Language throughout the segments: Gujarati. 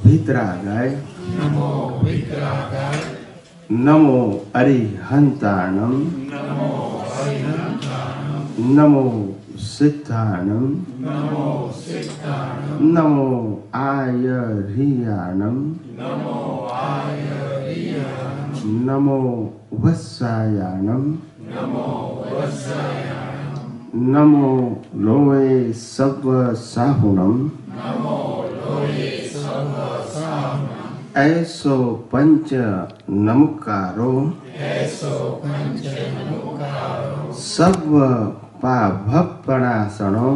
भित्रागाय नमो अरिहंताणं नमो सिद्धाणं नमो आयर्याणं नमो वत्सायाणं नमो लोए सव साहुणं ऐसो पंच नमकारो सव पाभपणासनो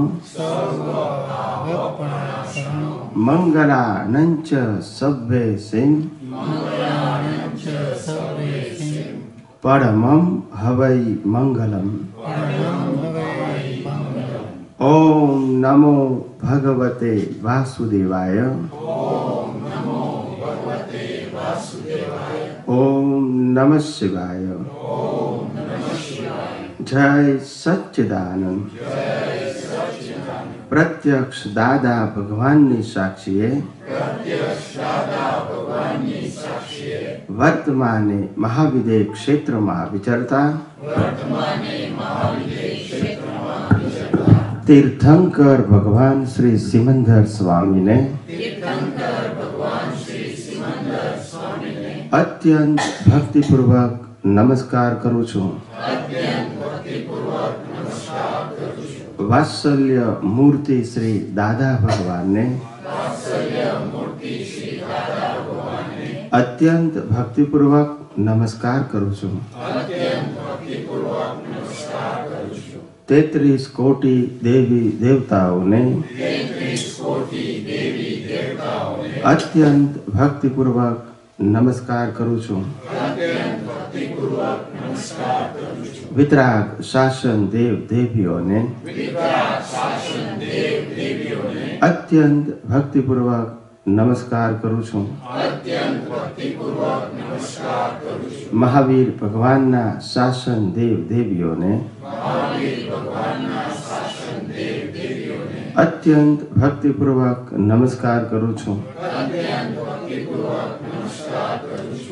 मंगलानंच सभ्ये सिंह परमं हवै मंगलम। ओम नमो भगवते वासुदेवाय। ओम नमः शिवाय। जय सच्चिदानंद। प्रत्यक्ष दादा भगवान ની સાક્ષીએ વર્તમાને મહાવિદેહ ક્ષેત્રમાં વિચરતા तीर्थंकर भगवान श्री सिमंदर स्वामी ने अत्यंत भक्तिपूर्वक नमस्कार करूं छूं। वात्सल्य मूर्ति श्री दादा भगवान ने अत्यंत भक्तिपूर्वक नमस्कार करूं छूं। 33 कोटि देवी देवताओं ने अत्यंत भक्तिपूर्वक नमस्कार करूं छूं। वितराग शासन देव देवियों ने अत्यंत भक्तिपूर्वक नमस्कार करूं छूं। महावीर भगवान ना शासन देव देवियों ने अत्यंत भक्तिपूर्वक नमस्कार करूं छूं।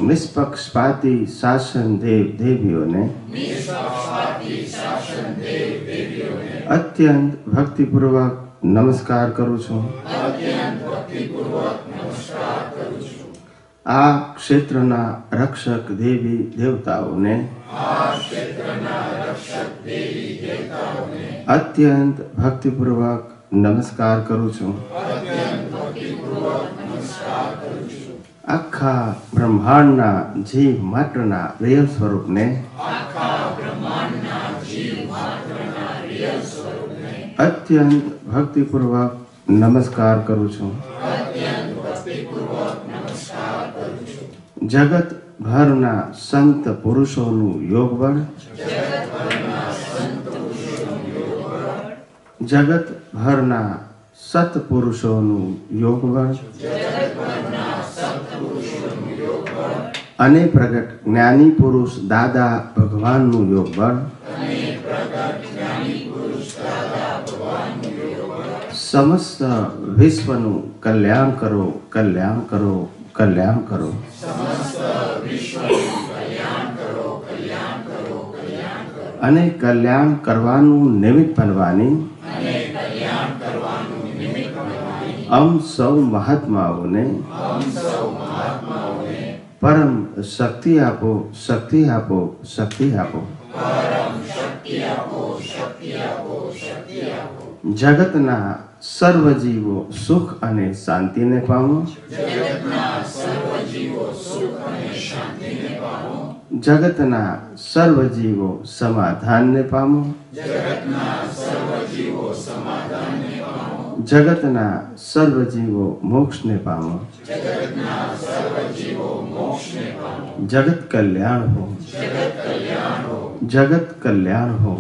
निष्पक्षपाती शासन देव देवियों ने अत्यंत भक्तिपूर्वक नमस्कार करूं छूं। आ क्षेत्रना रक्षक देवी देवताओं ने अत्यंत भक्तिपूर्वक नमस्कार करूं छूं। आखा ब्रह्मांडना जीव मात्रना रियल स्वरूप ने अत्यंत भक्तिपूर्वक नमस्कार करूं छूं। जगत भरना संत पुरुषोनु योगबळ जगत भरना सत्पुरुषोनु योगबळ अने प्रगट ज्ञानी पुरुष दादा भगवाननु योगबळ समस्त विश्वनु कल्याण करो कल्याण करो कल्याण करो। अने कल्याण करवानु निमित्त बनवानी अम सौ महात्माओने परम शक्ति आपो शक्ति आपो शक्ति आपो। जगतना सर्व जीवो सुख अने शांति ने पामो। जगतना सर्व जीवो समाधान ने पामो। जगतना सर्व जीवो मोक्ष ने पामो। जगत कल्याण हो जगत कल्याण हो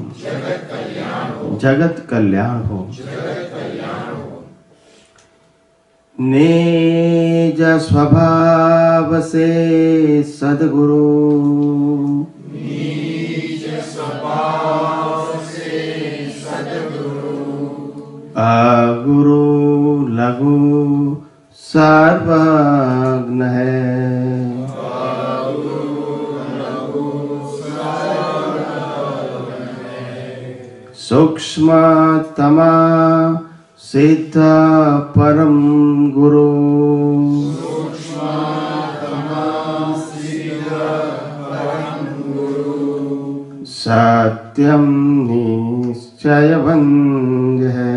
जगत कल्याण हो। निज स्वभाव से सद्गुरु अगुरु लघु सर्वज्ञ है। सूक्ष्मतमा सिद्ध परम गुरु। सत्यम निश्चय वंद्य है।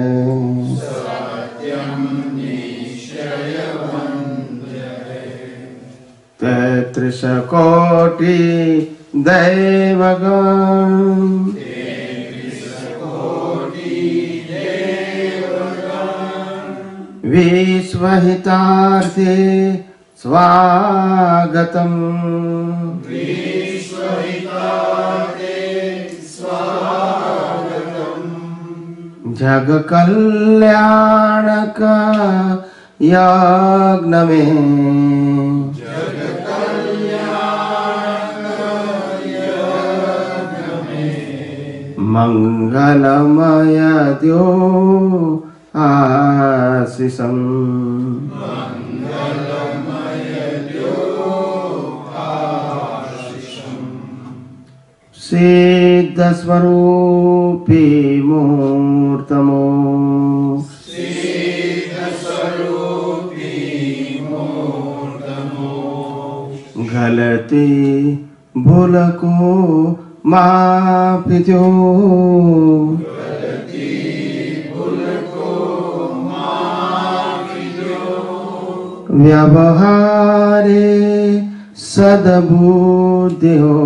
तैत्रिश कोटि दैवगण विश्वहितार्थे स्वागतम्। जग कल्याणक यज्ञ में मंगलमय द्यो आशीषम्। सिद्ध स्वरूपी मूर्तमो गलती भूल को माफ दो। व्यवहारे सद्बुद्धि हो।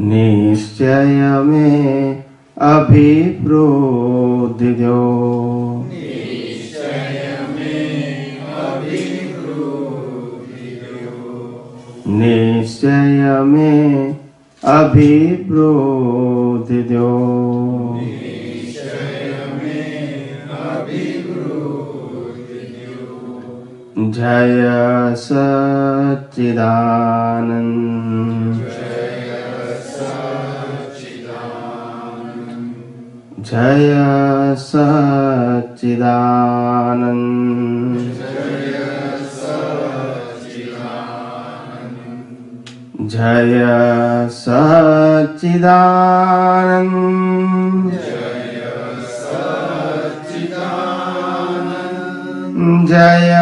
निश्चय में अभिप्रोधि दो। निश्चय में अभिप्रोधि दो। जय सच्चिदानंद। जय सच्चिदानंद। जय सच्चिदानंद। जय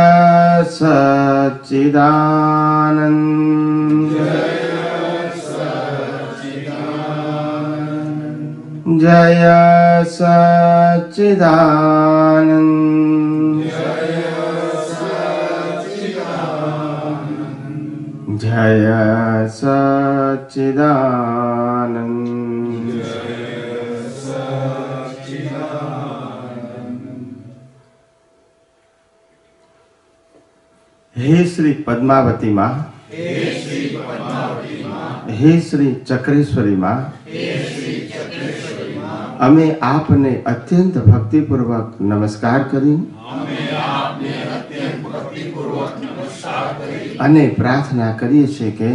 सच्चिदानंद। जय सच्चिदानंद। जय सच्चिदानंद। हे श्री पद्मावती माँ, हे श्री चक्रेश्वरी माँ, અમે આપને અત્યંત ભક્તિપૂર્વક નમસ્કાર કરી અને પ્રાર્થના કરીએ છીએ કે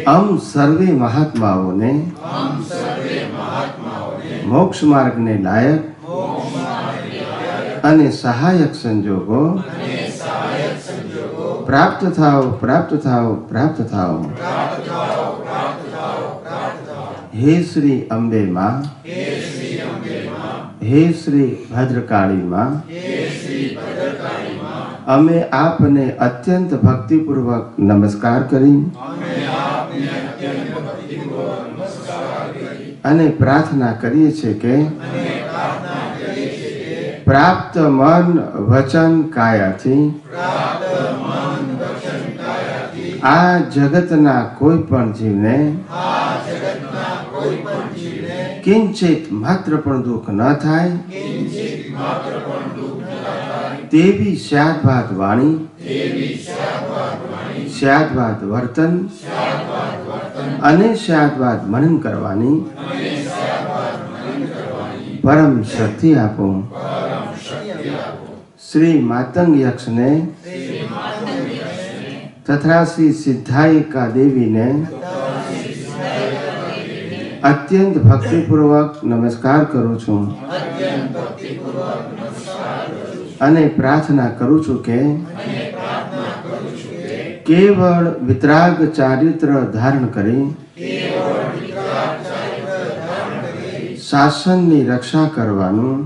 અમ સર્વે મહાત્માઓને મોક્ષ માર્ગને લાયક અને સહાયક સંજોગો પ્રાપ્ત થાઓ, પ્રાપ્ત થાઓ, પ્રાપ્ત થાઓ। हे श्री अम्बे माँ, हे श्री भद्रकाली माँ, अमे आपने अत्यंत भक्तिपूर्वक नमस्कार करी अने प्रार्थना करीए छे के प्राप्त मन वचन कायाथी आ जगतना कोई पण जीवने किंचित मात्र पण दुख न थाय तेवी स्याद्भात वाणी, स्याद्भात वर्तन अने स्याद्भात मनन करवानी परम शक्ति आपो। श्री मातंग यक्ष ने तथा श्री सिद्धायिका देवी ने અત્યંત ભક્તિપૂર્વક નમસ્કાર કરું છું અને પ્રાર્થના કરું છું કે કેવળ વિતરાગ ચારિત્ર ધારણ કરી શાસનની રક્ષા કરવાનું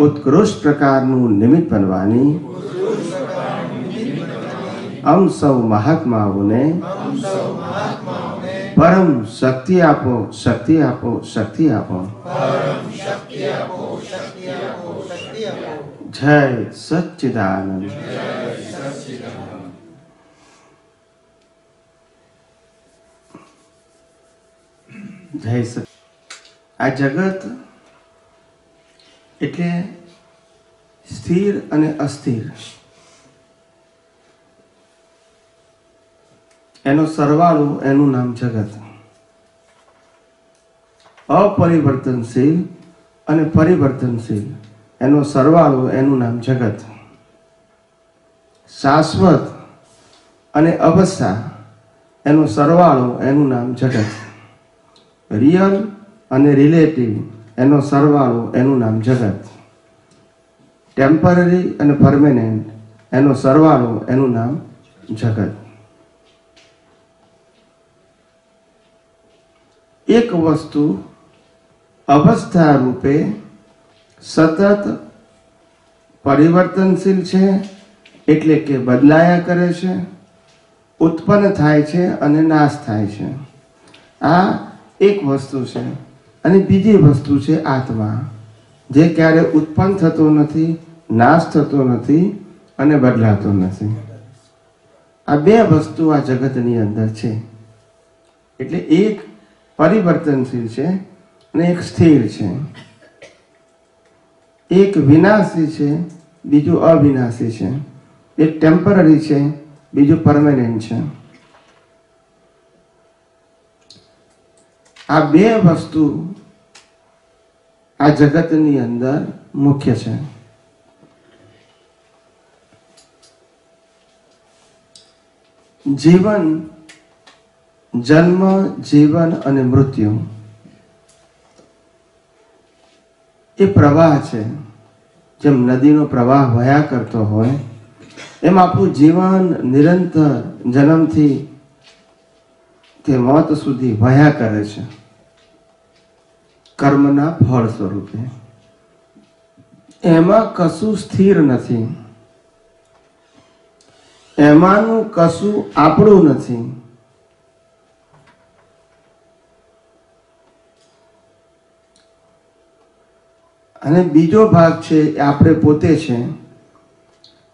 ઉત્કૃષ્ટ પ્રકારનું નિમિત્ત બનવાની અમ સૌ મહાત્માઓને પરમ શક્તિ આપો, શક્તિ આપો, શક્તિ આપો. જય સચ્ચિદાનંદ. જય સચ. આ જગત એટલે સ્થિર અને અસ્થિર, એનો સરવાળો, એનું નામ જગત. અપરિવર્તનશીલ અને પરિવર્તનશીલ, એનો સરવાળો, એનું નામ જગત. શાશ્વત અને અવસ્થા, એનો સરવાળો, એનું નામ જગત. રિયલ અને રિલેટિવ, એનો સરવાળો, એનું નામ જગત. ટેમ્પરરી અને પરમેનન્ટ, એનો સરવાળો, એનું નામ જગત. એક વસ્તુ અવસ્થા રૂપે સતત પરિવર્તનશીલ છે, એટલે કે બદલાયા કરે છે, ઉત્પન્ન થાય છે અને નાશ થાય છે. આ એક વસ્તુ છે. અને બીજી વસ્તુ છે આત્મા, જે ક્યારે ઉત્પન્ન થતો નથી, નાશ થતો નથી અને બદલાતો નથી. આ બે વસ્તુ આ જગતની અંદર છે. એટલે એક પરિવર્તનશીલ છે અને એક સ્થિર છે. એક વિનાશી છે, બીજું અવિનાશી છે. એક ટેમ્પરરી છે, બીજું પરમેનન્ટ છે. આ બે વસ્તુ આ જગતની અંદર મુખ્ય છે. જીવન, જન્મ, જીવન અને મૃત્યુ એ પ્રવાહ છે. જેમ નદીનો પ્રવાહ વહ્યા કરતો હોય, એમ આપણું જીવન નિરંતર જન્મથી તે મોત સુધી વહ્યા કરે છે, કર્મના ફળ સ્વરૂપે. એમાં કશું સ્થિર નથી, એમાંનું કશું આપણું નથી. અને બીજો ભાગ છે એ આપણે પોતે છે,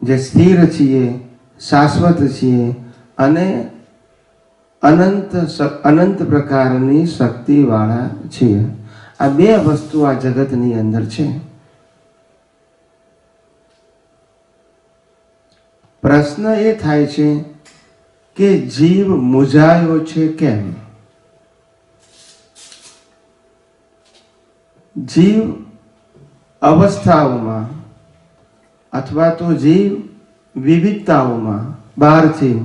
જે સ્થિર છીએ, શાશ્વત છીએ અને અનંત પ્રકારની શક્તિવાળા છીએ. આ બે વસ્તુ આ જગતની અંદર છે. પ્રશ્ન એ થાય છે કે જીવ મૂંઝાયો છે કેમ? જીવ અવસ્થાઓમાં અથવા તો જીવ વિવિધતાઓમાં બહારથી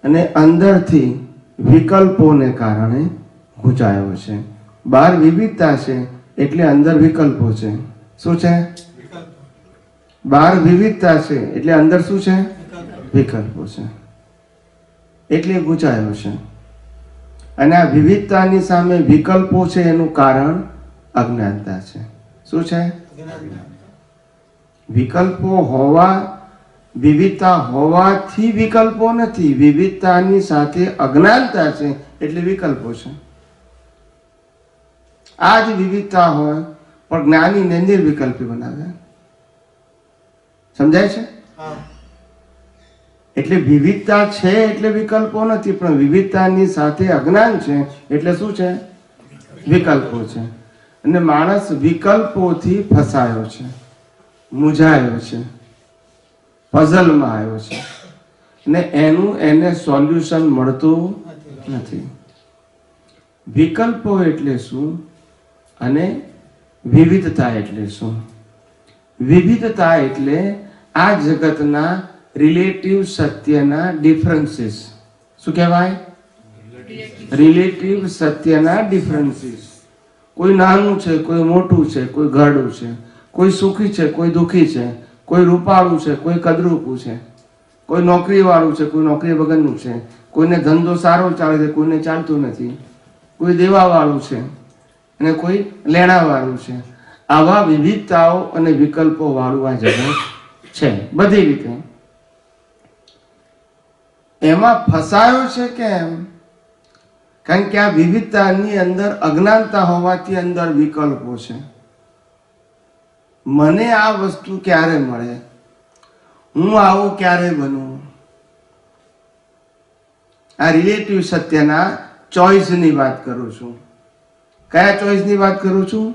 અને અંદરથી વિકલ્પોને કારણે ગુંચાયો છે. બહાર વિવિધતા છે એટલે અંદર વિકલ્પો છે. શું છે? બહાર વિવિધતા છે એટલે અંદર શું છે? વિકલ્પો છે. એટલે ગુંચાયો છે. અને આ વિવિધતાની સામે વિકલ્પો છે, એનું કારણ અજ્ઞાનતા છે. શું છે? વિકલ્પો હોવા, વિવિધતા હોવાથી વિકલ્પો નથી. વિવિધતાની સાથે અજ્ઞાનતા છે એટલે વિકલ્પો છે. આ જ વિવિધતા હોય પણ જ્ઞાનીને નિર્વિકલ્પી બનાવે. સમજાય છે? એટલે વિવિધતા છે એટલે વિકલ્પો નથી, પણ વિવિધતાની સાથે અજ્ઞાન છે એટલે શું છે? વિકલ્પો છે. અને માણસ વિકલ્પોથી ફસાયો છે, મૂંઝાયો છે, પઝલમાં આવ્યો છે, અને એને સોલ્યુશન મળતું નથી. વિકલ્પો એટલે શું અને વિવિધતા એટલે શું? વિવિધતા એટલે આ જગતના રિલેટિવ સત્યના ડિફરન્સીસ. શું કહેવાય? રિલેટિવ સત્યના ડિફરન્સીસ. કોઈ નાનું છે, કોઈ મોટું છે, કોઈ ઘરડું છે, કોઈ સુખી છે, કોઈ દુઃખી છે, કોઈ રૂપાળું છે, કોઈ કદરૂપું છે, કોઈ નોકરી વાળું છે, કોઈ નોકરી વગરનું છે, કોઈને ધંધો સારો ચાલે છે, કોઈને ચાલતું નથી, કોઈ દેવા વાળું છે અને કોઈ લેણા વાળું છે. આવા વિવિધતાઓ અને વિકલ્પો વાળું આ જગત છે બધી રીતે. એમાં ફસાયો છે કેમ? કારણ કે આ વિવિધતાની અંદર અજ્ઞાનતા હોવાથી અંદર વિકલ્પો છે. મને આ વસ્તુ ક્યારે મળે, હું આવો ક્યારે બનું? આ રિલેટિવ સત્યના ચોઈસની વાત કરું છું. કયા ચોઈસની વાત કરું છું?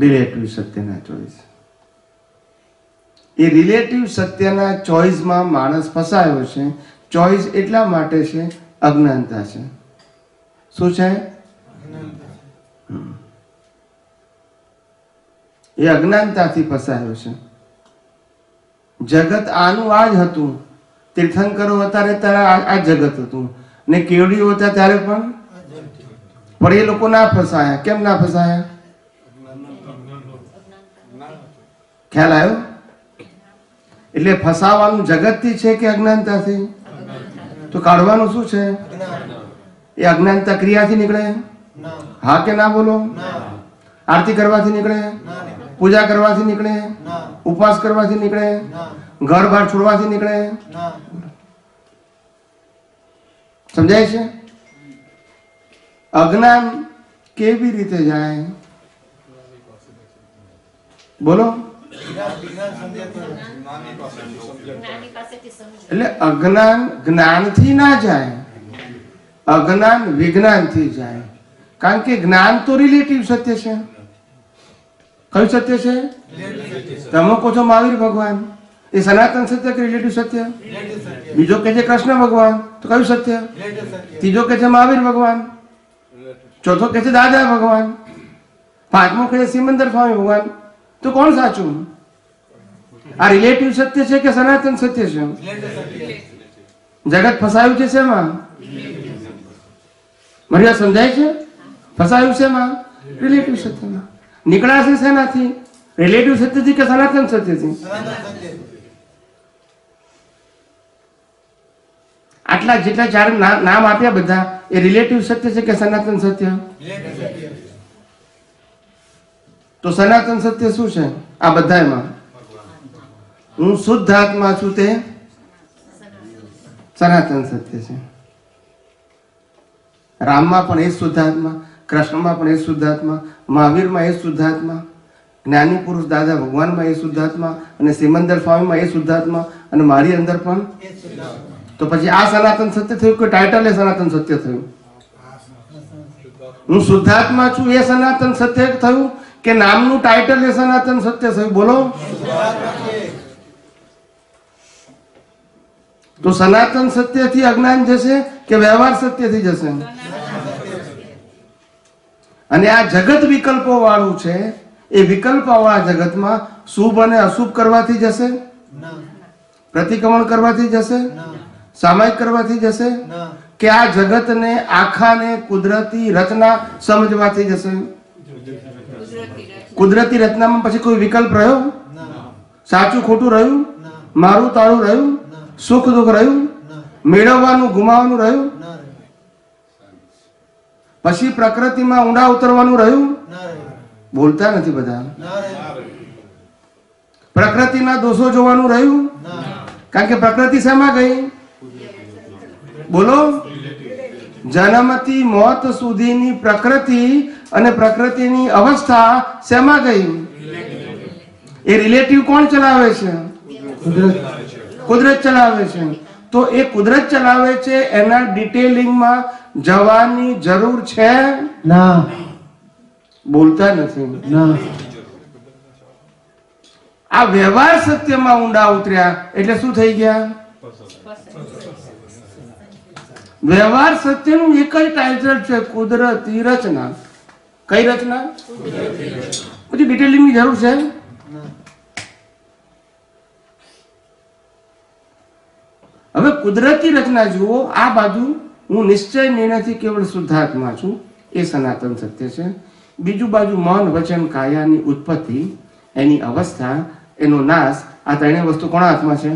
રિલેટિવ સત્યના ચોઈસ. એ રિલેટિવ સત્યના ચોઈસમાં માણસ ફસાયો છે. ચોઈસ એટલા માટે છે, અજ્ઞાનતા છે. શું છે? એ અજ્ઞાનતાથી ફસાયો છે. જગત આનું આ જ હતું. તીર્થંકરો હતા ત્યારે આ જગત હતું, ને કેવડીઓ હતા ત્યારે પણ એ લોકો ના ફસાયા. કેમ ના ફસાયા? ખ્યાલ આવ્યો? એટલે ફસાવાનું જગતથી છે કે અજ્ઞાનતાથી? તો કાઢવાનું શું છે? એ અજ્ઞાનતા ક્રિયાથી નીકળે? હા કે ના બોલો? આરતી કરવાથી નીકળે? પૂજા કરવાથી નીકળે? ઉપવાસ કરવાથી નીકળે? ઘર બહાર છોડવાથી નીકળે? સમજાય છે? અજ્ઞાન કેવી રીતે જાય? બોલો. એટલે અજ્ઞાન જ્ઞાનથી ના જાય, અજ્ઞાન વિજ્ઞાનથી જાય. કારણ કે જ્ઞાન તો રિલેટિવ સત્ય છે. કયું સત્ય છે? તમે કહો છો મહાવીર ભગવાન, એ સનાતન સત્ય કે રિલેટિવ સત્ય? બીજો કે છે કૃષ્ણ ભગવાન, તો કયું સત્ય? ત્રીજો કે છે મહાવીર ભગવાન, ચોથો કે છે દાદા ભગવાન, પાંચમો કે છે સિમંદર સ્વામી ભગવાન. તો કોણ સાચું? આ રિલેટિવ સત્ય છે કે સનાતન સત્ય છે? જગત ફસાયું છે શેમાં? મને સમજાય છે? ફસાયું શેમાં? રિલેટિવ સત્યમાં. નીકળાશે શેનાથી? રિલેટિવ સત્યથી કે સનાતન સત્યથી? આટલા જેટલા ચાર નામ આપ્યા બધા, એ રિલેટિવ સત્ય છે કે સનાતન સત્ય? તો સનાતન સત્ય શું છે આ બધામાં? હું શુદ્ધ આત્મા છું, તે સનાતન સત્ય છે. રામમાં પણ એ શુદ્ધ આત્મા, કૃષ્ણમાં પણ એ શુદ્ધ આત્મા, મહાવીરમાં એ શુદ્ધ આત્મા, જ્ઞાની પુરુષ દાદા ભગવાનમાં એ શુદ્ધ આત્મા, અને સિમંદર સ્વામીમાં એ શુદ્ધ આત્મા, અને મારી અંદર પણ. તો પછી આ સનાતન સત્ય થયું કે ટાઇટલ એ સનાતન સત્ય થયું? હું શુદ્ધાત્મા છું એ સનાતન સત્ય થયું કે નામનું ટાઇટલ એ સનાતન સત્ય થયું? બોલો. તો સનાતન સત્યથી અજ્ઞાન જશે કે વ્યવહાર સત્યથી જશે? અને આ જગત વિકલ્પો વાળું છે. એ વિકલ્પ વાળા જગતમાં શુભ અને અશુભ કરવાથી જશે? પ્રતિક્રમણ કરવાથી જશે? સામાયિક કરવાથી જશે? કે આ જગતને આખાને કુદરતી રચના સમજવાથી જશે? કુદરતી રચનામાં પછી કોઈ વિકલ્પ રહ્યો? સાચું ખોટું રહ્યું? મારું તારું રહ્યું? સુખ દુઃખ રહ્યું? મેળવવાનું ગુમાવવાનું રહ્યું? પછી પ્રકૃતિમાં ઊંડા ઉતરવાનું રહ્યું? બોલતા નથી બધા. પ્રકૃતિના દોષો જોવાનું રહ્યું? કારણ કે પ્રકૃતિ શેમાં ગઈ? બોલો. જન્મથી મોત સુધીની પ્રકૃતિ અને પ્રકૃતિની અવસ્થા શેમાં ગઈ? એ રિલેટિવ કોણ ચલાવે છે? કુદરત ચલાવે છે. તો એ કુદરત ચલાવે છે, એના ડિટેલિંગમાં જવાની જરૂર છે? ના. બોલતા નથી. ના. આ વ્યવહાર સત્યમાં ઊંડા ઉતર્યા એટલે શું થઈ ગયા? વ્યવહાર સત્યનું એક જ ટાઇટલ છે, કુદરતી રચના. કઈ રચના? પછી ડિટેલિંગની જરૂર છે? હવે કુદરતી રચના જુઓ, આ બાજુ હું નિશ્ચય નિર્ણયથી કેવળ શુદ્ધાત્મા છું, એ સનાતન સત્ય છે. બીજું બાજુ મન વચન કાયાની ઉત્પત્તિ, એની અવસ્થા, એનો નાશ, આ ત્રણેય વસ્તુ કોના હાથમાં છે?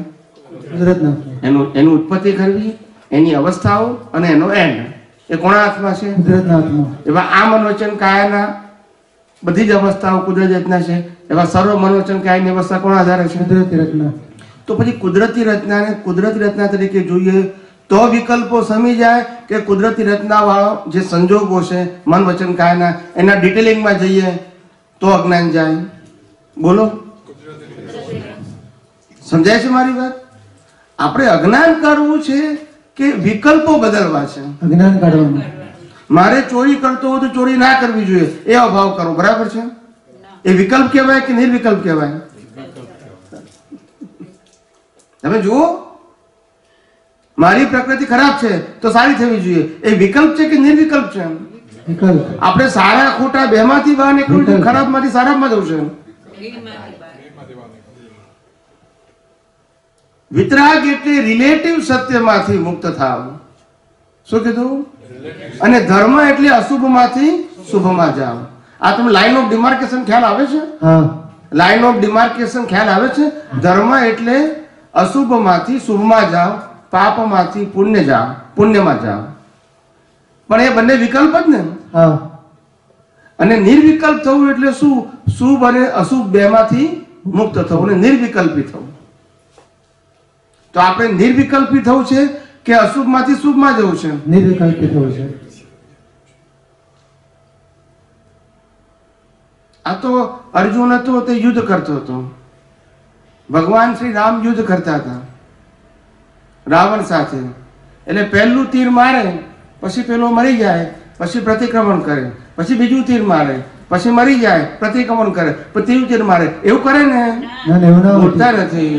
એની ઉત્પત્તિ કરવી, એની અવસ્થાઓ અને એનો એન્ડ, એ કોના હાથમાં છે? એવા આ મન વચન કાયાના બધી જ અવસ્થાઓ કુદરતી રચના છે. એવા સર્વ મન વચન કાયાની અવસ્થા કોના આધારે છે? કુદરતી રચના. તો પછી કુદરતી રચનાને કુદરતી રચના તરીકે જોઈએ તો વિકલ્પો સમી જાય કે કુદરતી રચના વાળો જે સંજોગો છે મન વચન કાયના, એના ડિટેલિંગમાં જઈએ તો અજ્ઞાન જાય? બોલો, સમજાય છે મારી વાત? આપણે અજ્ઞાન કરવું છે કે વિકલ્પો બદલવા છે? અજ્ઞાન કાઢવાનું. મારે ચોરી કરતો હોય તો ચોરી ના કરવી જોઈએ, એ અભાવ કરો, બરાબર છે? એ વિકલ્પ કહેવાય કે નિર્વિકલ્પ કહેવાય? તમે જુઓ, મારી પ્રકૃતિ ખરાબ છે તો સારી થવી જોઈએ, એ વિકલ્પ છે કે નિર્વિકલ્પ છે? વિકલ્પ. આપણે સારા ખોટા બેમાંથી બહાર નીકળવું છે, ખરાબમાંથી સારામાં જવું છે. વિતરાગ એટલે રિલેટિવ સત્યમાંથી મુક્ત થાવ. શું કીધું? અને ધર્મ એટલે અશુભમાંથી શુભમાં જાવ. આ તમે લાઈન ઓફ ડિમાર્કેશન ખ્યાલ આવે છે? લાઈન ઓફ ડિમાર્કેશન ખ્યાલ આવે છે? ધર્મ એટલે અશુભમાંથી શુભમાં જાવ, પાપમાંથી પુણ્ય જાવ, પુણ્યમાં જાવ. પણ એ બંને વિકલ્પ જ ને. અને નિર્વિકલ્પ થવું એટલે શું? શુભ અને અશુભ બેમાંથી મુક્ત થવું અને નિર્વિકલ્પી થવું. તો આપણે નિર્વિકલ્પી થવું છે કે અશુભમાંથી શુભમાં જવું છે? નિર્વિકલ્પી થવું છે. આ તો અર્જુન હતો તે યુદ્ધ કરતો હતો, ભગવાન શ્રી રામ યુદ્ધ કરતા હતા રાવણ સાથે. એટલે પહેલું તીર મારે, પછી પેલો મરી જાય, પછી પ્રતિક્રમણ કરે, પછી બીજું તીર મારે, પછી મરી જાય, પ્રતિક્રમણ કરે, પછી ત્રીજું તીર મારે. એવું કરે ને? બોલતા નથી.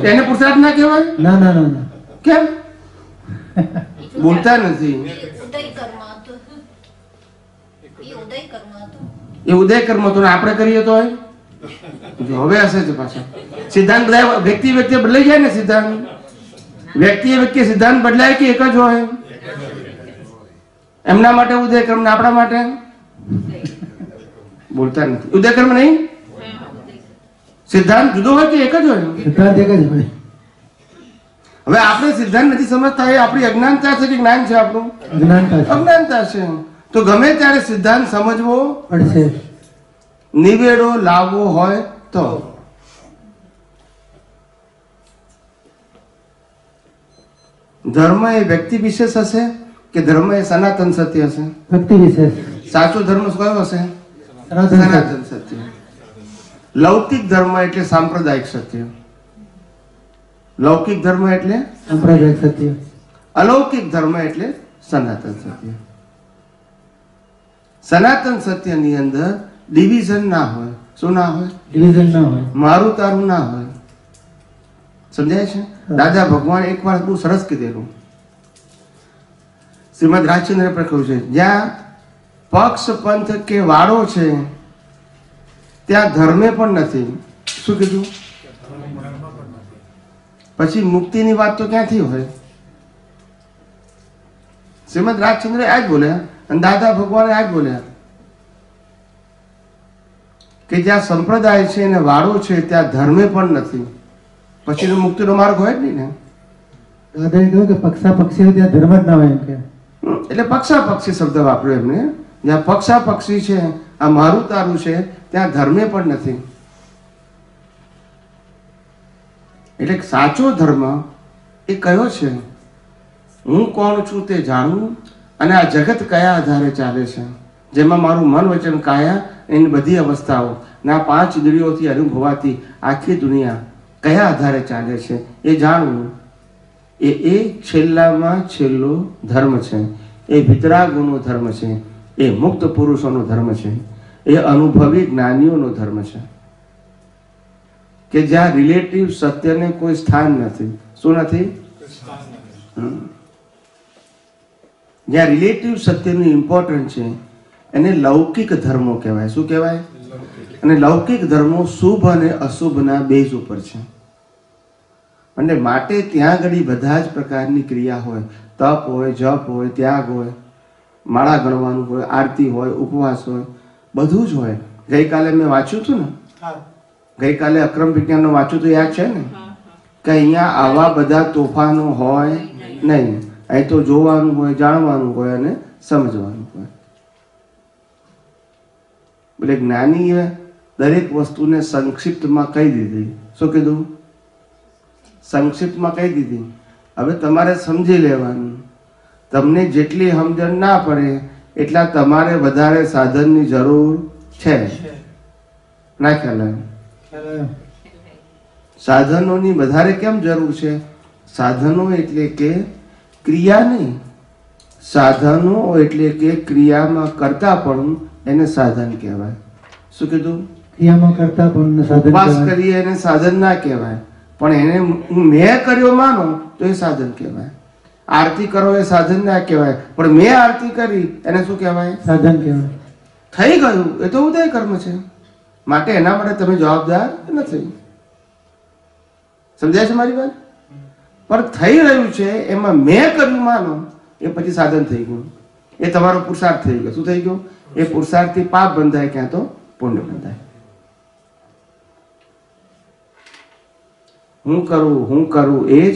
એને પુરુષાર્થ ના કહેવાય? ના ના ના. કેમ બોલતા નથી? એ ઉદય કર્મ હતું, આપણે કરીએ તો હવે હશે છે પાછા. સિદ્ધાંત બધા વ્યક્તિ બદલાઈ જાય ને. સિદ્ધાંત વ્યક્તિ સિદ્ધાંત બદલાય કે એક જ હોય? એમના માટે ઉદય કર્મ ને આપણા માટે બોલતા નથી. ઉદય કર્મ નહીં, સિદ્ધાંત જુદો હોય કે એક જ હોય? સિદ્ધાંત એક જ હોય. હવે આપણે સિદ્ધાંત નથી સમજતા, એ આપણી અજ્ઞાનતા છે કે જ્ઞાન છે? આપણું અજ્ઞાનતા છે. તો ગમે ત્યારે સિદ્ધાંત સમજવો પડશે, નિવેડો લાવવો હોય તો. ધર્મ એ વ્યક્તિ વિશેષ હશે કે ધર્મ એ સનાતન સત્ય હશે? વ્યક્તિ વિશેષ. સાચો ધર્મ કયો હશે? સનાતન સત્ય. લૌકિક ધર્મ એટલે સાંપ્રદાયિક સત્ય. લૌકિક ધર્મ એટલે સાંપ્રદાયિક સત્ય. અલૌકિક ધર્મ એટલે સનાતન સત્ય. સનાતન સત્યની અંદર ડિવિઝન ના હોય. શું ના હોય? ડિવિઝન ના હોય. મારું તારું ના હોય. સમજાય છે? દાદા ભગવાન એક વાર બહુ સરસ કીધેલું, શ્રીમદ રાજચંદ્ર પર કહ્યું છે, જ્યાં પક્ષ પંથ કે વાળો છે ત્યાં ધર્મે પણ નથી. શું કીધું? પછી મુક્તિની વાત તો ક્યાંથી હોય? શ્રીમદ રાજચંદ્ર આ જ બોલ્યા અને દાદા ભગવાને આ જ બોલ્યા કે જ્યાં સંપ્રદાય છે અને વાળો છે ત્યાં ધર્મે પણ નથી. પછી મુક્તિનો માર્ગ હોય જ નહીં ને. દાદાએ કહ્યું કે પક્ષા પક્ષી ત્યાં ધર્મ જ ના હોય એમ કે. એટલે પક્ષા પક્ષી શબ્દ વાપર્યો એમને. જ્યાં પક્ષા પક્ષી છે, આ મારું તારું છે, ત્યાં ધર્મે પણ નથી. એટલે સાચો ધર્મ એ કયો છે? હું કોણ છું તે જાણવું અને આ જગત કયા આધારે ચાલે છે, જેમાં મારું મન વચન કાયા એની બધી અવસ્થાઓ ના 5 ઇન્દ્રિયોથી અનુભવાતી આખી દુનિયા કયા આધારે ચાલે છે એ જાણવું. એ છેલ્લામાં છેલ્લો ધર્મ છે. એ વિતરાગોનો ધર્મ છે. એ મુક્ત પુરુષોનો ધર્મ છે. એ અનુભવી જ્ઞાનીઓનો ધર્મ છે કે જ્યાં રિલેટિવ સત્યને કોઈ સ્થાન નથી. શું નથી? જ્યાં રિલેટિવ સત્યનું ઇમ્પોર્ટન્ટ છે એને લૌકિક ધર્મો કહેવાય. શું કહેવાય? અને લૌકિક ધર્મો શુભ અને અશુભના બેઝ ઉપર છે. અને માટે ત્યાં આગળ બધા જ પ્રકારની ક્રિયા હોય તપ હોય, જપ હોય, ત્યાગ હોય, માળા ગણવાનું હોય, આરતી હોય, ઉપવાસ હોય, બધું જ હોય. ગઈકાલે મેં વાંચ્યું હતું ને, ગઈકાલે અક્રમ વિજ્ઞાનનું વાંચ્યું તો યાદ છે ને કે અહીંયા આવા બધા તોફાનો હોય નહીં. અહીં તો જોવાનું હોય, જાણવાનું હોય અને સમજવાનું હોય. એટલે જ્ઞાનીએ દરેક વસ્તુને સંક્ષિપ્તમાં કહી દીધી. શું કીધું? સંક્ષિપ્તમાં કહી દીધી. હવે તમારે સમજી લેવાનું. તમને જેટલી સમજણ ના પડે એટલા તમારે વધારે સાધનની જરૂર છે. ના ખ્યાલ આવે? સાધનોની વધારે કેમ જરૂર છે? સાધનો એટલે કે ક્રિયા નહીં. સાધનો એટલે કે ક્રિયામાં કરતા પણ એને સાધન કહેવાય. શું કીધું? ક્રિયામાં કરતા પણ સાધન ઉપવાસ કહેવાય. કરીએ એને સાધન ના કહેવાય, પણ એને હું મેં કર્યો માનો તો એ સાધન કહેવાય. આરતી કરો એ સાધન ના કહેવાય, પણ મેં આરતી કરી એને શું કહેવાય? સાધન કહેવાય. થઈ ગયું એ તો ઉદય કર્મ છે. માટે એના માટે તમે જવાબદાર નથી. સમજાય છે મારી વાત? પણ થઈ રહ્યું છે એમાં મેં કર્યું માનો એ પછી સાધન થઈ ગયું. એ તમારો પુરુષાર્થ થઈ ગયો. શું થઈ ગયું? એ પુરુષાર્થથી પાપ બંધાય, ક્યાં તો પુણ્ય બંધાય. હું કરું એ જ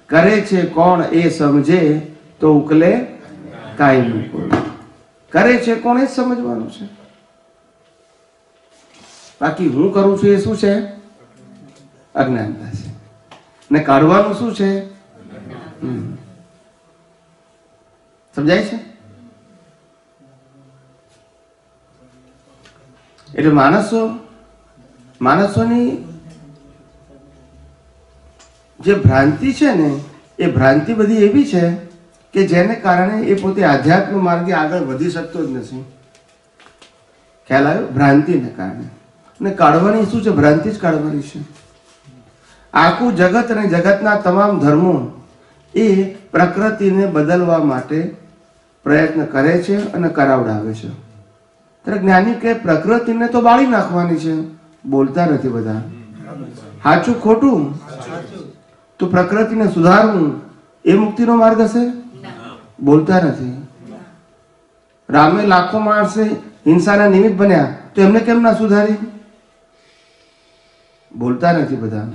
કરે છે કોણ એ સમજે તો ઉકલે કાયમી કોઈ. કરે છે કોણ એ જ સમજવાનું છે. બાકી હું કરું છું એ શું છે? અજ્ઞાનતા છે. ને કાઢવાનું શું છે? સમજાય છે? એટલે માણસોની જે ભ્રાંતિ છે ને એ ભ્રાંતિ બધી એવી છે કે જેને કારણે એ પોતે આધ્યાત્મ માર્ગે આગળ વધી શકતો જ નથી. ખ્યાલ આવ્યો? ભ્રાંતિને કારણે. અને કાઢવાની શું છે? ભ્રાંતિ જ કાઢવાની છે. આખું જગત અને જગતના તમામ ધર્મો એ પ્રકૃતિને બદલવા માટે પ્રયત્ન કરે છે અને કરાવડાવે છે. ત્યારે જ્ઞાની કે પ્રકૃતિને તો બાળી નાખવાની છે. બોલતા નથી બધા. સાચું ખોટું? તો પ્રકૃતિને સુધારવું એ મુક્તિનો માર્ગ હશે? બોલતા નથી. રામે લાખો માણસે હિંસાના નિમિત્ત બન્યા તો એમને કેમ ના સુધારી? બોલતા નથી બધા.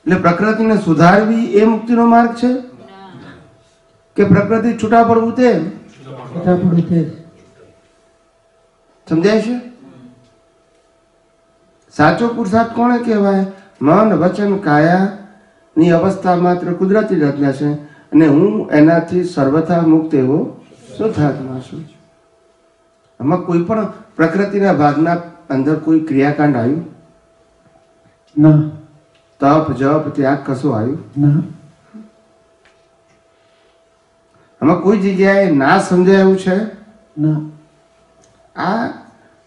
એટલે પ્રકૃતિને સુધારવી એ મુક્તિનો માર્ગ છે કે પ્રકૃતિ છૂટા પડવું તે? છૂટા પડવું તે. સમજાય છે? સાચો પુરુષાર્થ કોને કહેવાય? મન, વચન, કાયા ની અવસ્થા માત્ર કુદરતી રચના છે અને હું એનાથી સર્વથા મુક્ત એવો શુદ્ધાત્મા છું. આમાં કોઈ પણ પ્રકૃતિના ભાગના અંદર કોઈ ક્રિયાકાંડ આવ્યું? ના. તપ, જપ, ત્યાગ કશું આવ્યું? ના. આમાં કોઈ જગ્યાએ ના સમજાયું છે? ના. આ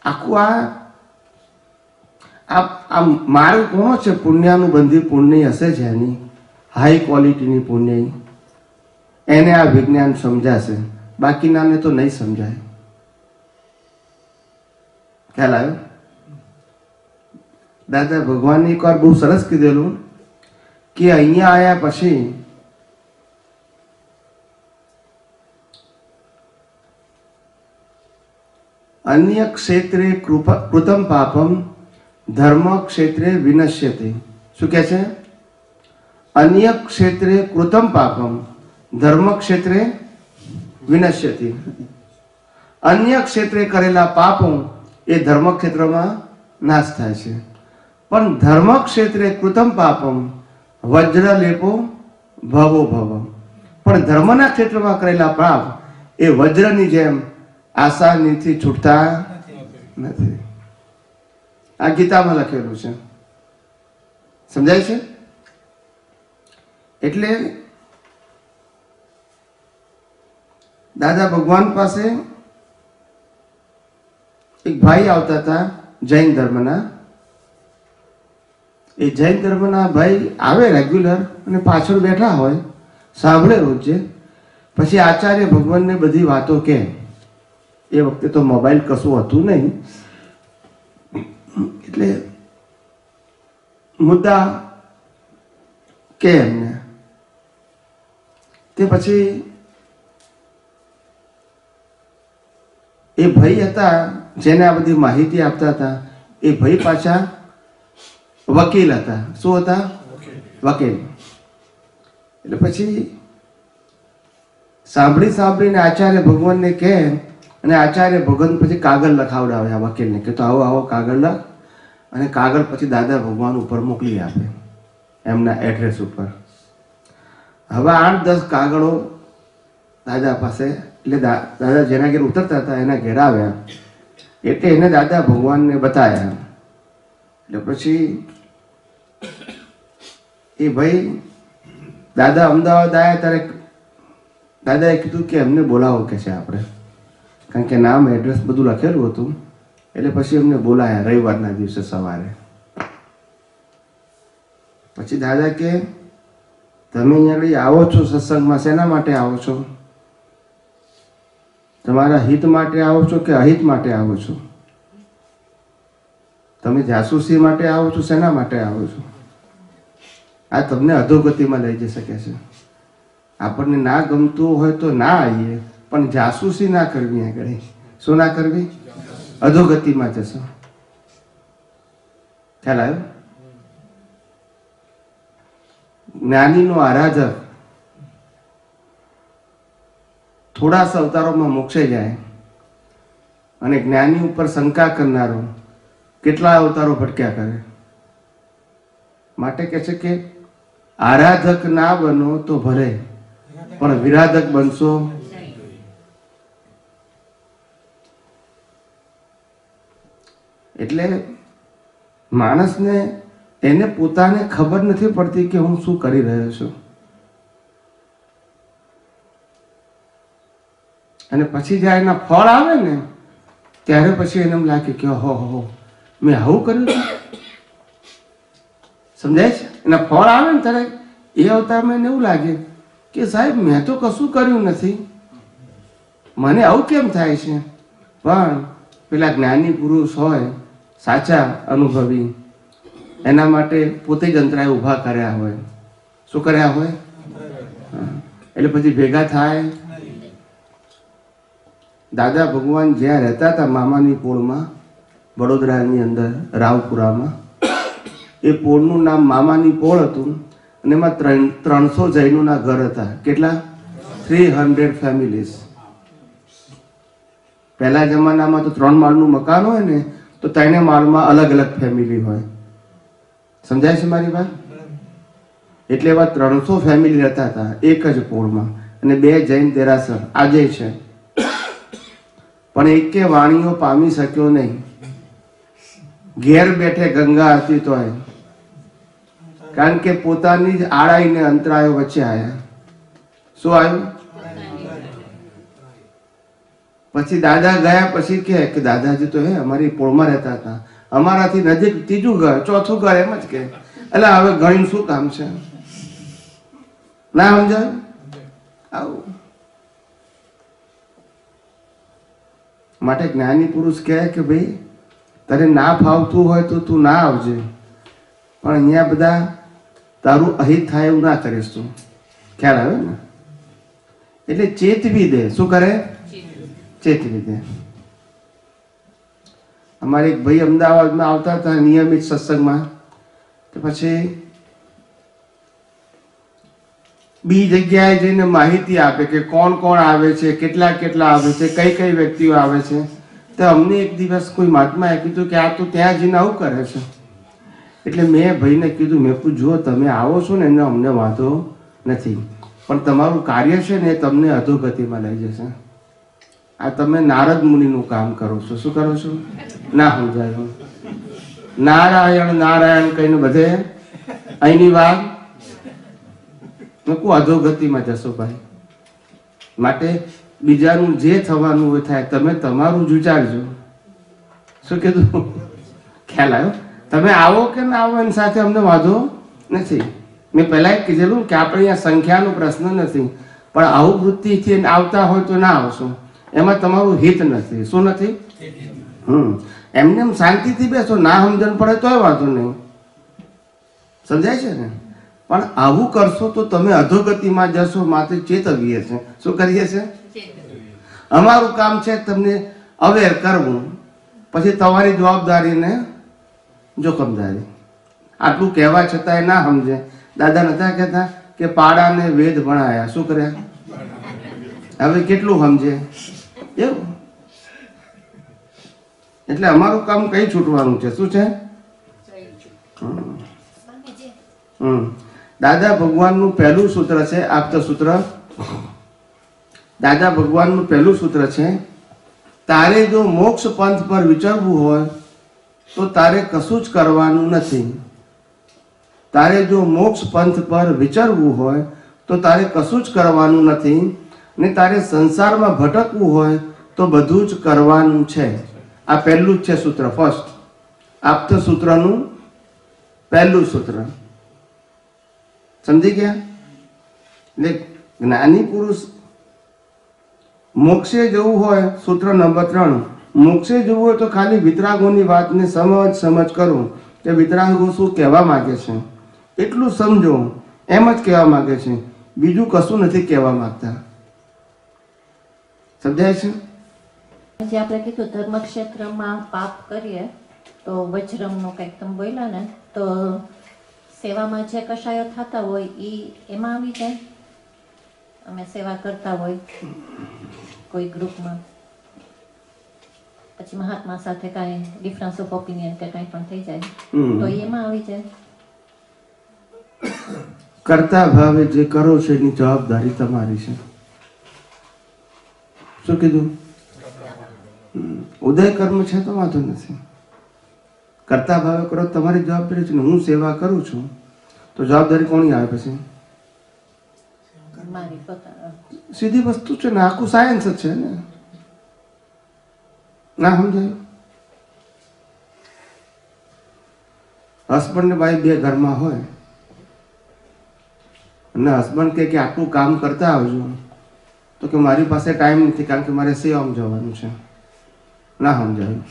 આખું આ માર્ગ કોનો છે? પુણ્યાનુબંધી પુણ્ય હશે છે એની હાઈ ક્વોલિટીની પુણ્ય, એને આ વિજ્ઞાન સમજાશે. બાકીનાને તો નહીં સમજાય. ખ્યાલ આવ્યો? દાદા ભગવાનને એક વાર બહુ સરસ કીધેલું કે અહીંયા આવ્યા પછી અન્ય ક્ષેત્રે કૃતમ પાપમ ધર્મ ક્ષેત્રે વિનશ્યતે. શું કહે છે? અન્ય ક્ષેત્રે કૃતમ પાપમ ધર્મ ક્ષેત્રે વિનશ્યતિ. અન્ય ક્ષેત્રે કરેલા પાપો એ ધર્મ ક્ષેત્રમાં નાશ થાય છે. પણ ધર્મ ક્ષેત્રે કૃતમ પાપમ વજ્ર લેપો ભવો ભવ. પણ ધર્મના ક્ષેત્રમાં કરેલા પાપ એ વજ્રની જેમ આસાનીથી છૂટતા નથી. આ ગીતામાં લખેલું છે. સમજાય છે? એટલે દાદા ભગવાન પાસે એક ભાઈ આવતા હતા જૈન ધર્મના. એ જૈન ધર્મના ભાઈ આવે રેગ્યુલર અને પાછળ બેઠા હોય, સાંભળે રોજે. પછી આચાર્ય ભગવાનને બધી વાતો કહે. એ વખતે તો મોબાઈલ કશું હતું નહીં, એટલે મુદ્દા કે એમને તે પછી એ ભાઈ હતા જેને આ બધી માહિતી આપતા હતા, એ ભાઈ પાછા વકીલ હતા. શું હતા? વકીલ. એટલે પછી સાંભળીને આચાર્ય ભગવાનને કહે, અને આચાર્ય ભગવાન પછી કાગળ લખાવડાવે આ વકીલને કે તો આવો કાગળ લખ, અને કાગળ પછી દાદા ભગવાન ઉપર મોકલી આપે એમના એડ્રેસ ઉપર. હવે 8-10 કાગળો દાદા પાસે, એટલે દાદા જેના ઘેર ઉતરતા હતા એના ઘેર આવ્યા, એટલે એને દાદા ભગવાનને બતાવ્યા. એટલે પછી એ ભાઈ દાદા અમદાવાદ આવ્યા ત્યારે દાદાએ કીધું કે એમને બોલાવો કે છે આપણે, કારણ કે નામ એડ્રેસ બધું લખેલું હતું. એટલે પછી એમને બોલાયા રવિવારના દિવસે સવારે. પછી દાદા કે તમે અહીંયા આવો છો સત્સંગમાં, શેના માટે આવો છો? તમારા હિત માટે આવો છો કે અહિત માટે આવો છો? તમે જાસૂસી માટે આવો છો, શેના માટે આવો છો? આ તમને અધોગતિમાં લઈ જઈ શકે છે. આપણને ના ગમતું હોય તો ના આવીએ, પણ જાસૂસી ના કરવી. આગળ શું ના કરવી? અધોગતિમાં જશો. ખ્યાલ આવ્યો? જ્ઞાનીનો આરાધક થોડા અવતારોમાં મોક્ષે જાય, અને જ્ઞાની ઉપર શંકા કરનારો કેટલા અવતારો ભટક્યા કરે. માટે કહે છે કે આરાધક ના બનો તો ભલે, પણ વિરાધક બનશો. એટલે માણસને એને પોતાને ખબર નથી પડતી કે હું શું કરી રહ્યો છું. અને પછી જ્યારે એના ફળ આવે ને ત્યારે પછી એને એમ લાગે કે હો મેં આવું કર્યું છે. સમજાય છે? એના ફળ આવે ને ત્યારે એ અવતારમાં એને એવું લાગે કે સાહેબ મેં તો કશું કર્યું નથી, મને આવું કેમ થાય છે? પણ પેલા જ્ઞાની પુરુષ હોય, સાચા અનુભવી, એના માટે પોતે જ અંતરાય ઊભા કર્યા હોય. શું કર્યા હોય? એટલે પછી ભેગા થાય. દાદા ભગવાન જ્યાં રહેતા હતા મામાની પોળમાં, વડોદરાની અંદર રાવપુરામાં, એ પોળનું નામ મામાની પોળ હતું. અને એમાં 300 જૈનોના ઘર હતા. કેટલા? 300 ફેમિલીઝ. પહેલા જમાનામાં તો 3 માળનું મકાન હોય ને તો 3 માળમાં અલગ અલગ ફેમિલી હોય. સમજાય છે મારી વાત? એટલે એવા 300 ફેમિલી રહેતા હતા એક જ પોળમાં, અને 2 જૈન દેરાસર આજે છે. પણ એકે વાણીઓ પામી શક્યો નહીં. ઘેર બેઠે ગંગા આરતી તોય, કારણ કે પોતાની જ આડાઈને અંતરાયો વચ્ચે આવ્યા. શું આવ્યું? પછી દાદા ગયા પછી કે દાદાજી તો અમારી પોળમાં રહેતા હતા, અમારાથી નજીક 3જું ઘર 4થું ઘર, એમ જ કે એટલે હવે ગણીને શું કામ છે? ના સમજાય? આવું માટે જ્ઞાની પુરુષ કહે કે ભાઈ તને ના ફાવતું હોય તો તું ના આવજે, પણ અહીંયા બધા તારું અહિત થાય એવું ના કરીશ તું. ખ્યાલ આવે ને? એટલે ચેતવી દે. શું કરે? ચેતવી દે. અમારે એક ભાઈ અમદાવાદમાં આવતા હતા નિયમિત સત્સંગમાં, તો પછી બી જગ્યાએ જઈને માહિતી આપે કે કોણ કોણ આવે છે, કેટલા આવે છે, કઈ કઈ વ્યક્તિઓ આવે છે. તો અમને એક દિવસ કોઈ મહાત્માએ કીધું કે આ તો ત્યાં જઈને આવું કરે છે. એટલે મેં ભાઈને કીધું, મેં પૂછ્યું જો તમે આવો છો ને એને અમને વાંધો નથી, પણ તમારું કાર્ય છે ને એ તમને અધોગતિમાં લઈ જશે. આ તમે નારદ મુનિનું કામ કરો છો. શું કરો છો? ના સમજાયું? નારાયણ નારાયણ કહીને બધે અહીંની વાત અધોગતિમાં જશો ભાઈ. માટે બીજાનું જે થવાનું હોય થાય, તમે તમારું જ વિચારજો. શું કીધું? ખ્યાલ આવ્યો? તમે આવો કે ના આવો એની સાથે અમને વાંધો નથી. મેં પહેલા કીધેલું કે આપણે અહીંયા સંખ્યાનો પ્રશ્ન નથી, પણ આવું વૃત્તિથી આવતા હોય તો ના આવશો, એમાં તમારું હિત નથી. શું નથી? એમને એમ શાંતિથી બેસો, ના સમજણ પડે તોય વાંધો નહીં. સમજાય છે ને? પણ આવું કરશો તો તમે અધોગતિમાં જશો, માટે ચેતવીએ છે. શું કરીએ છે? અમારું કામ છે તમને અવેર કરવું, પછી તમારી જવાબદારીને જોખમદારી. આટલું કહેવા છતાંય ના સમજે. દાદા નતા કહેતા કે પાડાને વેદ ભણાયા, શું કર્યા? હવે કેટલું સમજે એવું. એટલે અમારું કામ કઈ છૂટવાનું છે? શું છે? દાદા ભગવાનનું પહેલું સૂત્ર છે, આપત સૂત્ર. દાદા ભગવાનનું પહેલું સૂત્ર છે, તારે જો મોક્ષ પંથ પર વિચરવું હોય તો તારે કશું જ કરવાનું નથી. તારે જો મોક્ષ પંથ પર વિચરવું હોય તો તારે કશું જ કરવાનું નથી, ને તારે સંસારમાં ભટકવું હોય તો બધું જ કરવાનું છે. આ પહેલું જ છે સૂત્ર, ફર્સ્ટ આપત સૂત્રનું પહેલું સૂત્ર. સમજી ગયા? એટલે જ્ઞાની પુરુષ મોક્ષે જવું હોય, સૂત્ર નંબર 3, મોક્ષે જવું હોય તો ખાલી વિતરાગોની વાતને સમજ કરો કે વિતરાગો શું કહેવા માંગે છે, એટલું સમજો. એમ જ કહેવા માંગે છે, બીજું કશું નથી કહેવા માંગતા. સમજાય છે? જે આપણે કીધું ધર્મક્ષેત્રમાં પાપ કરીએ તો વજ્રમનું કંઈક તમે બોલ્યા ને, તો સેવામાં જે કશાયો થતા હોય એ એમાં આવી જાય. અમે સેવા કરતા હોય કોઈ ગ્રુપમાં, પછી મહાત્મા સાથે કાંઈ ડિફરન્સ ઓફ ઓપિનિયન કે કાંઈ પણ થઈ જાય તો એમાં આવી જાય. કરતા ભાવે જે કરો છો એની જવાબદારી તમારી છે. શું કીધું? ઉદય કર્મ છે તો વાંધો નથી. કરતા ભાવે કરો તમારી જવાબદારી છે ને. હું સેવા કરું છું તો જવાબદારી કોની આવે? પછી મારી પોતાના સીધી વસ્તુ છે ને, આખું સાયન્સ જ છે ને. ના સમજાયું? હસબન્ડ ને વાઈફ બે ઘરમાં હોય અને હસબન્ડ કે આટલું કામ કરતા આવજો, તો કે મારી પાસે ટાઈમ નથી કારણ કે મારે સેવામાં જવાનું છે. ના સમજાયું?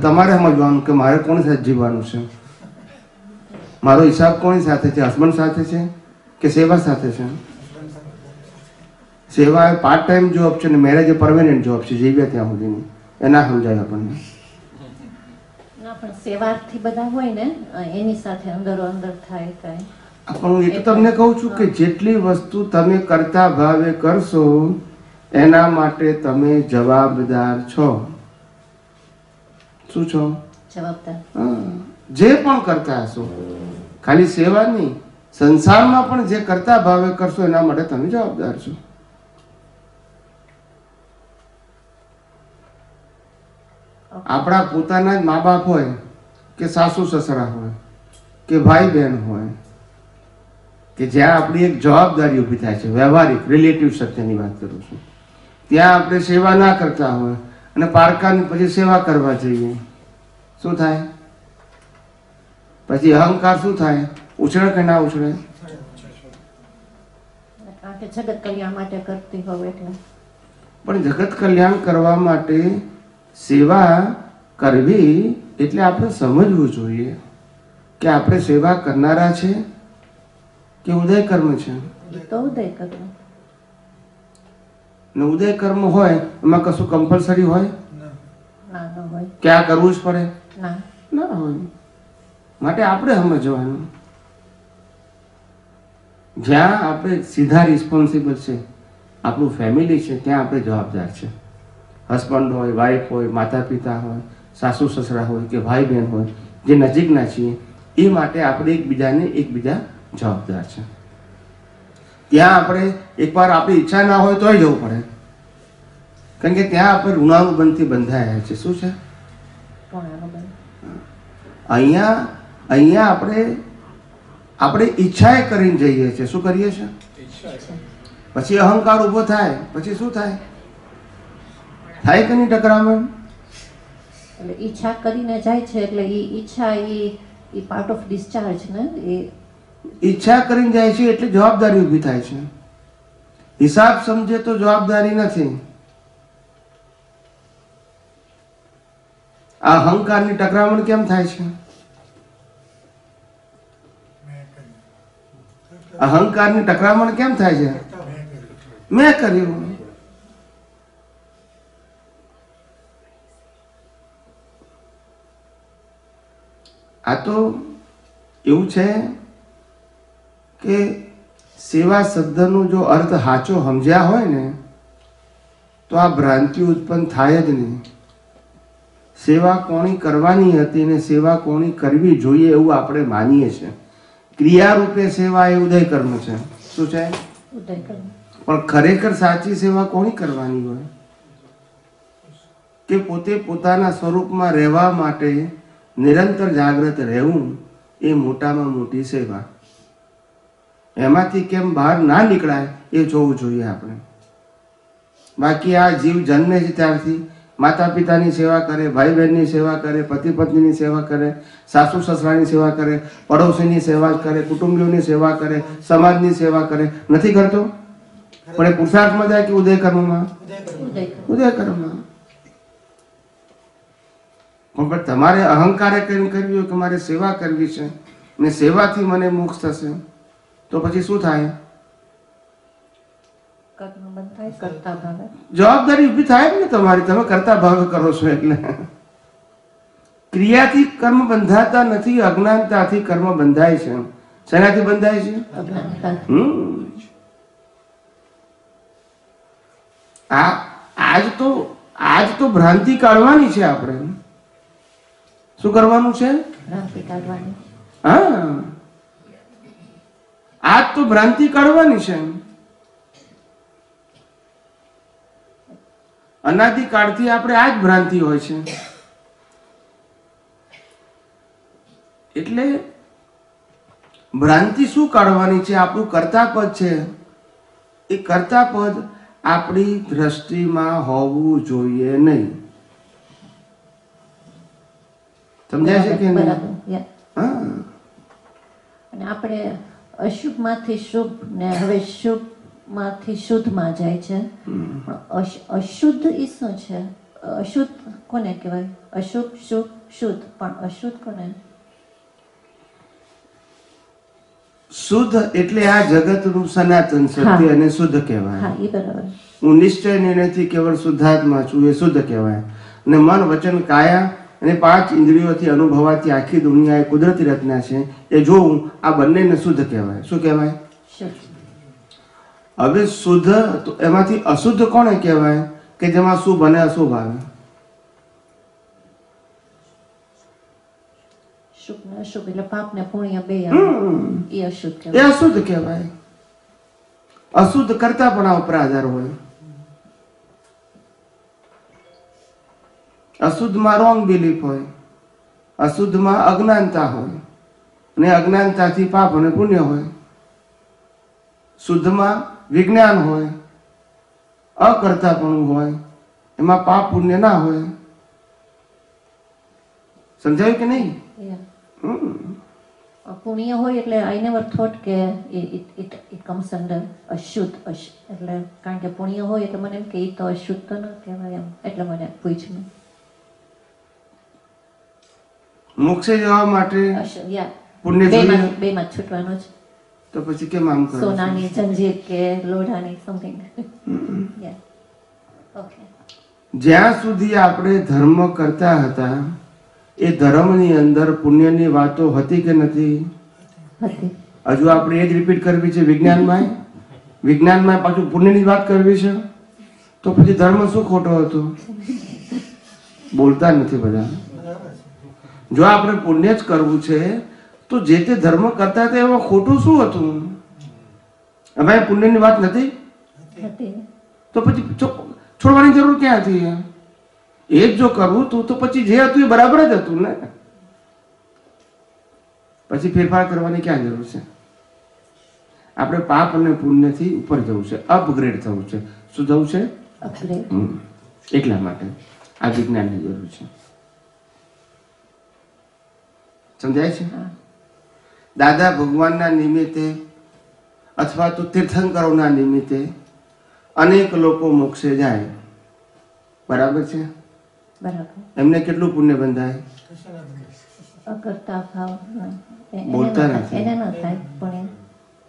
તમારે સમજવાનું કે મારે કોની સાથે જીવવાનું છે. મારો હિસાબ કોની સાથે છે? હસબન્ડ સાથે છે કે સેવા સાથે છે? સેવા એ પાર્ટ ટાઈમ જોબ છે ને મેરેજ એ પરમેનન્ટ જોબ છે, જીવ્યા ત્યાં સુધીની. એ ના સમજાય આપણને. ના, પણ સેવાર્થી બધા હોય ને એની સાથે અંદરો અંદર થાય કાંઈ. પણ હું એ તો તમને કહું છું કે જેટલી વસ્તુ તમે કરતા ભાવે કરશો એના માટે તમે જવાબદાર છો. શું છો? જવાબદાર. જે પણ કરતા હશો, ખાલી સેવા નહીં, સંસારમાં પણ જે કરતા ભાવે કરશો એના માટે તમે જવાબદાર છો. આપણા પોતાના જ મા બાપ હોય કે સાસુ સસરા હોય કે ભાઈ બહેન હોય, કે જ્યાં આપણી એક જવાબદારી ઊભી થાય છે, વ્યવહારિક રિલેટિવ સત્યની વાત કરું છું, ત્યાં આપણે સેવા ના કરતા હોય અને પારકાની પછી સેવા કરવા જઈએ, શું થાય? પછી અહંકાર શું થાય? ઉછળે કે ના ઉછળે? કારણ કે જગત કલ્યાણ માટે કરતી હોવ એટલે. પણ જગત કલ્યાણ કરવા માટે સેવા કરવી એટલે આપણે સમજવું જોઈએ કે આપણે સેવા કરનારા છે કે ઉદય કર્મ છે. તો ઉદય કર્મ. ને ઉદય કર્મ હોય એમાં કશું કમ્પલસરી હોય? ના, ન હોય. કે આ કરવું જ પડે? ના, ના હોય. માટે આપણે સમજવાનું, જ્યાં આપણે સીધા રિસ્પોન્સિબલ છે, આપણું ફેમિલી છે, ત્યાં આપણે જવાબદાર છે. હસબન્ડ હોય, વાઈફ હોય, માતા પિતા હોય, સાસુ સસરા હોય કે ભાઈ બહેન હોય, જે નજીકના છીએ એ માટે આપણે એકબીજા જવાબદાર છે. ત્યાં આપણે એકવાર આપણી ઈચ્છા ના હોય તોય જવું પડે, કારણ કે ત્યાં આપણે ઋણાનુબંધથી બંધાયા છે. શું છે? અહીંયા આપણે ઈચ્છાએ કરીને જઈએ છીએ. શું કરીએ છીએ? પછી અહંકાર ઉભો થાય, પછી શું થાય? થાય કે નહીં ટકરામણ? એટલે ઈચ્છા કરીને જાય છે એટલે એ ઈચ્છા એ પાર્ટ ઓફ ડિસ્ચાર્જ ને. એ ઈચ્છા કરીને જાય છે એટલે જવાબદારી ઊભી થાય છે. હિસાબ સમજે તો જવાબદારી નથી. આ અહંકારની ટકરામણ કેમ થાય છે? અહંકારની ટકરામણ કેમ થાય છે? મેં કર્યું. આ તો એવું છે કે સેવા શબ્દનો જો અર્થ સાચો સમજ્યા હોય ને તો આ ભ્રાંતિ ઉત્પન્ન થાય જ નહીં. સેવા કોની કરવાની હતી ને સેવા કોની કરવી જોઈએ એવું આપણે માનીએ છીએ. ક્રિયા રૂપે સેવા એ ઉદય કર્મ છે. શું છે? ઉદય કર્મ. પણ ખરેખર સાચી સેવા કોની કરવાની હોય? કે પોતે પોતાના સ્વરૂપમાં રહેવા માટે નિરંતર જાગૃત રહેવું એ મોટામાં મોટી સેવા. એમાંથી કેમ બહાર ના નીકળાય એ જોવું જોઈએ આપણે. બાકી આ જીવ જન્મે છે ત્યારથી માતા પિતાની સેવા કરે, ભાઈ બહેનની સેવા કરે, પતિ પત્નીની સેવા કરે, સાસુ સસરાની સેવા કરે, પડોશીની સેવા કરે, કુટુંબીઓની સેવા કરે, સમાજની સેવા કરે. નથી કરતો? પણ એ પુરુષાર્થમાં જાય કે ઉદય કર્મમાં? ઉદય કર્મમાં. પણ તમારે અહંકારે કરીને કરવી હોય કે મારે સેવા કરવી છે ને સેવાથી મને મોક્ષ થશે, તો પછી શું થાય? કર્મ બંધ થાય, કરતા ભાવે. જવાબદારી ઊભી થાય જ ને તમારી. તમે કરતા ભાવે કરો છો એટલે. ક્રિયાથી કર્મ બંધાતા નથી, અજ્ઞાનતાથી કર્મ બંધાય છે. શેનાથી બંધાય છે? અજ્ઞાનતાથી. આજ તો ભ્રાંતિ કાઢવાની છે આપણે. શું કરવાનું છે? ભ્રાંતિ કાઢવાની. હા, આજ તો ભ્રાંતિ કાઢવાની છે. અનાદિકાળથી આપણે આ જ ભ્રાંતિ હોય છે. એટલે ભ્રાંતિ શું કાઢવાની છે? આપણું કર્તાપદ છે. એ કર્તાપદ આપણી દ્રષ્ટિમાં હોવું જોઈએ નહીં. સમજાય છે કે નહીં? બરાબર. Yeah. હા. અને આપણે અશુભમાંથી શુભ ને હવે શુભમાંથી શુદ્ધમાં જાય છે. પણ અશુદ્ધ એ શું છે? અશુદ્ધ કોને કહેવાય? અશુભ, શુભ, શુદ્ધ. પણ અશુદ્ધ કોને? શુદ્ધ એટલે આ જગતનું સનાતન સત્ય અને શુદ્ધ કહેવાય. હા, એ બરાબર. હું નિશ્ચય નિર્ણયથી કેવળ શુદ્ધાત્મા છું, એ શુદ્ધ કહેવાય. અને મન વચન કાયા અને 5 ઇન્દ્રિયોથી અનુભવાતી આખી દુનિયા એ કુદરતી રચના છે, એ જોવું, આ બંનેને શુદ્ધ કહેવાય. શું કહેવાય? શુદ્ધ. હવે શુદ્ધ તો એમાંથી અશુદ્ધ કોને કહેવાય? કે જેમાં શુભ અને અશુભ આવે. શુભ ને અશુભ એટલે પાપ ને પુણ્ય બે આવે. એ અશુદ્ધ એ કહેવાય. અશુદ્ધ કહેવાય. અશુદ્ધ કરતા પણ આ ઉપર આધાર હોય. અશુદ્ધમાં રોંગ બિલીફ હોય, અશુદ્ધમાં અજ્ઞાનતા હોય, અને અજ્ઞાનતાથી પાપ અને પુણ્ય હોય. શુદ્ધમાં વિજ્ઞાન હોય, અકર્તાપણું હોય, એમાં પાપ પુણ્ય ના હોય. સમજાયું કે નહીં? પુણ્ય હોય એટલે આઈ નેવર થોટ કે ઇટ કમ્સ અંડર અશુદ્ધ. એટલે કારણ કે પુણ્ય હોય એટલે મને એમ કે એ તો અશુદ્ધ તો ન કહેવાય એમ, એટલે મને પૂછ્યું. મોક્ષે જવા માટે પુણ્ય બેમાં જોઈએ, છૂટવાનું જ. તો પછી કેમ આમ કરે? સોનાની જંજીર કે લોઢાની સમથિંગ. ઓકે. જ્યાં સુધી આપણે ધર્મ કરતા હતા એ ધર્મની અંદર પુણ્યની વાતો હતી કે નથી? હતી. હજુ આપણે એ જ રિપીટ કરવી છે વિજ્ઞાનમાં. વિજ્ઞાનમાં પાછું પુણ્યની વાત કરવી છે, તો પછી ધર્મ શું ખોટો હતો? બોલતા નથી બધા. જો આપણે પુણ્ય જ કરવું છે તો જે તે ધર્મ કરતા હતા એમાં ખોટું શું હતું? હવે પુણ્યની વાત નથી હતી. તો પછી છોડવાની જરૂર ક્યાં હતી? એ જ જો કરવું તો પછી જે હતું એ બરાબર જ હતું ને. પછી ફેરફાર કરવાની ક્યાં જરૂર છે? આપણે પાપ અને પુણ્યથી ઉપર જવું છે, અપગ્રેડ થવું છે. શું થવું છે? અપગ્રેડ. એટલા માટે આ વિજ્ઞાનની જરૂર છે. સમજાય છે? દાદા ભગવાનના નિમિત્તે અથવા તો તીર્થંકરોના નિમિત્તે અનેક લોકો મોક્ષે જાય. બરાબર છે? બરાબર. એમને કેટલું પુણ્ય બંધાય? અકર્તા ભાવ બોલતા નથી. એને ન થાય પુણ્ય.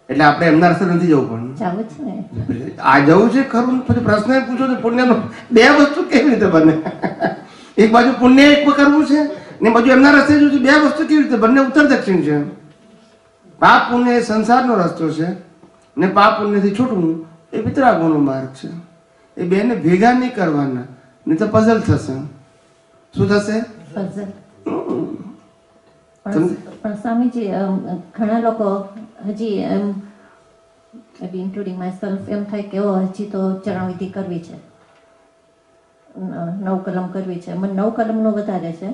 એટલે આપણે એમના રસ્તે નથી જવું જાવું જ ને. પણ આ જવું છે ખરું. પછી પ્રશ્ન એ પૂછો તો પુણ્યનો બે વસ્તુ કેવી રીતે બને? એક બાજુ પુણ્ય એક કરવું છે ને બાજુ એમના રસ્તે જવું છે. બે વસ્તુ કેવી રીતે બંને ઉત્તર દક્ષિણ છે. પાપ પુણ્ય એ સંસારનો રસ્તો છે ને પાપ પુણ્યથી છૂટવું એ વિતરાગોનો માર્ગ છે. એ બેને ભેગા નહીં કરવાના, નહીં તો પઝલ થશે. શું થશે? puzzle. પણ સ્વામીજી ઘણા લોકો હજી એમ ઇન્ક્લુડિંગ માય સેલ્ફ એમ થાય કે હજી તો ચરણવિધિ કરવી છે, નવ કલમ કરવી છે. મને નવ કલમનો વધારે છે,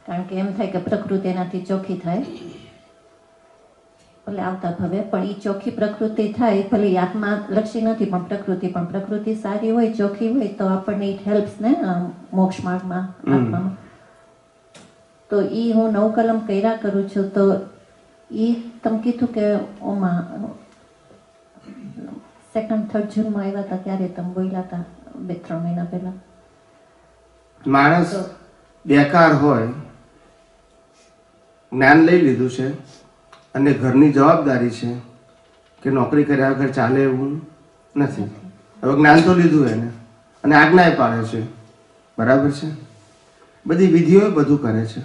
કારણ કે એમ થાય કે પ્રકૃતિ એનાથી ચોખ્ખી થાય. ભલે આવતા ભવે પણ એ ચોખ્ખી પ્રકૃતિ થાય, ભલે એ આત્મા લક્ષી નથી પણ પ્રકૃતિ સારી હોય, ચોખ્ખી હોય તો આપણને ઇટ હેલ્પ્સ ને મોક્ષ માર્ગમાં, આત્મામાં. તો ઈ હું નવ કલમ કર્યા કરું છું. તો ઈ તમે કીધું કે ઓમાં 2nd 3rd જૂનમાં આવ્યા હતા ત્યારે તમે બોલ્યા હતા 2-3 મહિના પહેલા. માણસ બેકાર હોય, જ્ઞાન લઈ લીધું છે અને ઘરની જવાબદારી છે કે નોકરી કર્યા વગર ચાલે એવું નથી. હવે જ્ઞાન તો લીધું એને અને આજ્ઞાએ પાડે છે, બરાબર છે, બધી વિધિઓ બધું કરે છે.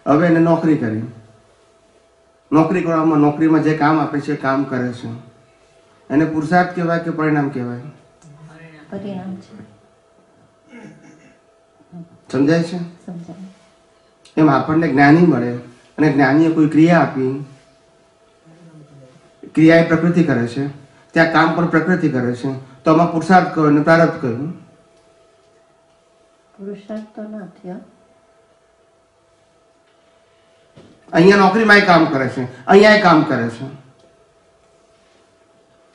હવે એને નોકરી કરી, નોકરી કરવામાં નોકરીમાં જે કામ આપે છે કામ કરે છે. એને પુરુષાર્થ કહેવાય કે પરિણામ કહેવાય? પરિણામ છે. સમજાય છે? સમજાય. એમ આપણને જ્ઞાની મળે અને જ્ઞાનીએ કોઈ ક્રિયા આપી, ક્રિયા એ પ્રકૃતિ કરે છે, ત્યાં કામ પણ પ્રકૃતિ કરે છે. તો આમાં પુરુષાર્થ કયો અને પ્રારબ્ધ કયું? પુરુષાર્થ તો ના થયો. અહીંયા નોકરીમાં એ કામ કરે છે, અહીંયા એ કામ કરે છે,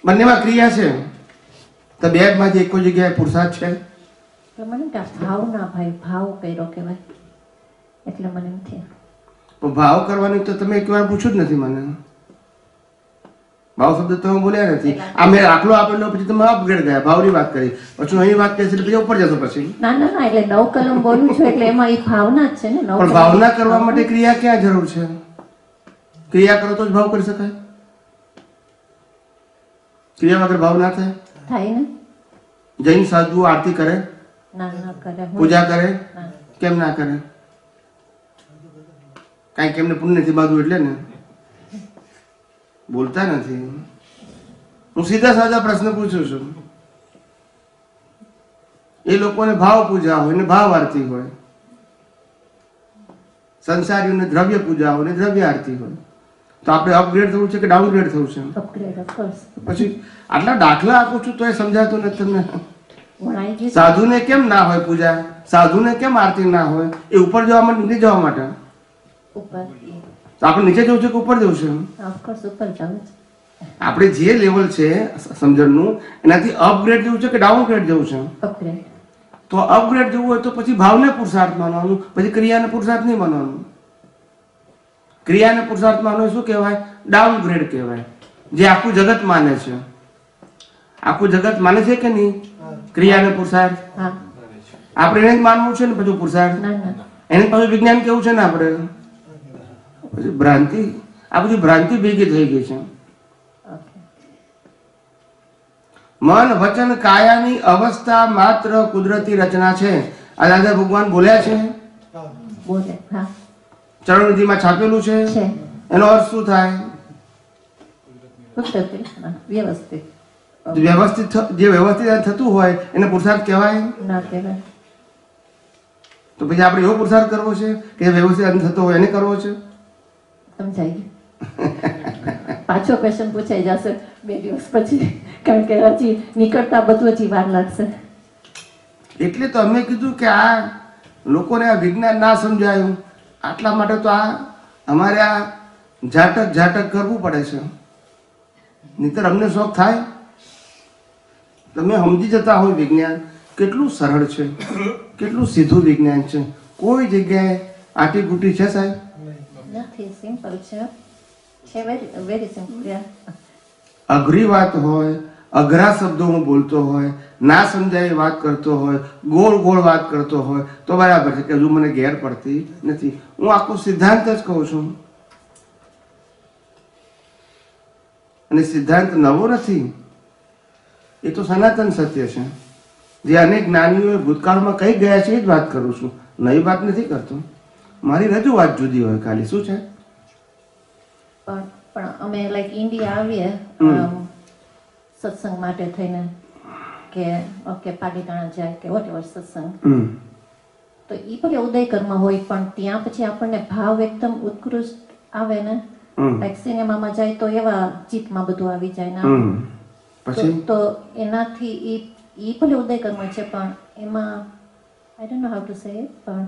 બંનેમાં ક્રિયા છે. તો બે માંથી એક જગ્યાએ પુરુષાર્થ છે. મને કે ભાવ ના ભાઈ, ભાવ કર્યો કહેવાય, એટલે મને એમ થયું. પણ ભાવ કરવાની તો તમે એક વાર પૂછ્યું જ નથી મને. ભાવ શબ્દ તમે બોલ્યા નથી. આ મેં આટલો આપેલો પછી તમે અપગ્રેડ ગયા, ભાવની વાત કરી, પછી અહીં વાત કરી પછી ઉપર જશો. પછી ના ના ના, એટલે નવ કલમ બોલું છું એટલે એમાં એ ભાવના જ છે ને. પણ ભાવના કરવા માટે ક્રિયા ક્યાં જરૂર છે? ક્રિયા કરો તો જ ભાવ કરી શકાય. ક્રિયા વગર ભાવ ના થાય. થાય ને. જૈન સાધુ આરતી કરે, ના ના કરે. પૂજા કરે, ના. કેમ ના કરે? કાંઈક એમને પુણ્ય નથી બાંધવું એટલે ને બોલતા નથી. હું સીધા સાદા પ્રશ્ન પૂછું છું. એ લોકોને ભાવ પૂજા હોય ને ભાવ આરતી હોય, સંસારીઓને દ્રવ્ય પૂજા હોય ને દ્રવ્ય આરતી હોય. તો આપણે અપગ્રેડ થવું છે કે ડાઉનગ્રેડ થવું છે? Upgrade of course. પછી આટલા દાખલા આપું છું તો એ સમજાતું નથી તમને. વણાઈ ગયું. સાધુને કેમ ના હોય પૂજા? સાધુને કેમ આરતી ના હોય? એ ઉપર જવા માટે, નીચે જવા માટે. ઉપર. તો આપણે નીચે જવું છે કે ઉપર જવું છે? ઓફ કોર્સ ઉપર જાવ છે. આપણે જે લેવલ છે સમજણનું, એનાથી અપગ્રેડ જવું છે કે ડાઉનગ્રેડ જવું છે? અપગ્રેડ. તો અપગ્રેડ જવું હોય તો પછી ભાવને પુરુષાર્થ માનવાનું, પછી ક્રિયાને પુરુષાર્થ નહીં માનવાનું. ક્રિયાને પુરુષાર્થ માનવાનું શું કહેવાય? ડાઉનગ્રેડ કહેવાય. જે આખું જગત માને છે, આખું જગત માને છે કે નહીં ક્રિયાને પુરુષાર્થ? હા. આપણે એને જ માનવું છે ને પછી પુરુષાર્થ? ના ના. એને પાછું વિજ્ઞાન કેવું છે ને આપણે. પછી ભ્રાંતિ, આ બધી ભ્રાંતિ ભેગી થઈ ગઈ છે. ઓકે. મન વચન કાયાની અવસ્થા માત્ર કુદરતી રચના છે. આ દાદા ભગવાન બોલ્યા છે, બોલે. હા. ચરણવિધિમાં છાપેલું છે. છે. એનો અર્થ શું થાય? કુદરતી. હા, વ્યવસ્થિત. વ્યવસ્થિત જે વ્યવસ્થિત થતું હોય એને પુરુષાર્થ કહેવાય? ના કહેવાય. તો પછી આપણે એવો પુરુષાર્થ કરવો છે કે વ્યવસ્થિત થતો હોય એને કરવો છે? સમજાઈ ગયું. પાછો ક્વેશ્ચન પૂછાઈ જશે 2 દિવસ પછી, કારણ કે હજી નીકળતા બધું હજી વાર લાગશે. એટલે તો અમે કીધું કે આ લોકોને આ વિજ્ઞાન ના સમજાયું, આટલા માટે તો આ અમારે આ ઝાટક કરવું પડે છે. નહીંતર અમને શોખ થાય. તમે સમજી જતા હોય વિજ્ઞાન કેટલું સરળ છે, કેટલું સીધું વિજ્ઞાન છે. કોઈ જગ્યાએ આટી ગુટી છે સાહેબ? નથી. સિમ્પલ છે. છે વેરી વેરી સિમ્પલ. અઘરી વાત હોય, અઘરા શબ્દો હું બોલતો હોય, ના સમજાય વાત કરતો હોય, ગોળ ગોળ વાત કરતો હોય તો બરાબર છે કે હજુ મને ઘેર પડતી નથી. હું આખો સિદ્ધાંત જ કહું છું. અને સિદ્ધાંત નવો નથી, એ તો સનાતન સત્ય છે. જે અનેક જ્ઞાનીઓએ ભૂતકાળમાં કઈ ગયા છે એ જ વાત કરું છું, નવી વાત નથી કરતો. મારી રજૂઆત જુદી હોય ખાલી. શું છે? પણ અમે લાઈક ઇન્ડિયા આવીએ સત્સંગ માટે થઈને કે ઓકે પાલીતાણા જાય કે વોટેવર સત્સંગ, તો એ ભલે ઉદયકરમાં હોય પણ ત્યાં પછી આપણને ભાવ એકદમ ઉત્કૃષ્ટ આવે ને. લાઈક સિનેમામાં જાય તો એવા ચિત્તમાં બધું આવી જાય ને પછી તો એનાથી ઈ ભલે ઉદયકરમાં છે પણ એમાં I don't know how to say it, પણ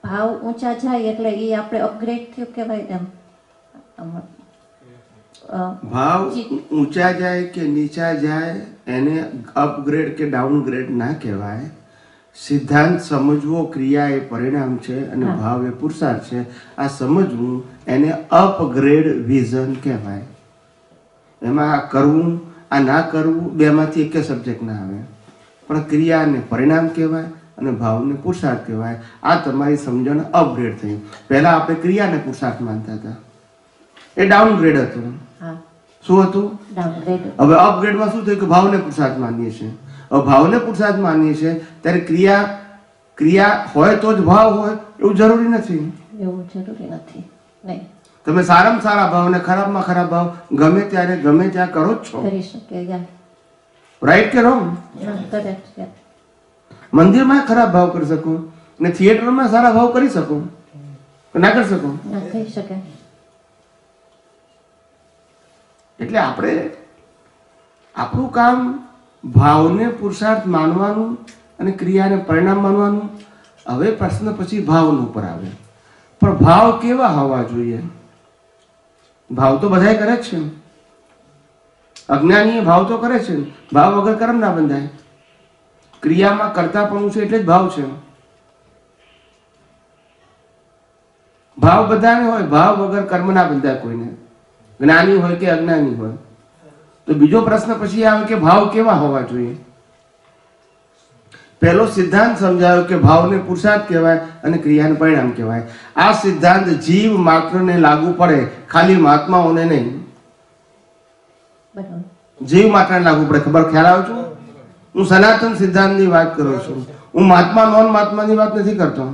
ભાવ ઊંચા જાય એટલે એ આપણે અપગ્રેડ થયું કહેવાય એમ. ભાવ ઊંચા જાય કે નીચા જાય એને અપગ્રેડ કે ડાઉનગ્રેડ ના કહેવાય. સિદ્ધાંત સમજવો ક્રિયા એ પરિણામ છે અને ભાવ એ પુરુષાર્થ છે. આ સમજવું એને અપગ્રેડ વિઝન કહેવાય. એમાં આ કરવું આ ના કરવું બેમાંથી એક સબ્જેક્ટ ના આવે, પણ ક્રિયાને પરિણામ કહેવાય અને ભાવને પુરુષાર્થ કહેવાય. આ તમારી સમજણ અપગ્રેડ થઈ. પહેલા આપણે ક્રિયાને પુરુષાર્થ માનતા હતા, એ ડાઉનગ્રેડ હતું. શું હતું? ડાઉનગ્રેડ. હવે અપગ્રેડમાં શું થયું કે ભાવને પુરુષાર્થ માનીએ છીએ. હવે ભાવને પુરુષાર્થ માનીએ છીએ ત્યારે ક્રિયા હોય તો જ ભાવ હોય એવું જરૂરી નથી. એવું જરૂરી નથી. નહીં, તમે સારામાં સારા ભાવ અને ખરાબમાં ખરાબ ભાવ ગમે ત્યારે ગમે ત્યાં કરો જ છો. કરી શકે. રાઈટ કે રોંગ? કરેક્ટ. મંદિરમાં ખરાબ ભાવ કરી શકો ને થિયેટરમાં સારા ભાવ કરી શકો, ના કરી શકો? ના થઈ શકે. એટલે આપણે આપણું કામ ભાવને પુરુષાર્થ માનવાનું અને ક્રિયાને પરિણામ માનવાનું. હવે પ્રશ્ન પછી ભાવનો ઉપર આવે, પણ ભાવ કેવા હોવા જોઈએ? ભાવ તો બધાય કરે જ છે. અજ્ઞાની ભાવ તો કરે છે. ભાવ વગર કર્મ ના બંધાય. ક્રિયામાં કરતાપણું છે એટલે જ ભાવ છે. ભાવ બધાને હોય, ભાવ વગર કર્મ ના બંધાય કોઈને, જ્ઞાની હોય કે અજ્ઞાની હોય. તો બીજો પ્રશ્ન પછી આવે કે ભાવ કેવા હોવા જોઈએ? પહેલો સિદ્ધાંત સમજાયો કે ભાવને પુરુષાર્થ કહેવાય અને ક્રિયાને પરિણામ કહેવાય. આ સિદ્ધાંત જીવ માત્રને લાગુ પડે, ખાલી મહાત્માઓને નહીં. બરાબર. જીવ માત્રને લાગુ પડે. ખબર ખ્યાલ આવે છે? હું સનાતન સિદ્ધાંતની વાત કરું છું. હું મહાત્મા નોન મહાત્માની વાત નથી કરતો.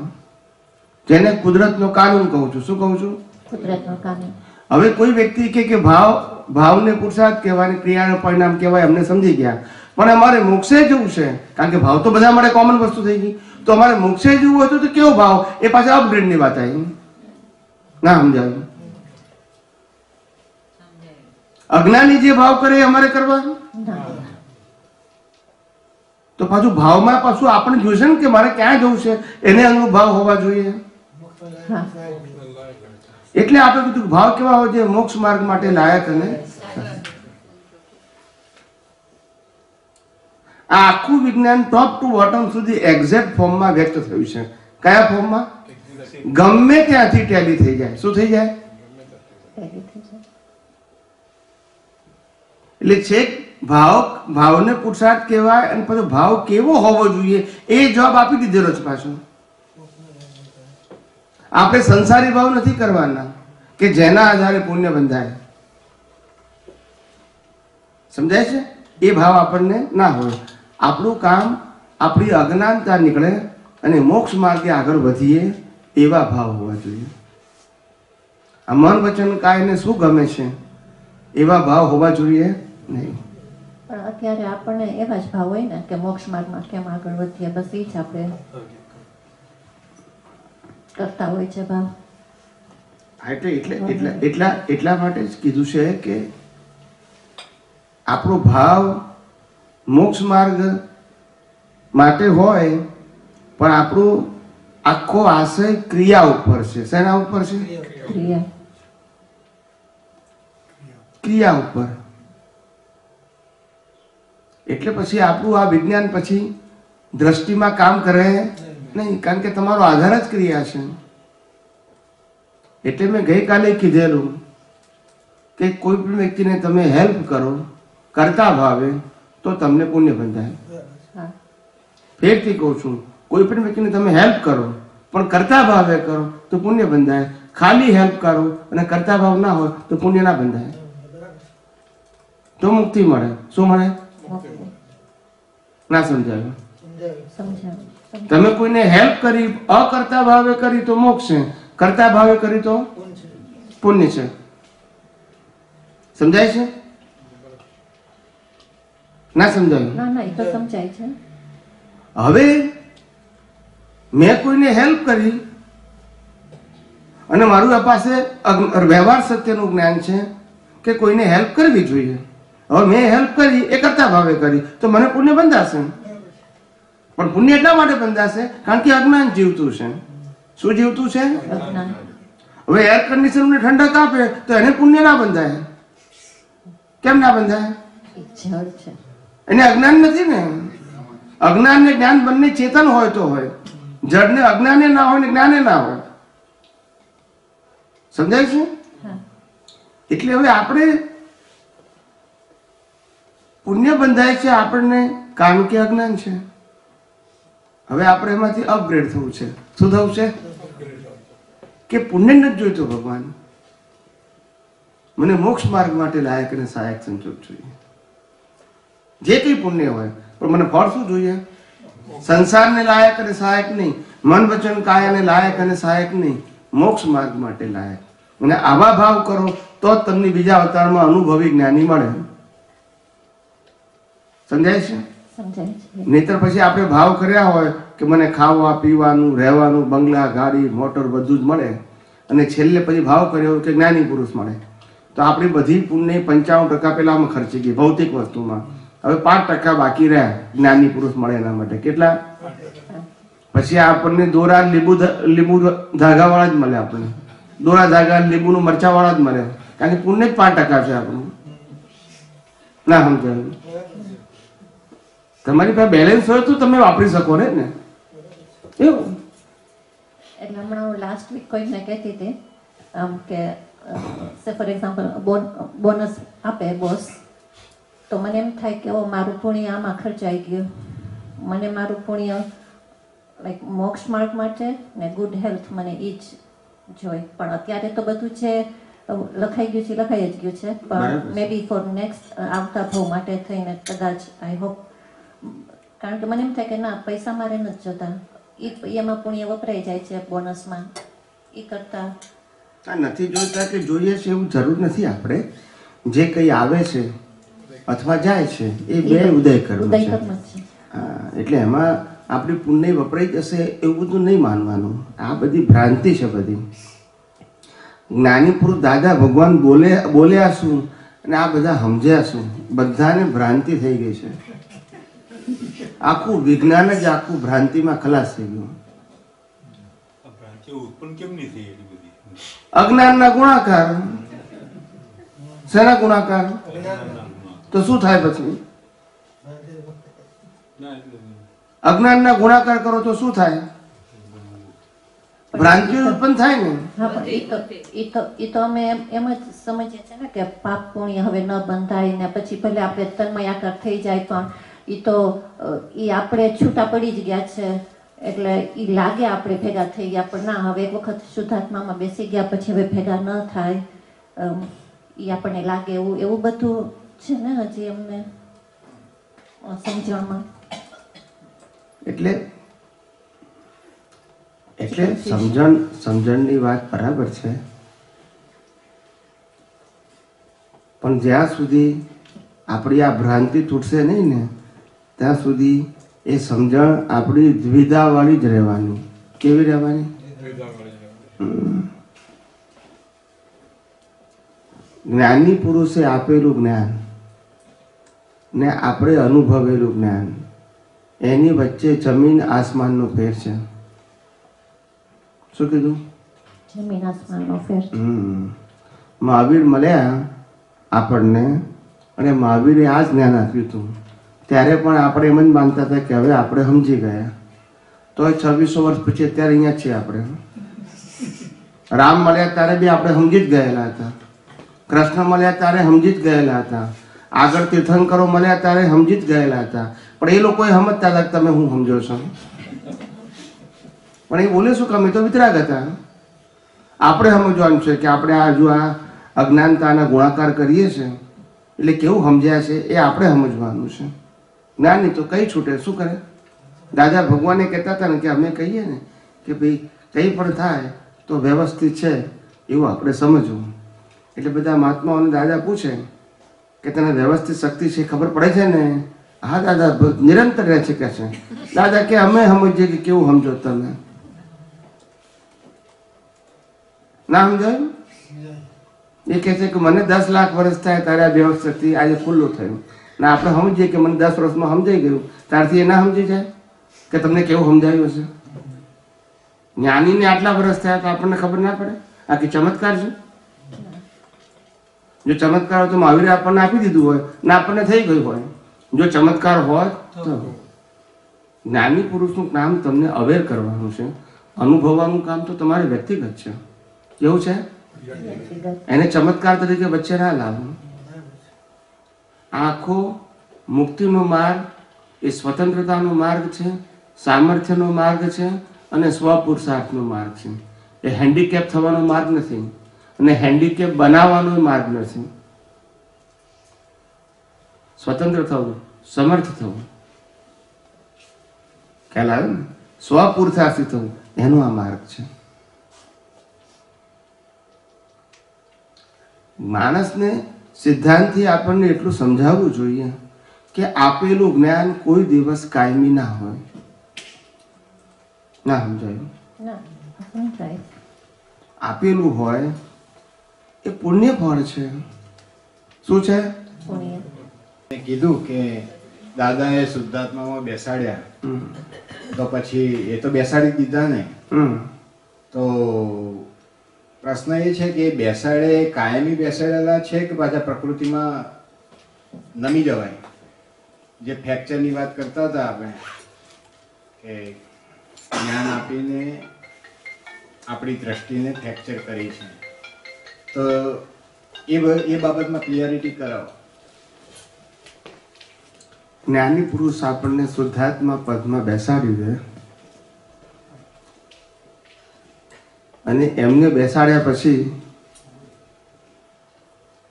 જેને કુદરતનો કાનૂન કહું છું. શું કહું છું? કુદરતનો કાનૂન. હવે કોઈ વ્યક્તિ કે ભાવને પુરુષાર્થ કહેવાય, ક્રિયાને પરિણામ કહેવાય, અમને સમજી ગયા, પણ અમારે મોક્ષે જવું છે, કારણ કે ભાવ તો બધા માટે કોમન વસ્તુ થઈ ગઈ, તો અમારે મોક્ષે જવું હોય તો કેવો ભાવ? એ પાછા અપગ્રેડની વાત આવી. ના સમજાયું? અજ્ઞાની જે ભાવ કરે એ અમારે કરવા, તો પાછું ભાવમાં પાછું આપણે જોઈશે ને કે મારે ક્યાં જવું છે, એને અનુભાવ હોવા જોઈએ. એટલે આપણે કીધું ભાવ કેવા હોય છે? મોક્ષ માર્ગ માટે લાયક. અને આ આખું વિજ્ઞાન ટોપ ટુ બોટમ સુધી એક્ઝેક્ટ ફોર્મમાં વ્યક્ત થયું છે. કયા ફોર્મમાં? ગમે ત્યાંથી ટેલી થઈ જાય. શું થઈ જાય? એટલે છેક ભાવને પુરુષાર્થ કહેવાય અને પછી ભાવ કેવો હોવો જોઈએ એ જવાબ આપી દીધેલો છે. પાછો આપણે સંસારી ભાવ નથી કરવાના કે જેના આધારે પુણ્ય બંધાય. સમજાય છે? એ ભાવ આપણને ના હોય. આપણું કામ આપણી અજ્ઞાનતા નીકળે અને મોક્ષ માર્ગે આગળ વધીએ એવા ભાવ હોવા જોઈએ. આ મન વચન કાયને શું ગમે છે એવા ભાવ હોવા જોઈએ નહીં. પણ અત્યારે આપણને એવા જ ભાવ હોય ને કે મોક્ષ માર્ગમાં કેમ આગળ વધીએ, બસ એ જ આપણે કરતા હોય છે ભાવ. એટલા માટે જ કીધું છે કે આપણો ભાવ મોક્ષ માર્ગ માટે હોય, પણ આપણું આખો આશય ક્રિયા ઉપર છે. શેના ઉપર છે? ક્રિયા ઉપર. એટલે પછી આપણું આ વિજ્ઞાન પછી દ્રષ્ટિમાં કામ કરે નહીં, કારણ કે તમારો આધાર જ ક્રિયા છે. એટલે મેં ગઈકાલે કીધેલું કે કોઈ પણ વ્યક્તિને તમે હેલ્પ કરો કરતા ભાવે તો તમને પુણ્ય બંધાય. ફેરથી કહું છું, કોઈ પણ વ્યક્તિને તમે હેલ્પ કરો પણ કરતા ભાવે કરો તો પુણ્ય બંધાય. ખાલી હેલ્પ કરો અને કરતા ભાવ ના હોય તો પુણ્ય ના બંધાય. તો મુક્તિ મળે. શું મળે? મુક્તિ. ના સમજાયું? સમજાવું. તમે કોઈને હેલ્પ કરી અકર્તા ભાવે કરી તો મોક્ષ છે, કરતા ભાવે કરી તો પુણ્ય છે. સમજાય છે? ના સમજાયું? ના ના, એ તો સમજાય છે. હવે મેં કોઈને હેલ્પ કરી અને મારું આ પાસે વ્યવહાર સત્યનું જ્ઞાન છે કે કોઈને હેલ્પ કરવી જોઈએ. હવે મેં હેલ્પ કરી એ કરતા ભાવે કરી તો મને પુણ્ય બંધાશે. પણ પુણ્ય એટલા માટે બંધાશે કારણ કે અજ્ઞાન જીવતું છે. શું જીવતું છે? અજ્ઞાન. હવે એર કન્ડિશનરને ઠંડક આપે તો એને પુણ્ય ના બંધાય. કેમ ના બંધાય? એ જળ છે. એને અજ્ઞાન નથી ને. અજ્ઞાન ને જ્ઞાન બંને ચેતન હોય તો હોય, જડ ને અજ્ઞાને ના હોય ને જ્ઞાને ના હોય. સમજાય છે? હા. એટલે હવે આપણે પુણ્ય બંધાય છે આપણને કારણ કે અજ્ઞાન છે. હવે આપણે એમાંથી અપગ્રેડ થવું છે. શું થવું છે? કે પુણ્ય નથી જોઈતો ભગવાન, મને મોક્ષ માર્ગ માટે લાયક અને સહાયક સંજોગ જોઈએ. જે કંઈ પુણ્ય હોય પણ મને ફળ શું જોઈએ? સંસારને લાયક અને સહાયક નહીં, મન વચન કાયાને લાયક અને સહાયક નહીં, મોક્ષ માર્ગ માટે લાયક. અને આવા ભાવ કરો તો જ તમને બીજા અવતારમાં અનુભવી જ્ઞાની મળે. સમજાય છે? સમજાય છે. નહીતર પછી આપણે ભાવ કર્યા હોય કે મને ખાવા પીવાનું રહેવાનું બંગલા ગાડી મોટર બધું જ મળે અને છેલ્લે પછી ભાવ કર્યો કે જ્ઞાની પુરુષ મળે, તો આપણી બધી પુણ્ય 95% પેલામાં ખર્ચી ગઈ ભૌતિક વસ્તુમાં. હવે 5% બાકી રહ્યા જ્ઞાની પુરુષ મળે એના માટે. કેટલા? પછી આપણને દોરા લીંબુ ધાગાવાળા જ મળે. આપણને દોરા ધાગા લીંબુનું મરચાવાળા જ મળે કારણ કે પુણ્ય જ 5% છે આપણું. ના સમજાયું? તમારી પાસે બેલેન્સ હોય તો તમે વાપરી શકો ને. એવું એટલે હમણાં હું લાસ્ટ વીક કોઈને કહેતી હતી કે સે ફોર એક્ઝામ્પલ બોનસ આપે બોસ, તો મને એમ થાય કે ઓ મારું પુણ્ય આમાં ખર્ચાઈ ગયું, મને મારું પુણ્ય લાઈક મોક્ષ માર્ગ માટે ને ગુડ હેલ્થ મને એ જ જોઈ. પણ અત્યારે તો બધું છે લખાઈ ગયું છે, લખાઈ જ ગયું છે. પણ મે બી ફોર નેક્સ્ટ આવતા ભાવ માટે થઈને કદાચ આઈ હોપ, કારણ કે મને એમ થાય કે ના પૈસા મારે નથી જોતા, એમાં પુણ્ય વપરાઈ જાય છે બોનસમાં. એ કરતા નથી જોઈતા કે જોઈએ છે એવું જરૂર નથી. આપણે જે કંઈ આવે છે અથવા જાય છે એ બે ઉદય કર્મ છે. હા, એટલે એમાં આપણી પુણ્ય વપરાઈ જશે એવું બધું નહીં માનવાનું. આ બધી ભ્રાંતિ છે બધી. જ્ઞાની પુરુષ દાદા ભગવાન બોલ્યા શું અને આ બધા સમજ્યા શું, બધાને ભ્રાંતિ થઈ ગઈ છે. આખું વિજ્ઞાન જ આખું ભ્રાંતિમાં ખલાસ થઈ ગયું. અજ્ઞાનના ગુણાકાર. શેના ગુણાકાર? તો શું થાય પછી? અજ્ઞાનના ગુણાકાર કરો તો શું થાય? ભ્રાંતિ ઉત્પન્ન થાય ને. હા, પણ એ તો અમે એમ જ સમજીએ છીએ ને કે પાપ પુણ્ય હવે ન બંધાય ને પછી ભલે આપણે તન્મયાકાર થઈ જાય પણ એ તો એ આપણે છૂટા પડી જ ગયા છે એટલે એ લાગે આપણે ભેગા થઈ ગયા પણ ના, હવે એક વખત શુદ્ધાત્મામાં બેસી ગયા પછી હવે ભેગા ન થાય એ આપણને લાગે એવું બધું છે ને હજી અમને સમજણમાં. એટલે સમજણની વાત બરાબર છે, પણ જ્યાં સુધી આપણી આ ભ્રાંતિ તૂટશે નહીં ને ત્યાં સુધી એ સમજણ આપણી દ્વિધાવાળી જ રહેવાની. કેવી રહેવાની? જ્ઞાની પુરુષે આપેલું જ્ઞાન ને આપણે અનુભવેલું જ્ઞાન એની વચ્ચે જમીન આસમાનનો ફેર છે. શું કીધું? જમીન આસમાનનો ફેર. મહાવીર મળ્યા આપણને અને મહાવીરે આ જ જ્ઞાન આપ્યું હતું. ત્યારે પણ આપણે એમ જ માનતા હતા કે હવે આપણે સમજી ગયા. તો 2600 વર્ષ પછી અત્યારે અહીંયા છીએ આપણે. રામ મળ્યા ત્યારે બી આપણે સમજી જ ગયેલા હતા. કૃષ્ણ મળ્યા ત્યારે સમજી જ ગયેલા હતા. આગળ તીર્થંકરો મળ્યા ત્યારે સમજી જ ગયેલા હતા. પણ એ લોકોએ સમજતા હતા કે તમે હું સમજો છો. પણ એ બોલે શું કે અમે તો વિતરાગ હતા. આપણે સમજવાનું છે કે આપણે આ જો આ અજ્ઞાનતાના ગુણાકાર કરીએ છીએ એટલે કેવું સમજ્યા છે એ આપણે સમજવાનું છે. જ્ઞાની તો કઈ છૂટે, શું કરે? દાદા ભગવાને કહેતા હતા ને કે અમે કહીએ ને કે ભાઈ કંઈ પણ થાય તો વ્યવસ્થિત છે એવું આપણે સમજવું. એટલે બધા મહાત્માઓને દાદા પૂછે કે તને વ્યવસ્થિત શક્તિ છે ખબર પડે છે ને? હા દાદા, નિરંતર રહે છે કે છે. દાદા કે અમે સમજીએ કે કેવું સમજો તમે? ના સમજાયું? એ કહે છે કે મને 10 લાખ વર્ષ થાય તારે આ વ્યવસ્થિત આજે ખુલ્લું થયું ને આપણે સમજીએ કે મને 10 વર્ષમાં સમજાઈ ગયું, ત્યારથી એ ના સમજી જાય કે તમને કેવું સમજાયું હશે? જ્ઞાનીને આટલા વર્ષ થયા તો આપણને ખબર ના પડે? આ કે ચમત્કાર છે? જો ચમત્કાર હોય તો મહાવીરે આપણને આપી દીધું હોય ને આપણને થઈ ગયું હોય. જો ચમત્કાર હોય તો જ્ઞાની પુરુષનું કામ તમને અવેર કરવાનું છે, અનુભવવાનું કામ તો તમારે વ્યક્તિગત છે. કેવું છે? એને ચમત્કાર તરીકે વચ્ચે ના લાવવું. આખો મુક્તિનો માર્ગ એ સ્વતંત્રતાનો માર્ગ છે, સામર્થ્યનો માર્ગ છે અને સ્વપુરુષાર્થનો માર્ગ છે. એ હેન્ડીકેપ થવાનો માર્ગ નથી અને હેન્ડીકેપ બનાવવાનો માર્ગ નથી. સ્વતંત્ર થવું, સમર્થ થવું, ખ્યાલ આવે ને? સ્વપુરુષાર્થી થવું, એનો આ માર્ગ છે. માણસને સિદ્ધાંતથી આપણને એટલું સમજાવવું જોઈએ કે આપેલું જ્ઞાન કોઈ દિવસ કાયમી ના હોય. ના સમજાયું? ના સમજાય. આપેલું હોય એ પુણ્ય ફળ છે. શું છે? પુણ્ય. મેં કીધું કે દાદાએ શુદ્ધાત્મામાં બેસાડ્યા તો પછી એ તો બેસાડી દીધા ને. તો પ્રશ્ન એ છે કે બેસાડે કાયમી બેસાડેલા છે કે પાછા પ્રકૃતિમાં નમી જવાય? જે ફ્રેક્ચરની વાત કરતા હતા આપણે કે જ્ઞાન આપીને આપણી દ્રષ્ટિને ફ્રેક્ચર કરી છે, તો એ બાબતમાં ક્લિયરિટી કરાવો. જ્ઞાની પુરુષ આપણને શુદ્ધાત્મા પદમાં બેસાડી દે અને એમને બેસાડ્યા પછી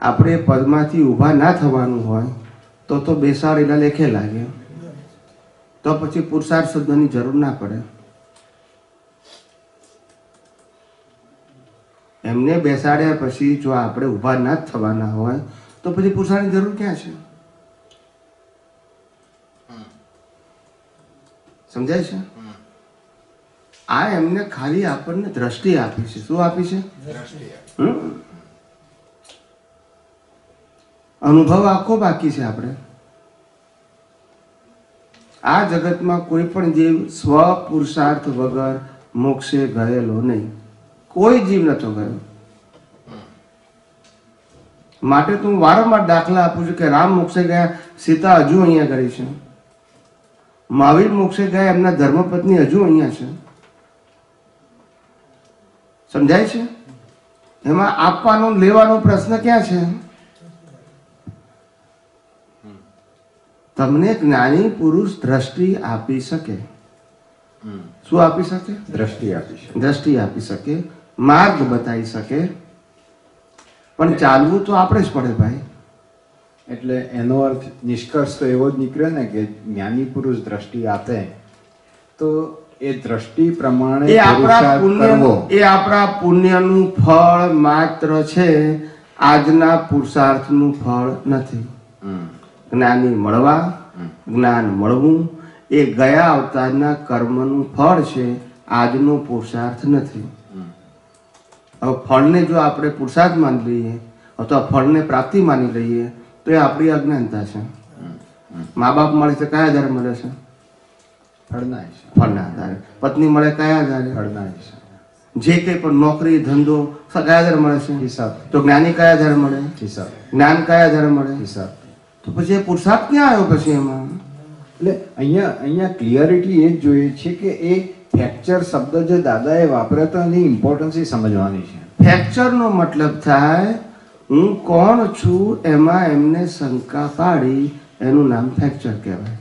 આપણે પદમાંથી ઊભા ના થવાનું હોય તો બેસાડેલા લેખે લાગે, તો પછી પુરુષાર્થ શબ્દની જરૂર ના પડે. એમને બેસાડ્યા પછી જો આપણે ઊભા ના જ થવાના હોય તો પછી પુરુષાર્થની જરૂર ક્યાં છે? સમજાય છે? આ એમને ખાલી આપણને દ્રષ્ટિ આપી છે. શું આપી છે? અનુભવ આખો બાકી છે. આપણે આ જગતમાં કોઈ પણ જીવ સ્વ પુરુષાર્થ વગર મોક્ષે ગયેલો નહીં. કોઈ જીવ નતો ગયો. માટે તો હું વારંવાર દાખલા આપું છું કે રામ મોક્ષે ગયા, સીતા હજુ અહીંયા ગઈ છે. મહાવીર મોક્ષે ગયા, એમના ધર્મપત્ની હજુ અહીંયા છે. સમજાય છે? એમાં આપવાનો લેવાનો પ્રશ્ન ક્યાં છે? તમને જ્ઞાની પુરુષ દ્રષ્ટિ આપી શકે. શું આપી શકે? દ્રષ્ટિ આપી છે. દ્રષ્ટિ આપી શકે, માર્ગ બતાવી શકે, પણ ચાલવું તો આપણે જ પડે ભાઈ. એટલે એનો અર્થ નિષ્કર્ષ તો એવો જ નીકળ્યો ને કે જ્ઞાની પુરુષ દ્રષ્ટિ આપે તો એ દ્રષ્ટિ પ્રમાણે એ આપણા પુણ્યનું ફળ માત્ર છે, આજના પુરુષાર્થનું ફળ નથી. જ્ઞાની મળવા, જ્ઞાન મળવું એ ગયા અવતારના કર્મનું ફળ છે, આજનો પુરુષાર્થ નથી. હવે ફળને જો આપણે પુરુષાર્થ માની લઈએ અથવા ફળને પ્રાપ્તિ માની લઈએ તો એ આપણી અજ્ઞાનતા છે. મા બાપ મળે છે કયા આધારે મળે છે? ફળના આધારે. પત્ની મળે કયા આધારે? જે કંઈ પણ નોકરી ધંધો કયા આધારે મળે છે? હિસાબ. તો જ્ઞાની કયા આધારે મળે? હિસાબ. જ્ઞાન કયા આધારે મળે? હિસાબ. તો પછી એ પુરુષાર્થ ક્યાં આવ્યો પછી એમાં? એટલે અહીંયા ક્લિયરિટી એ જ જોઈએ છે કે એ ફ્રેક્ચર શબ્દ જે દાદાએ વાપર્યો તો એની ઇમ્પોર્ટન્સ એ સમજવાની છે. ફ્રેક્ચરનો મતલબ થાય હું કોણ છું એમાં એમને શંકા પાડી, એનું નામ ફ્રેક્ચર કહેવાય.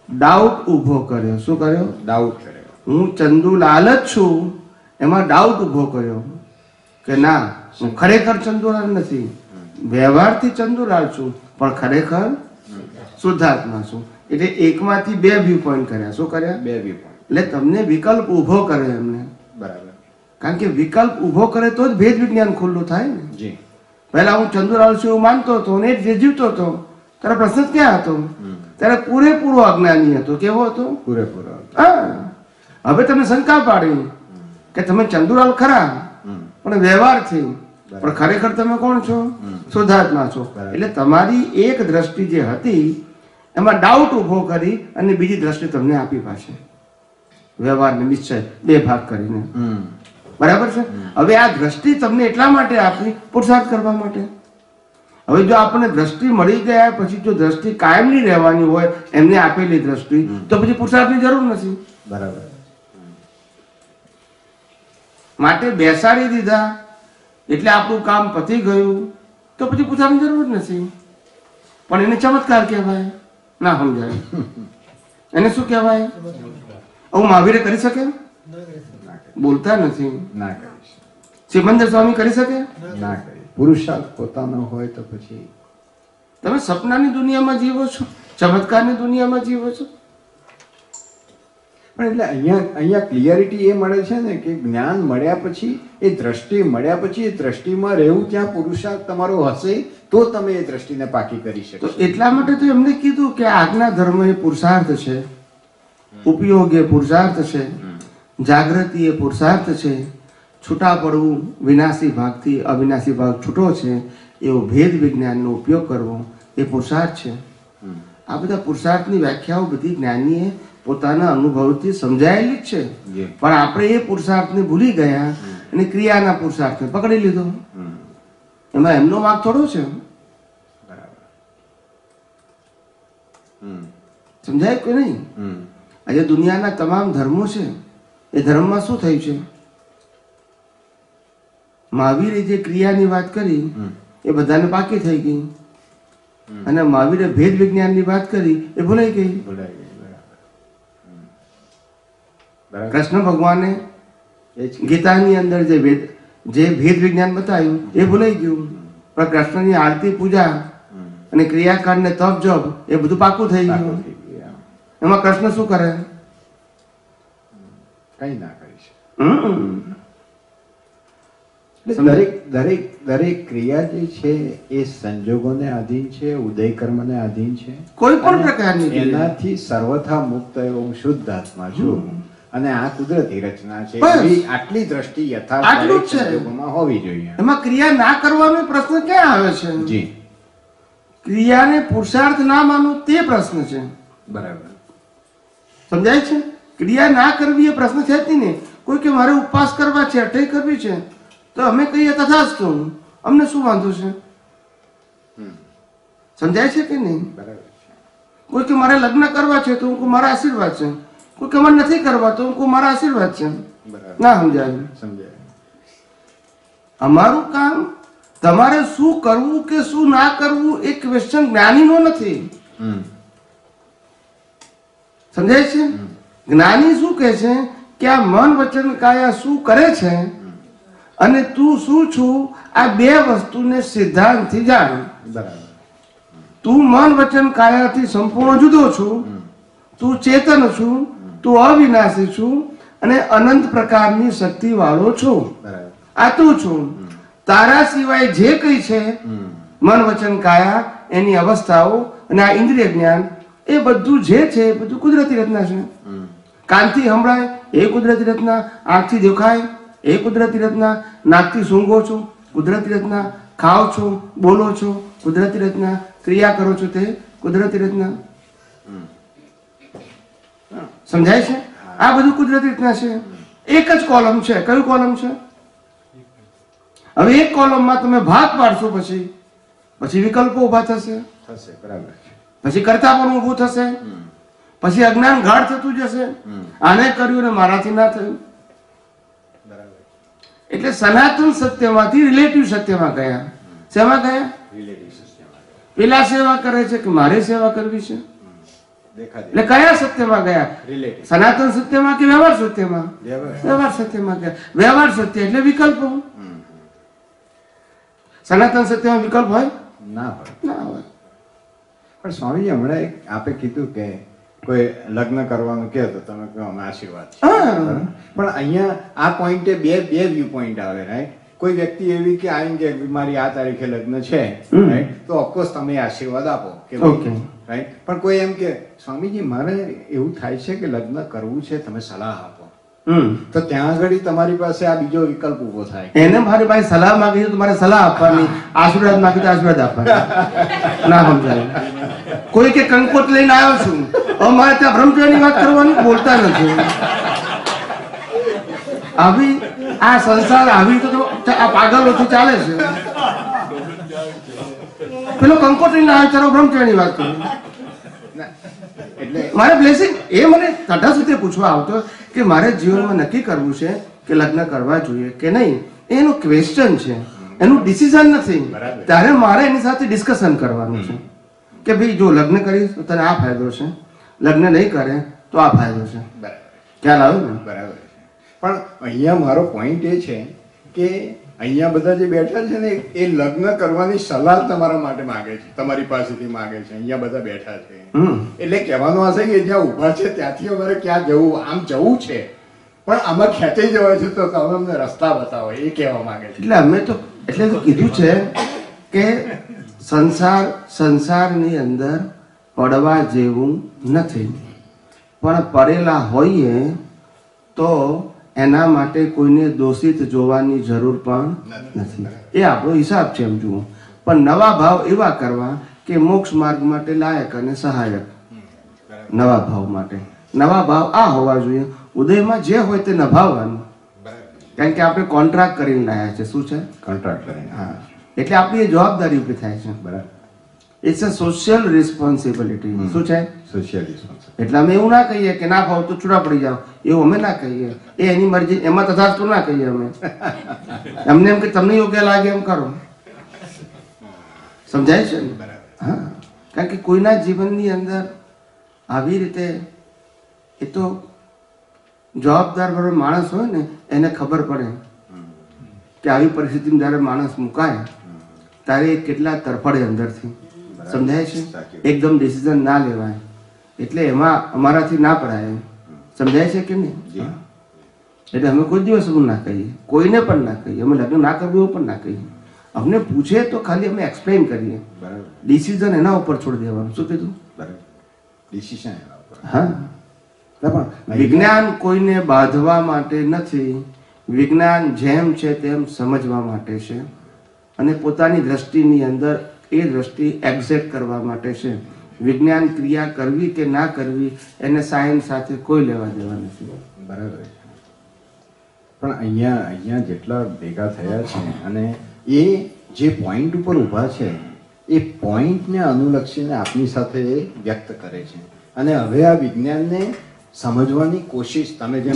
ડાઉટ ઊભો કર્યો. શું કર્યો? ડાઉટ કર્યો. હું ચંદુલાલ જ છું એમાં ડાઉટ ઊભો કર્યો કે ના, હું ખરેખર ચંદુલાલ નથી, વ્યવહારથી ચંદુલાલ છું પણ ખરેખર શુદ્ધાત્મા છું. એટલે એકમાંથી બે વ્યૂ પોઈન્ટ કર્યા. શું કર્યા? બે વ્યૂ પોઈન્ટ. એટલે તમને વિકલ્પ ઊભો કરે એમને. બરાબર. કારણ કે વિકલ્પ ઊભો કરે તો જ ભેદ વિજ્ઞાન ખુલ્લું થાય ને. જી. પહેલા હું ચંદુલાલ છું એવું માનતો હતો ને જે જીવતો હતો ત્યારે પ્રશ્ન ક્યાં હતો? ત્યારે પૂરેપૂરો અજ્ઞાની હતો. કેવો હતો? પૂરેપૂરો. હા. હવે તમે શંકા પાડી કે તમે ચંદુલાલ ખરા પણ વ્યવહારથી, પણ ખરેખર તમે કોણ છો? શુદ્ધાત્મા છો. એટલે તમારી એક દ્રષ્ટિ જે હતી એમાં ડાઉટ ઊભો કરી અને બીજી દ્રષ્ટિ તમને આપી પાસે વ્યવહારને નિશ્ચય બે ભાગ કરીને. બરાબર છે. હવે આ દ્રષ્ટિ તમને એટલા માટે આપી પુરુષાર્થ કરવા માટે. હવે જો આપણને દ્રષ્ટિ મળી ગયા પછી જો દ્રષ્ટિ કાયમની રહેવાની હોય એમને આપેલી દ્રષ્ટિ તો પછી પુરુષાર્થની જરૂર નથી. બરાબર. માટે બેસાડી દીધા એટલે આપણું કામ પતી ગયું તો પછી પુરુષાર્થની જરૂર નથી. પણ એને ચમત્કાર કહેવાય ના સમજાય. એને શું કહેવાય? આવું મહાવીરે કરી શકે? બોલતા નથી. ના કરીશ. સિમંદર સ્વામી કરી શકે? ના કરી. પુરુષાર્થ પોતાનો હોય તો પછી તમે સપનાની દુનિયામાં જીવો છો, ચમત્કારની દુનિયામાં જીવો છો. પણ એટલે અહીંયા ક્લિયરિટી એ મળે છે ને કે જ્ઞાન મળ્યા પછી એ દ્રષ્ટિ મળ્યા પછી એ દ્રષ્ટિમાં રહેવું ત્યાં પુરુષાર્થ તમારો હશે તો તમે એ દ્રષ્ટિને પાકી કરી તો શકશો. એટલા માટે તો એમને કીધું કે આજ્ઞા ધર્મ એ પુરુષાર્થ છે, ઉપયોગ એ પુરુષાર્થ છે, જાગૃતિ એ પુરુષાર્થ છે, છૂટા પડવું વિનાશી ભાગથી અવિનાશી ભાગ છૂટો છે એવો ભેદ વિજ્ઞાનનો ઉપયોગ કરવો એ પુરુષાર્થ છે. આ બધા પુરુષાર્થની વ્યાખ્યાઓ બધી જ્ઞાનીએ પોતાના અનુભવથી સમજાયેલી જ છે. પણ આપણે એ પુરુષાર્થને ભૂલી ગયા અને ક્રિયાના પુરુષાર્થને પકડી લીધો. એમાં એમનો વાંક થોડો છે. સમજાય કે નહીં? આજે દુનિયાના તમામ ધર્મો છે એ ધર્મમાં શું થયું છે? મહાવીરે જે ક્રિયાની વાત કરી એ બધાને પાકી થઈ ગઈ અને મહાવીરે ભેદ વિજ્ઞાનની વાત કરી એ ભૂલાઈ ગઈ. કૃષ્ણ ભગવાને ગીતાની અંદર જે ભેદ વિજ્ઞાન બતાવ્યું એ ભૂલાઈ ગયું. પણ કૃષ્ણની આરતી પૂજા અને ક્રિયાકાંડ ને તપ જોબ એ બધું પાકું થઈ ગયું. એમાં કૃષ્ણ શું કરે? કઈ ના કરી શકે. દરેક ક્રિયા જે છે એ સંજોગોને આધીન છે, ઉદય કર્મને આધીન છે. કોઈ પણ પ્રકારની એનાથી સર્વથા મુક્ત એવો હું શુદ્ધ આત્મા છું અને આ કુદરતી રચના છે. આટલી દ્રષ્ટિ યથાર્થ સંજોગોમાં હોવી જોઈએ. એમાં ક્રિયા ના કરવાનો પ્રશ્ન ક્યાં આવે છે? જી. ક્રિયાને પુરુષાર્થ ના માનવું તે પ્રશ્ન છે. બરાબર. સમજાય છે? ક્રિયા ના કરવી એ પ્રશ્ન છે જ નહીં. કોઈ કે મારે ઉપવાસ કરવા છે, અટઈ કરવી છે તો અમે કહીએ તથાસ્તુ, અમને શું વાંધો છે? સમજાય છે કે નહીં? કોઈ કે મારે લગ્ન કરવા છે તો હું મારા આશીર્વાદ છે, કોઈ કે મારે નથી કરવા તો હું મારા આશીર્વાદ છે. ના સમજાય? સમજાય. અમારું કામ તમારે શું કરવું કે શું ના કરવું એ ક્વેશ્ચન જ્ઞાનીનો નથી. સમજાય છે? જ્ઞાની શું કહે છે કે આ મન વચન કાયા શું કરે છે અને તું શું છું આ બે વસ્તુને સિદ્ધાંતથી જાણ. તું મન વચન કાયાથી સંપૂર્ણ જુદો છું, તું ચેતન છું, તું અવિનાશી છું અને અનંત પ્રકારની શક્તિ વાળો છું. આ તું છું. તારા સિવાય જે કઈ છે મન વચન કાયા એની અવસ્થાઓ અને આ ઇન્દ્રિય જ્ઞાન એ બધું જે છે એ બધું કુદરતી રચના છે. કાનથી સંભળાય એ કુદરતી રચના, આંખથી દેખાય એ કુદરતી રચના, નાકથી સૂંઘો છો કુદરતી રચના, ખાઓ છો બોલો છો કુદરતી રચના, ક્રિયા કરો છો તે કુદરતી રચના. સમજાય છે? આ બધું કુદરતી રચના છે. એક જ કોલમ છે. કયું કોલમ છે? હવે એક કોલમમાં તમે ભાગ પાડશો પછી વિકલ્પો ઉભા થશે. પછી કરતા પણ ઊભું થશે. પછી અજ્ઞાન ગાઢ થતું જશે. આને કર્યું ને મારાથી ના થયું. એટલે સનાતન સત્યમાંથી રિલેટિવ સત્યમાં ગયા. શેમાં ગયા? પેલા સેવા કરે છે કે મારે સેવા કરવી છે? એટલે કયા સત્યમાં ગયા? સનાતન સત્યમાં કે વ્યવહાર સત્યમાં? વ્યવહાર સત્યમાં ગયા. વ્યવહાર સત્ય એટલે વિકલ્પો. સનાતન સત્યમાં વિકલ્પ હોય ના પડે. ના હોય. પણ સ્વામીજી હમણાં એક આપે કીધું કે કોઈ લગ્ન કરવાનું કહે તો તમે કહો અમે આશીર્વાદ છે. હા. પણ અહીંયા આ પોઈન્ટે બે વ્યૂ પોઈન્ટ આવે, રાઈટ? કોઈ વ્યક્તિ એવી કે આવીને કે મારી આ તારીખે લગ્ન છે, રાઈટ, તો ઓફકોર્સ તમે આશીર્વાદ આપો કે ઓકે. રાઈટ. પણ કોઈ એમ કે સ્વામીજી મારે એવું થાય છે કે લગ્ન કરવું છે, તમે સલાહ આપો, તો ત્યાં આગળ તમારી પાસે આ બીજો વિકલ્પ ઉભો થાય. એને મારી પાસે સલાહ માંગી તો તમારે સલાહ આપવાની, આશીર્વાદ માંગી તો આશીર્વાદ આપવાની. ના સમજાય. કોઈ કે કંકોત લઈને આવ્યો છું, હવે મારે ત્યાં બ્રહ્મચર્યની વાત કરવાની, બોલતા નથી. આવી આ સંસાર આવી તો આ પાગલોથી ચાલે છે. પેલો કંકોત લઈને આવ્યો, ચાલો બ્રહ્મચર્યની વાત કરું. એટલે મારે બ્લેસિંગ એ મને તટસ્થ રીતે પૂછવા આવતો કે મારે જીવનમાં નક્કી કરવું છે કે લગ્ન કરવા જોઈએ કે નહીં, એનું ક્વેશ્ચન છે, એનું ડિસિઝન નથી. ત્યારે મારે એની સાથે ડિસ્કશન કરવાનું છે કે ભાઈ જો લગ્ન કરીશ તો તને આ ફાયદો છે, લગ્ન નહીં કરે તો આ ફાયદો છે. બરાબર, ખ્યાલ આવ્યો ને? બરાબર છે. પણ અહીંયા મારો પોઈન્ટ એ છે કે અહીંયા બધા જે બેઠા છે ને એ લગ્ન કરવાની સલાહ તમારા માટે માંગે છે, તમારી પાસેથી માંગે છે. અહીંયા બધા બેઠા છે એટલે કહેવાનું હશે કે જ્યાં ઊભા છે ત્યાંથી અમારે ક્યાં જવું, આમ જવું છે પણ આમાં ખેંચાઈ જવાય છે તો તમે અમને રસ્તા બતાવો, એ કહેવા માંગે છે. એટલે અમે તો એટલે તો કીધું છે કે સંસારની અંદર પડવા જેવું નથી, પણ પડેલા હોઈએ તો એના માટે કોઈને દોષિત જોવાની જરૂર પણ નથી. એ આપણો હિસાબ છે એમ જુઓ. પણ નવા ભાવ એવા કરવા કે મોક્ષ માર્ગ માટે લાયક અને સહાયક. નવા ભાવ માટે નવા ભાવ આ હોવા જોઈએ, ઉદયમાં જે હોય તે નભાવવાનું. કારણ કે આપણે કોન્ટ્રાક્ટ કરીને લાયા છે. શું છે? કોન્ટ્રાક્ટ કરીને. હા, એટલે આપણી એ જવાબદારી ઉભી થાય છે. બરાબર. It's a social responsibility. શું છે? Social responsibility. એટલે અમે એવું ના કહીએ કે ના ભાવ તો છૂટા પડી જાઓ, એવું અમે ના કહીએ. એ એની મરજી, એમાં તથાસ્તુ ના કહીએ અમે. એમને એમ કે તમને યોગ્ય લાગે એમ કરો. સમજાય છે ને? હા, કારણ કે કોઈના જીવનની અંદર આવી રીતે એ તો જવાબદાર વાળો માણસ હોય ને એને ખબર પડે કે આવી પરિસ્થિતિમાં જ્યારે માણસ મુકાય ત્યારે એ કેટલા તરફડે અંદરથી. સમજાય છે? એકદમ ડિસિઝન ના લેવાય, એટલે એમાં અમારાથી ના પડાય. સમજાય છે કે નહીં? એટલે અમે કોઈ દિવસ એવું ના કહીએ, કોઈને પણ ના કહીએ. અમે લગ્ન ના કરવું એવું પણ ના કહીએ. અમને પૂછે તો ખાલી અમે એક્સપ્લેન કરીએ. બરાબર. ડિસિઝન એના ઉપર છોડી દેવાનું. શું કીધું? બરાબર. ડિસિઝન એના ઉપર. હા, પણ વિજ્ઞાન કોઈને બાંધવા માટે નથી. વિજ્ઞાન જેમ છે તેમ સમજવા માટે છે અને પોતાની દ્રષ્ટિની અંદર એ દ્રષ્ટિ એક્ઝેક્ટ કરવા માટે છે. વિજ્ઞાન ક્રિયા કરવી કે ના કરવી એને સાયન્સ સાથે કોઈ લેવા દેવા નથી. બરાબર છે. પણ અહીંયા જેટલા ભેગા થયા છે અને એ જે પોઈન્ટ ઉપર ઊભા છે એ પોઈન્ટને અનુલક્ષીને આપની સાથે એ વ્યક્ત કરે છે. અને હવે આ વિજ્ઞાનને સમજવાની કોશિશ તમે જેમ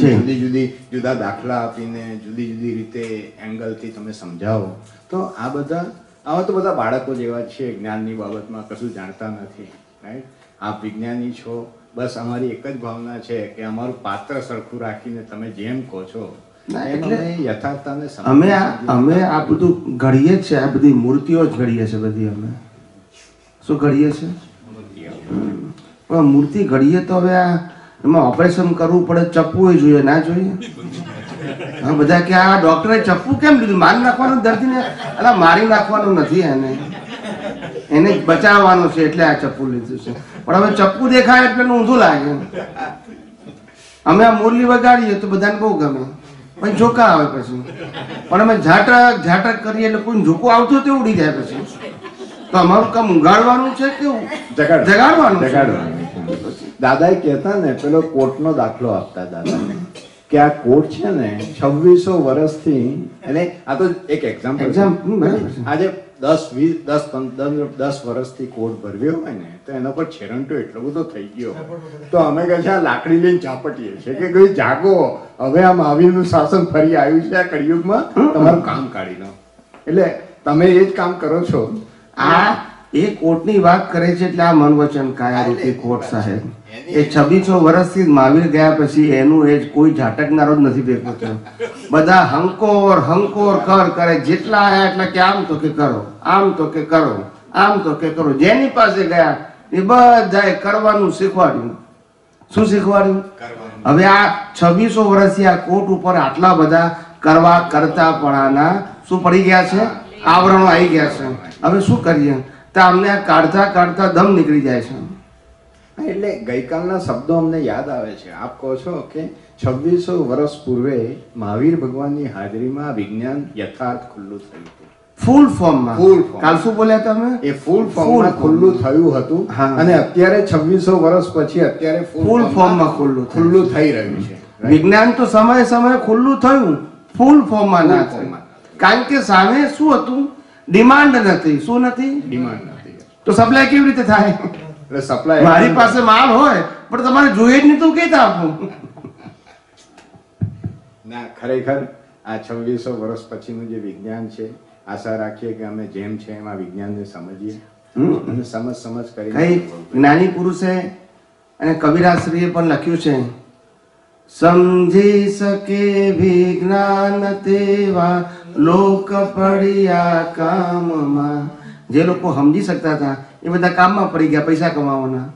જુદા દાખલા આપીને જુદી જુદી રીતે એંગલથી તમે સમજાવો તો આવા તો બધા બાળકો જેવા છે, જ્ઞાનની બાબતમાં કશું જાણતા નથી, રાઈટ? આપ વિજ્ઞાની છો, બસ અમારી એક જ ભાવના છે કે અમારું પાત્ર સરખું રાખીને તમે જેમ કહો છો યથાર્થતાને અમે આ બધું ઘડીએ છે, આ બધી મૂર્તિઓ જ ઘડીએ છે બધી. અમે શું ઘડીએ છે? પણ મૂર્તિ ઘડીએ તો હવે એમાં ઓપરેશન કરવું પડે, ચપ્પુ જોઈએ ના જોઈએ? હા, બધા કે આ ડોક્ટરે ચપ્પુ કેમ લીધું? મારી નાખવાનું દર્દીને? અલા, મારી નાખવાનું નથી, એને બચાવવાનું છે એટલે આ ચપ્પુ લીધું છે. પણ હવે ચપ્પુ દેખાય એટલે ઊંધું લાગે. અમે આ મુરલી વગાડીએ તો બધાને બહુ ગમે, પછી ઝોકા આવે પછી. પણ અમે ઝાટક કરીએ એટલે કોઈ ઝોકો આવતો તે ઉડી જાય પછી. તો અમારું કામ ઉગાડવાનું છે કે જગાડવાનું? દાદા કહેતા ને પેલો કોર્ટનો દાખલો આપતા દાદા કે આ કોર્ટ છે ને 2600 વર્ષથી, એટલે આ તો એક એક્ઝામ્પલ. આજે 10 વર્ષથી કોર્ટ ભરવ્યો હોય ને તો એના પર છેરંટો એટલો બધો થઈ ગયો તો અમે કહે છે આ લાકડી લઈને ઝાપટીએ છે કે કોઈ જાગો, હવે આ મહાવીરનું શાસન ફરી આવ્યું છે આ કળિયુગમાં, તમારું કામ કાઢી લો. એટલે તમે એ જ કામ કરો છો. એ કોટની વાત કરે છે એટલે આ મનવચન કાયારૂપી કોટ સાહેબ એ 2600 વર્ષથી મહાવીર ગયા પછી એનું એજ કોઈ ઝાટકનારો જ નથી ભેગો થયો. બધા હંકોર હંકોર કર કરે, જેટલા આયા એટલે કે આમ તો કે કરો, આમ તો કે કરો, આમ તો કે કરો. જેની પાસે ગયા એ બધાએ કરવાનું શીખવાડ્યું. શું શીખવાડ્યું? હવે આ 2600 વર્ષથી આ કોટ ઉપર આટલા બધા કરવા કરતાપણાના શું પડી ગયા છે? આવરણો આવી ગયા છે. હવે શું કરીએ? તો અમને આ કાઢતા કાઢતા દમ નીકળી જાય છે. એટલે ગઈકાલના શબ્દો અમને યાદ આવે છે. આપ કહો છો કે 2600 વર્ષ પૂર્વે મહાવીર ભગવાનની હાજરીમાં વિજ્ઞાન યથાર્થ ખુલ્લું થયું હતું. ફૂલ ફોર્મમાં. Full form. કાલ શું બોલ્યા તમે? એ ફૂલ ફોર્મમાં ખુલ્લું થયું હતું હા. અને અત્યારે 2600 વર્ષ પછી અત્યારે ફૂલ ફોર્મમાં ખુલ્લું થયું. ખુલ્લું થઈ રહ્યું છે. વિજ્ઞાન તો સમયે સમયે ખુલ્લું થયું, ફૂલ ફોર્મમાં ના થયું. કારણ કે સામે શું હતું? ડિમાન્ડ નથી. શું નથી? ડિમાન્ડ નથી. તો સપ્લાય કેવી રીતે થાય? એટલે સપ્લાય મારી પાસે માલ હોય પણ તમારે જોઈએ જ નહીં તો કઈ આપું? ના, ખરેખર આ 2600 વર્ષ પછીનું જે વિજ્ઞાન છે, આશા રાખીએ કે અમે જેમ છે એમ આ વિજ્ઞાનને સમજીએ અને સમજ કઈ કરી. જ્ઞાની પુરુષે અને કબીરાશ્રીએ પણ લખ્યું છે, સમજી શકે વિજ્ઞાન તેવા લોક પડ્યા કામમાં. જે લોકો સમજી શકતા હતા એ બધા કામમાં પડી ગયા પૈસા કમાવાના.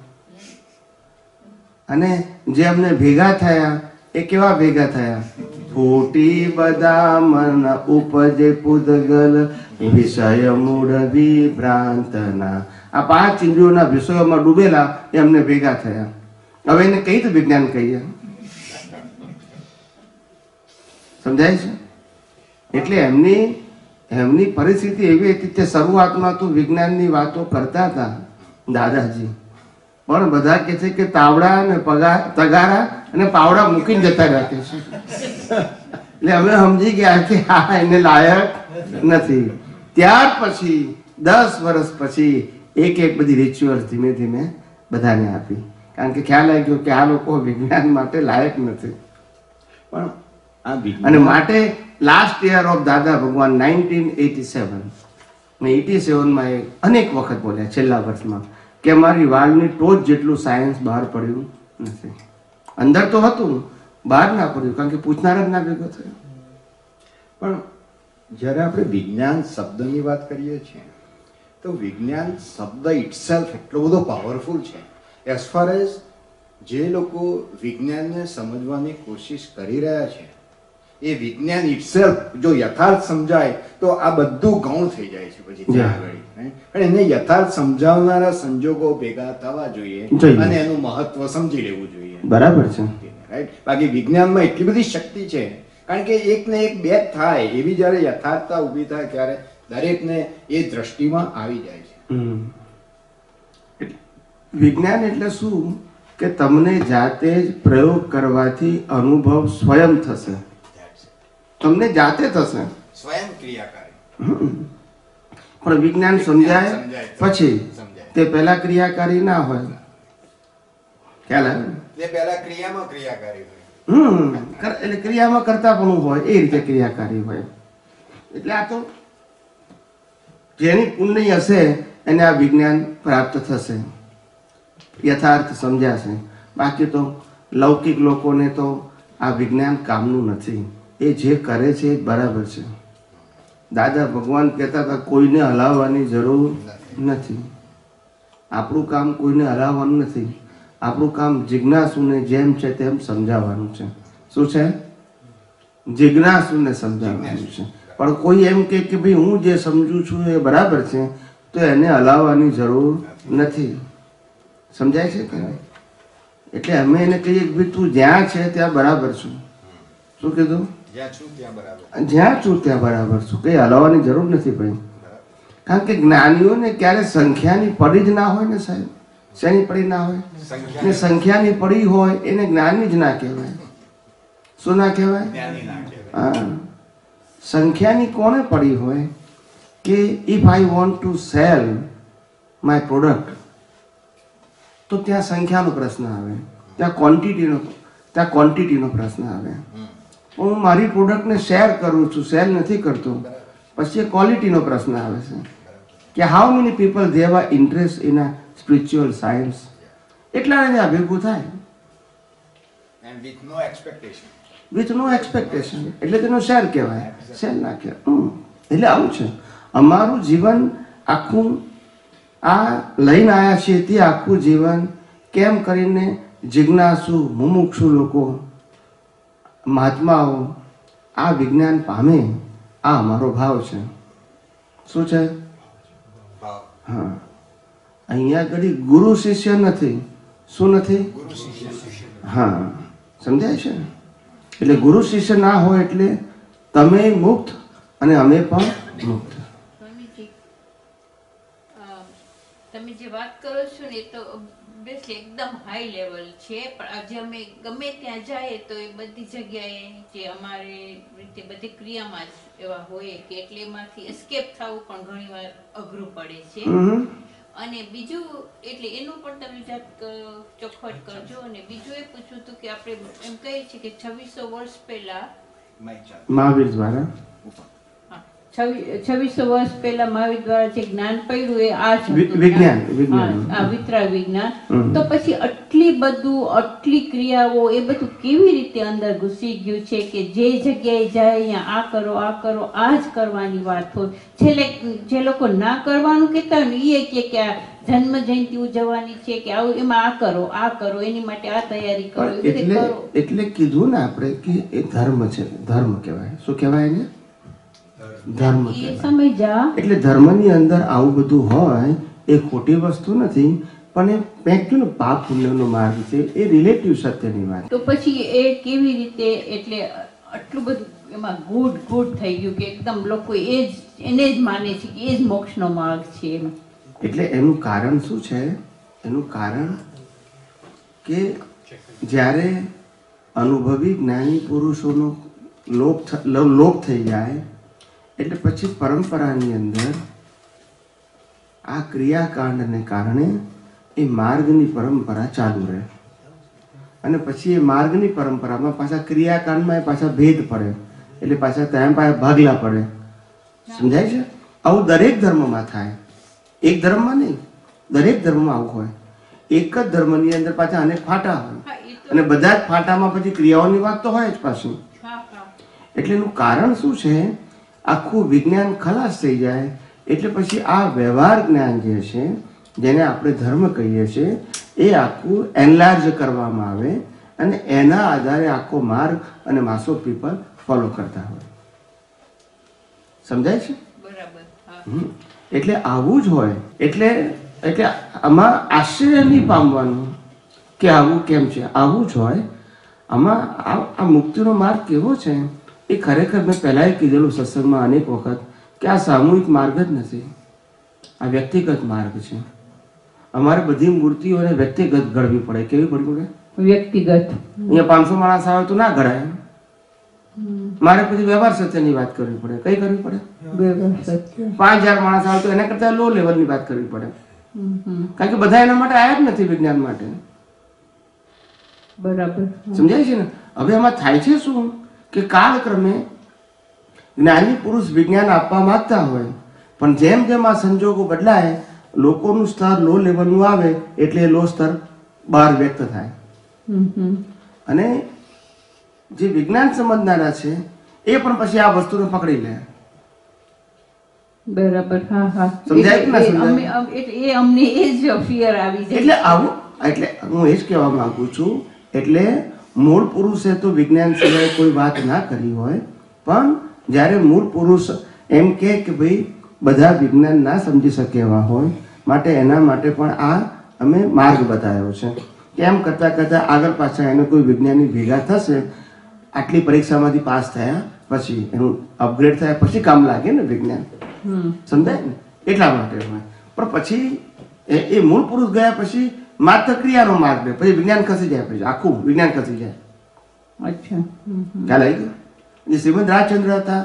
અને જે અમને ભેગા થયા એ કેવા ભેગા થયા? ફૂટી બધા મન ઉપજે પૂદગલ વિષય મૂળ વિભ્રાંતના. આ 5 ઇન્દ્રિયોના વિષયોમાં ડૂબેલા એ અમને ભેગા થયા. હવે એને કઈ તો વિજ્ઞાન કહીએ? સમજાય છે? એટલે એમની પરિસ્થિતિ એવી હતી કે શરૂઆતમાં તો વિજ્ઞાનની વાતો કરતા હતા દાદાજી, પણ બધા કહે છે કે તાવડા અને તગારા અને પાવડા મૂકીને જતા રહ્યા છે. એટલે અમે સમજી ગયા કે હા એને લાયક નથી. ત્યાર પછી 10 વર્ષ પછી એક બધી રિચ્યુઅલ્સ ધીમે ધીમે બધાને આપી, કારણ કે ખ્યાલ આવી ગયો કે આ લોકો વિજ્ઞાન માટે લાયક નથી. પણ આ અને વિજ્ઞાન માટે લાસ્ટ યર ઓફ દાદા ભગવાન 1987માં એ અનેક વખત બોલ્યા છેલ્લા વર્ષમાં કે અમારી વાળની ટોચ જેટલું સાયન્સ બહાર પડ્યું નથી. અંદર તો હતું, બહાર ના પડ્યું, કારણ કે પૂછનાર જ ના ભેગો થયો. પણ જ્યારે આપણે વિજ્ઞાન શબ્દની વાત કરીએ છીએ તો વિજ્ઞાન શબ્દ ઇટસેલ્ફ એટલો બધો પાવરફુલ છે. એઝ ફાર એઝ જે લોકો વિજ્ઞાનને સમજવાની કોશિશ કરી રહ્યા છે, એ વિજ્ઞાન ઇટસેલ્ફ જો યથાર્થ સમજાય તો આ બધું ગૌણ થઈ જાય છે પછી ત્યાં આગળ. પણ એને યથાર્થ સમજાવનારા સંજોગો ભેગા થવા જોઈએ અને એનું મહત્વ સમજી લેવું જોઈએ. બરાબર છે, રાઈટ? બાકી વિજ્ઞાનમાં એટલી બધી શક્તિ છે, કારણ કે એક ને એક બે થાય એવી જ્યારે યથાર્થતા ઊભી થાય ત્યારે દરેકને એ દ્રષ્ટિમાં આવી જાય છે. વિજ્ઞાન એટલે શું કે તમને જાતે જ પ્રયોગ કરવાથી અનુભવ સ્વયં થશે. તમને જાતે થશે, સ્વયં ક્રિયાકારી. પણ વિજ્ઞાન સમજાય પછી તે પહેલા ક્રિયાકારી ના હોય. ખ્યાલ આવે? તે પહેલા ક્રિયામાં ક્રિયાકારી હોય. એટલે ક્રિયામાં કરતા પણ હોય એ રીતે ક્રિયાકારી હોય. એટલે આ તો જેની પુણ્ય હશે એને આ વિજ્ઞાન પ્રાપ્ત થશે, યથાર્થ સમજાશે. બાકી તો લૌકિક લોકોને તો આ વિજ્ઞાન કામનું નથી. એ જે કરે છે એ બરાબર છે. દાદા ભગવાન કહેતા હતા કોઈને હલાવવાની જરૂર નથી. આપણું કામ કોઈને હલાવવાનું નથી. આપણું કામ જિજ્ઞાસુને જેમ છે તેમ સમજાવવાનું છે. શું છે? જિજ્ઞાસુને સમજાવવાનું છે. પણ કોઈ એમ કે ભાઈ હું જે સમજુ છું એ બરાબર છે તો એને હલાવવાની જરૂર નથી. સમજાય છે કે નહીં? એટલે અમે એને કહીએ કે ભાઈ તું જ્યાં છે ત્યાં બરાબર છું. શું કીધું? જ્યાં છું ત્યાં બરાબર છું. કઈ હલાવવાની જરૂર નથી ભાઈ. કારણ કે જ્ઞાનીઓને ક્યારે સંખ્યાની પડી જ ના હોય ને સાહેબ. શેની પડી ના હોય? ને સંખ્યાની પડી હોય એને જ્ઞાની જ ના કહેવાય. શું ના કહેવાય? હા, સંખ્યાની કોને પડી હોય કે if I want to sell my product, તો ત્યાં સંખ્યાનો પ્રશ્ન આવે, ત્યાં ક્વોન્ટિટીનો પ્રશ્ન આવે. હું મારી પ્રોડક્ટને શેર કરું છું, સેલ નથી કરતો, પછી ક્વોલિટીનો પ્રશ્ન આવે છે. કે how many people they have interest in a spiritual science, એટલાને આ ભેગું થાય And with no expectation. With no expectation, એટલે તેનો શેર કહેવાય, શેર ના કહેવાય. એટલે આવું છે અમારું જીવન આખું. આ લઈને આવ્યા છીએ તે આખું જીવન કેમ કરીને જિજ્ઞાસુ મુમુક્ષુ લોકો, મહાત્માઓ આ વિજ્ઞાન પામે, આ અમારો ભાવ છે. શું છે? ભાવ. હા, અહીંયા ઘડી ગુરુ શિષ્ય નથી. શું નથી? ગુરુ શિષ્ય. હા, સમજાય છે? એટલે ગુરુ શિષ્ય ના હોય એટલે તમે મુક્ત અને અમે પણ મુક્ત. સ્વામીજી, તમે જે વાત કરો છો ને એ તો ઓબ્વિયસલી એકદમ હાઈ લેવલ છે, પણ આજે અમે ગમે ત્યાં જાય તો એ બધી જગ્યાએ જે અમારે રીતે બધી ક્રિયામાં જ એવા હોય કે એટલે એમાંથી એસ્કેપ થવું પણ ઘણીવાર અઘરું પડે છે. અને બીજું એટલે એનું પણ તમે ચોખવટ કરજો. અને બીજું એ પૂછવું હતું કે આપણે એમ કહીએ છીએ કે 2600 વર્ષ પહેલા મહાવીર દ્વારા 2600 વર્ષ પહેલા મહાવીર દ્વારા જે જ્ઞાન પડ્યું એ આ જ હતું. વિજ્ઞાન. આ વિતરાગ વિજ્ઞાન. તો પછી આટલી ક્રિયાઓ એ બધું કેવી રીતે અંદર ઘૂસી ગયું છે કે જે જગ્યાએ જાય અહીંયા આ કરો આ જ કરવાની વાત હોય. છેલ્લે જે લોકો ના કરવાનું કહેતા હોય ને એ કે આ જન્મ જયંતિ ઉજવવાની છે કે આવું એમાં આ કરો એની માટે આ તૈયારી કરો, એ રીતે કરો. એટલે કીધું ને આપણે કે એ ધર્મ છે. ધર્મ કહેવાય. શું કહેવાય ને? ધર્મ એ કહેવાય. સમજ્યા. એટલે ધર્મની અંદર આવું બધું હોય એ ખોટી વસ્તુ નથી, પણ એ મેં કહ્યું ને પાપ પુણ્યનો માર્ગ છે, એ રિલેટિવ સત્યની વાત. તો પછી એ કેવી રીતે એટલે આટલું બધું એમાં ગુડ થઈ ગયું કે એકદમ લોકો એને જ માને છે કે એ જ મોક્ષનો માર્ગ છે એમ. એટલે એનું કારણ શું છે? એનું કારણ કે જ્યારે અનુભવી જ્ઞાની પુરુષોનો લોપ થઈ જાય એટલે પછી પરંપરાની અંદર આ ક્રિયાકાંડને કારણે એ માર્ગની પરંપરા ચાલુ રહે. અને પછી એ માર્ગની પરંપરામાં પાછા ક્રિયાકાંડમાં એ પાછા ભેદ પડે, એટલે પાછા ત્યાં પાછા ભાગલા પડે. સમજાય છે? આવું દરેક ધર્મમાં થાય. એક ધર્મમાં નહીં, દરેક ધર્મમાં આવું હોય. એક જ ધર્મની અંદર પાછા અનેક ફાટા હોય, અને બધા જ ફાટામાં પછી ક્રિયાઓની વાત તો હોય જ પાછી. એટલે એનું કારણ શું છે? આખું વિજ્ઞાન ખલાસ થઈ જાય એટલે પછી આ વ્યવહાર જ્ઞાન જે છે, જેને આપણે ધર્મ કહીએ છીએ, એ આખું એનલાર્જ કરવામાં આવે અને એના આધારે આખો માર્ગ અને માસ ઓફ પીપલ ફોલો કરતા હોય. સમજાય છે? બરાબર. એટલે આવું જ હોય. એટલે આમાં આશ્ચર્ય નહીં પામવાનું કે આવું કેમ છે. આવું જ હોય. આમાં આ મુક્તિનો માર્ગ કેવો છે એ ખરેખર મેં પહેલાંય કીધેલું સત્સંગમાં અનેક વખત કે આ સામૂહિક માર્ગ જ નથી, આ વ્યક્તિગત માર્ગ છે. અમારે બધી મૂર્તિઓને વ્યક્તિગત ઘડવી પડે. કેવી ઘડવી પડે? વ્યક્તિગત. અહીંયા 500 માણસ આવે તો ના ઘડાય. મારે પછી વ્યવહાર સત્યની વાત કરવી પડે. કઈ કરવી પડે? 5000 માણસ આવે તો એના કરતા લો લેવલની વાત કરવી પડે. કારણ કે બધા એના માટે આયા જ નથી, વિજ્ઞાન માટે. બરાબર. સમજાય છે ને? હવે એમાં થાય છે શું કે કાળક્રમે જ્ઞાની પુરુષ વિજ્ઞાન આપવા માંગતા હોય, પણ જેમ જેમ આ સંજોગો બદલાય, લોકોનું સ્તર લો લેવલનું આવે એટલે લો સ્તર બહાર વ્યક્ત થાય. અને જે વિજ્ઞાન સમજનારા છે એ પણ પછી આ વસ્તુને પકડી લે. બરાબર. હા. સમજાય કે ના સમજાય? એ અમને એ જ ફિયર આવી જાય. એટલે આવું, એટલે હું એ જ કહેવા માંગુ છું. એટલે મૂળ પુરુષે તો વિજ્ઞાન સિવાય કોઈ વાત ના કરી હોય, પણ જ્યારે મૂળ પુરુષ એમ કે ભાઈ બધા વિજ્ઞાન ના સમજી શકે એવા હોય, માટે એના માટે પણ આ અમે માર્ગ બતાવ્યો છે. કેમ કરતાં કરતાં આગળ પાછા એને કોઈ વિજ્ઞાની ભેગા થશે, આટલી પરીક્ષામાંથી પાસ થયા પછી એનું અપગ્રેડ થયા પછી કામ લાગે ને વિજ્ઞાન. સમજાય ને? એટલા માટે હોય. પણ પછી એ મૂળ પુરુષ ગયા પછી માત્ર ક્રિયાનો માર્ગ લે, પછી વિજ્ઞાન ખસી જાય, પછી આખું વિજ્ઞાન ખસી જાય. અચ્છા. ખ્યાલ આવી ગયો? જે શ્રીમદ રાજચંદ્ર હતા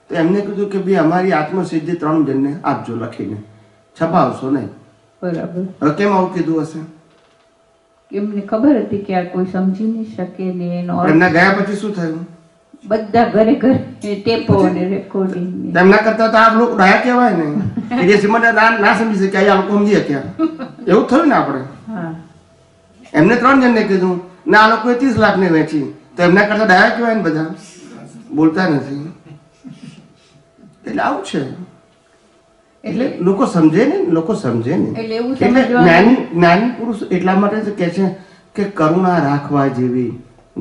તો એમને કીધું કે ભાઈ અમારી આત્મસિદ્ધિ 3 જણને આપજો લખીને, છપાવશો નહીં. બરાબર. હવે કેમ આવું કીધું હશે? એમને ખબર હતી કે આ કોઈ સમજી નહીં શકે ને એનો એમના ગયા પછી શું થયું? બધા ઘરે ઘરે ટેપો અને રેકોર્ડિંગ તેમના કરતા તો આ લોકો ડાયા કહેવાય ને કે જે શ્રીમંત ના સમજી શક્યા આ લોકો સમજી શક્યા એવું થયું ને આપણે. હા એમને 3 જણને કીધું ને આ લોકોએ 30 લાખને વેચી તો એમના કરતા ડાયા કહેવાય ને બધા બોલતા નથી. એટલે આવું છે. એટલે લોકો સમજે ને એટલે એવું એટલે જ્ઞાની પુરુષ એટલા માટે જ કહે છે કે કરુણા રાખવા જેવી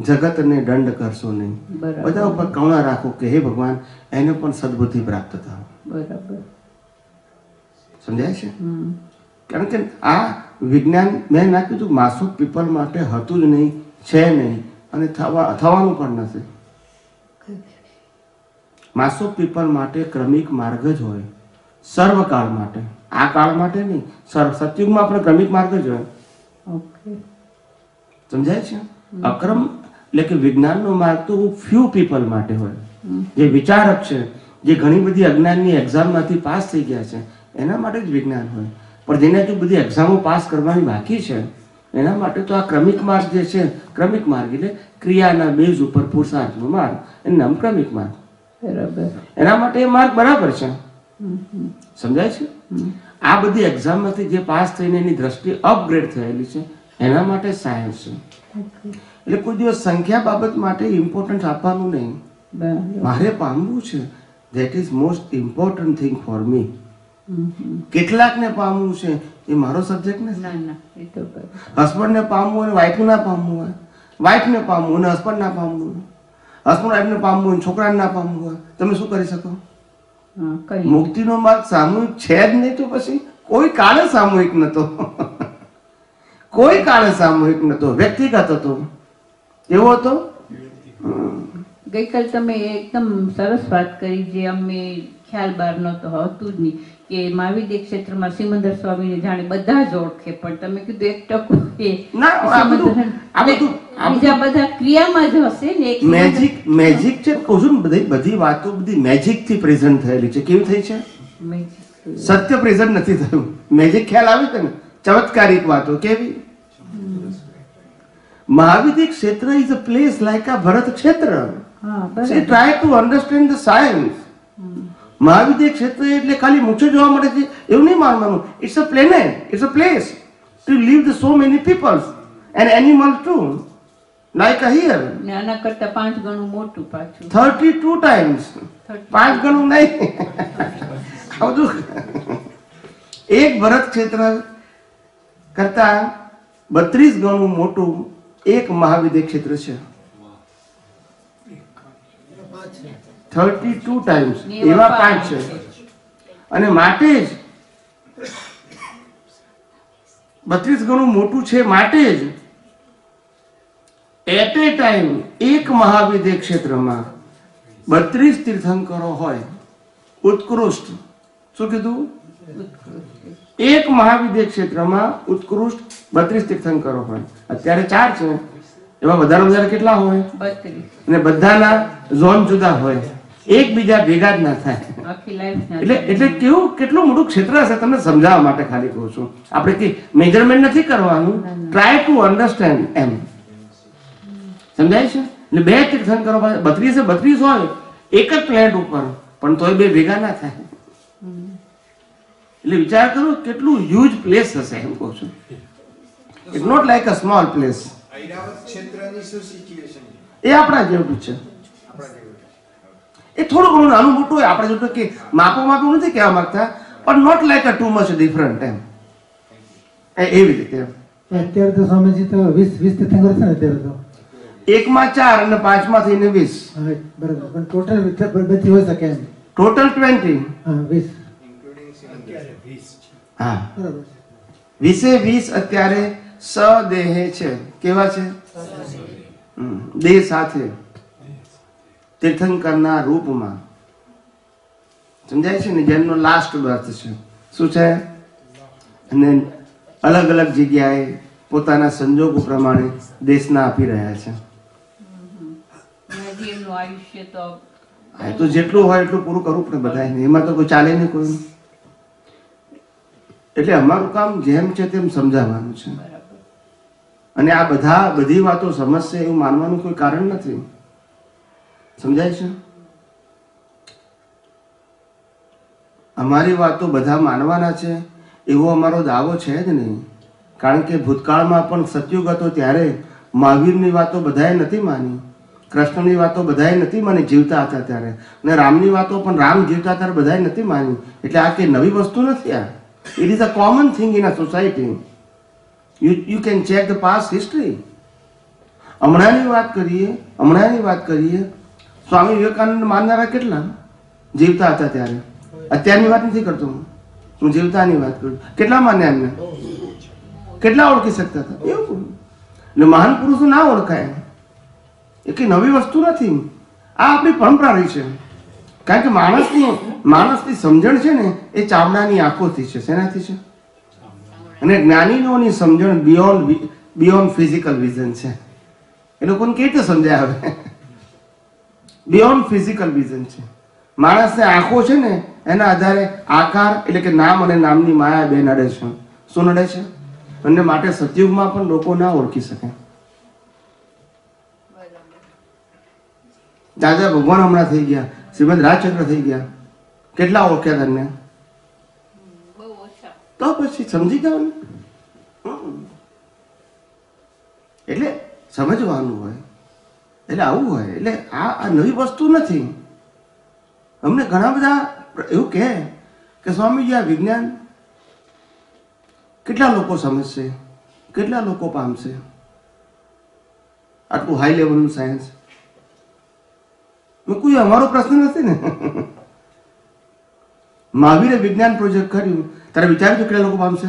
જગતને દંડ કરશો નહીં. બરાબર. બધા ઉપર કરુણા રાખો કે હે ભગવાન એને પણ સદબુદ્ધિ પ્રાપ્ત થાવ. બરાબર. સમજાય છે? કારણ કે આ વિજ્ઞાન મેં ના કીધું માસ ઓફ પીપલ માટે હતું જ નહીં, છે નહીં અને થવાનું પણ નથી. માસ ઓફ પીપલ માટે ક્રમિક માર્ગ જ હોય સર્વકાળ માટે. આ કાળ માટે નહીં, સતયુગમાં પણ ક્રમિક માર્ગ જ હોય. ઓકે. સમજાય છે? અક્રમ એટલે કે વિજ્ઞાનનો માર્ગ તો ફ્યુ પીપલ માટે હોય. જે વિચારક છે, જે ઘણી બધી અજ્ઞાનની એક્ઝામમાંથી પાસ થઈ ગયા છે એના માટે જ વિજ્ઞાન હોય. પણ જેને હજુ બધી એક્ઝામો પાસ કરવાની બાકી છે એના માટે તો આ ક્રમિક માર્ગ જે છે, ક્રમિક માર્ગ એટલે ક્રિયાના બેઝ ઉપર પુરુષાર્થનો માર્ગ, એનું નામ ક્રમિક માર્ગ. બરાબર. એના માટે એ માર્ગ બરાબર છે. સમજાય છે? આ બધી એક્ઝામમાંથી જે પાસ થઈને એની દ્રષ્ટિ અપગ્રેડ થયેલી છે એના માટે સાયન્સ છે. એટલે કોઈ દિવસ સંખ્યા બાબત માટે ઇમ્પોર્ટન્સ આપવાનું નહીં. મારે પામવું છે, that is most important thing for me. કેટલાકને પામવું છે એ મારો સબ્જેક્ટ નથી. ના ના એ તો બરાબર. હસબન્ડને પામવું અને વાઈફને ના પામવું હોય, વાઈફને પામવું અને હસબન્ડ ના પામવું હોય, હસબન્ડ વાઈફને પામવું હોય છોકરાને ના પામવું હોય, તમે શું કરી શકો? હા કઈ મુક્તિનો માર્ગ સામૂહિક છે જ નહીં તો પછી કોઈ કાળે સામૂહિક નતો. કોઈ કાળે સામૂહિક નતો, વ્યક્તિગત હતો. એવો હતો. ગઈકાલ તમે એકદમ સરસ વાત કરી જે અમે ખ્યાલ બહાર નહોતો હતું જ નહીં કે મહાવિદ્ય ક્ષેત્રમાં સિમંદર સ્વામીને જાણે બધા જ ઓળખે પણ તમે કીધું 1% ના, આ બધું બીજા બધા ક્રિયામાં જ હશે ને એક મેજિક છે કહું છું ને. બધી વાતો બધી મેજિક થી પ્રેઝન્ટ થયેલી છે. કેવી થઈ છે? સત્ય પ્રેઝન્ટ નથી થયું. મેજિક ખ્યાલ આવે છે ને, ચમત્કારિક વાતો કેવી. મહાવિદ્ય ક્ષેત્ર ઇઝ અ પ્લેસ લાઈક આ ભરત ક્ષેત્ર. હા try to understand the science. મહાવિદ્ય ક્ષેત્ર એટલે ખાલી મૂછો જોવા મળે છે એવું નહીં માનવાનું. It's a planet, it's a place to live the so many peoples and animals to like a here. આના કરતા 5 ગણું મોટું પાછું 32 ટાઈમ્સ. 5 ગણું નહીં. આ બધું એક ભરત ક્ષેત્ર કરતા 32 ગણું મોટું એક મહાવિદ્ય ક્ષેત્ર છે. 32 ટાઈમ્સ એવા 5 છે. અને માટે જ 32 ગણું મોટું છે. માટે જ એટ એ ટાઈમ એક મહાવિદ્ય ક્ષેત્રમાં 32 તીર્થંકરો હોય. ઉત્કૃષ્ટ. શું કીધું? એક મહાવિદ્ય ક્ષેત્રમાં ઉત્કૃષ્ટ 32 તીર્થંકરો હોય. અત્યારે 4 છે, એમાં વધારે કેટલા હોય? 32 અને બધાના ઝોન જુદા હોય, એકબીજા ભેગા જ ના થાય. આખી લાઈફ એટલે કેટલું મોટું ક્ષેત્ર હશે તમને સમજાવવા માટે ખાલી કહું છું. આપણે કે મેજરમેન્ટ નથી કરવાનું, ટ્રાય ટુ અન્ડરસ્ટેન્ડ એમ. સમજાય છે? એટલે 2 તીર્થંકરો 32 હોય એક જ પ્લેનેટ ઉપર, પણ તોય 2 ભેગા ના થાય. એટલે વિચાર કરો કેટલું હ્યુજ પ્લેસ હશે એમ કહું છું. It's not like a small place. Airavat ક્ષેત્રની શું સિચ્યુએશન છે? એ આપણા જેવું છે. એ થોડું ઘણું નાનું મોટું હોય. આપણે જોતું કે માપું નથી કહેવા માંગતા, પણ not like a too much different એમ. એવી રીતે અત્યારે તો સ્વામીજી તો 20 તીર્થંકર છે ને અત્યારે તો. એકમાં 4 અને 5માં થઈને 20. હા બરાબર. પણ ટોટલ બધી હોય શકે એમ. ટોટલ 20. હા 20. હા બરાબર. 20 અત્યારે સદેહે છે. કેવા છે? દેહ સાથે તીર્થંકરના રૂપમાં. સમજાય છે ને? જેમનો લાસ્ટ બર્થ છે. શું છે? અને અલગ અલગ જગ્યાએ પોતાના સંજોગો પ્રમાણે દેશના આપી રહ્યા છે. એમનું આયુષ્ય તો તો જેટલું હોય એટલું પૂરું કરવું પડે બધાને. એમાં તો કોઈ ચાલે નહીં કોઈ. એટલે અમારું કામ જેમ છે તેમ સમજાવવાનું છે. અને આ બધી વાતો સમજશે એવું માનવાનું કોઈ કારણ નથી. સમજાય છે? અમારી વાતો બધા માનવાના છે એવો અમારો દાવો છે જ નહીં. કારણ કે ભૂતકાળમાં પણ સતયુગ હતો ત્યારે મહાવીરની વાતો બધાએ નથી માની, કૃષ્ણની વાતો બધાએ નથી માની જીવતા હતા ત્યારે, અને રામની વાતો પણ રામ જીવતા ત્યારે બધાએ નથી માની. એટલે આ કે નવી વસ્તુ નથી. આ it is a common thing in a society. You can check the past history. હમણાંની વાત કરીએ, સ્વામી વિવેકાનંદ માનનારા કેટલા જીવતા હતા ત્યારે? અત્યારની વાત નથી કરતો હું જીવતાની વાત કરું. કેટલા માન્યા એમને? કેટલા ઓળખી શકતા હતા? એવું એટલે મહાન પુરુષો ના ઓળખાય. એ કઈ નવી વસ્તુ નથી. આ આપણી પરંપરા રહી છે. કારણ કે માણસની સમજણ છે ને એ ચામડાની આંખોથી છે. શેનાથી છે? અને જ્ઞાનીઓની સમજણ બિયોન્ડ ફિઝિકલ વિઝન છે. એ લોકોને કેવી રીતે સમજાય આવે? બિયોન્ડ ફિઝિકલ વિઝન છે. માણસને આંખો છે ને એના આધારે આકાર એટલે કે નામ અને નામની માયા બે નડે છે. શું નડે છે? અને માટે સતયુગમાં પણ લોકો ના ઓળખી શકે. દાદા ભગવાન હમણાં થઈ ગયા, શ્રીમદ રાજચંદ્ર થઈ ગયા, કેટલા ઓળખ્યા તમને? બહુ ઓછા. તો પછી સમજી જાઓ ને. એટલે સમજવાનું હોય, એટલે આવું હોય. એટલે આ નવી વસ્તુ નથી. અમને ઘણા બધા એવું કહે કે સ્વામીજી આ વિજ્ઞાન કેટલા લોકો સમજશે, કેટલા લોકો પામશે? આટલું હાઈ લેવલનું સાયન્સ. કોઈ અમારો પ્રશ્ન નથી ને. મહાવીરે વિજ્ઞાન પ્રોજેક્ટ કર્યું ત્યારે વિચાર્યું કેટલા લોકો પામશે?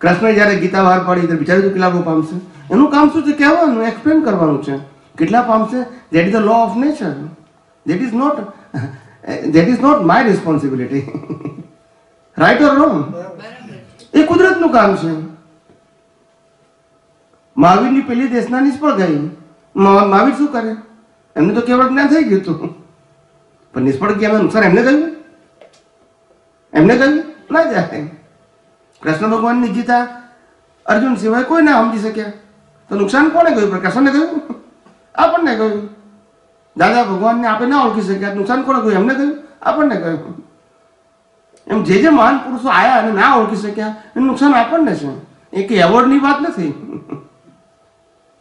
કૃષ્ણએ જયારે ગીતા બહાર પાડી ત્યારે વિચાર્યું કેટલા લોકો પામશે? એનું કામ શું છે? કહેવાનું, એક્સપ્લેન કરવાનું છે. કેટલા પામશે? That is the law of nature. That is not my responsibility. Right or wrong? એ કુદરતનું કામ છે. મહાવીરની પેલી દેશના નિષ્ફળ ગઈ. મહાવીર શું કરે? એમને તો કેવળ જ્ઞાન થઈ ગયું હતું, પણ નિષ્ફળ ગયા નુકસાન એમને ગયું ના જાય. કૃષ્ણ ભગવાનની ગીતા અર્જુન સિવાય કોઈ ના સમજી શક્યા તો નુકસાન કોને ગયું? કૃષ્ણને ગયું? આપણને ગયું. દાદા ભગવાનને આપણે ના ઓળખી શક્યા, નુકસાન કોને ગયું? એમને ગયું, આપણને ગયું. એમ જે મહાન પુરુષો આયા અને ના ઓળખી શક્યા એનું નુકસાન આપણને છે. એ કઈ એવોર્ડની વાત નથી.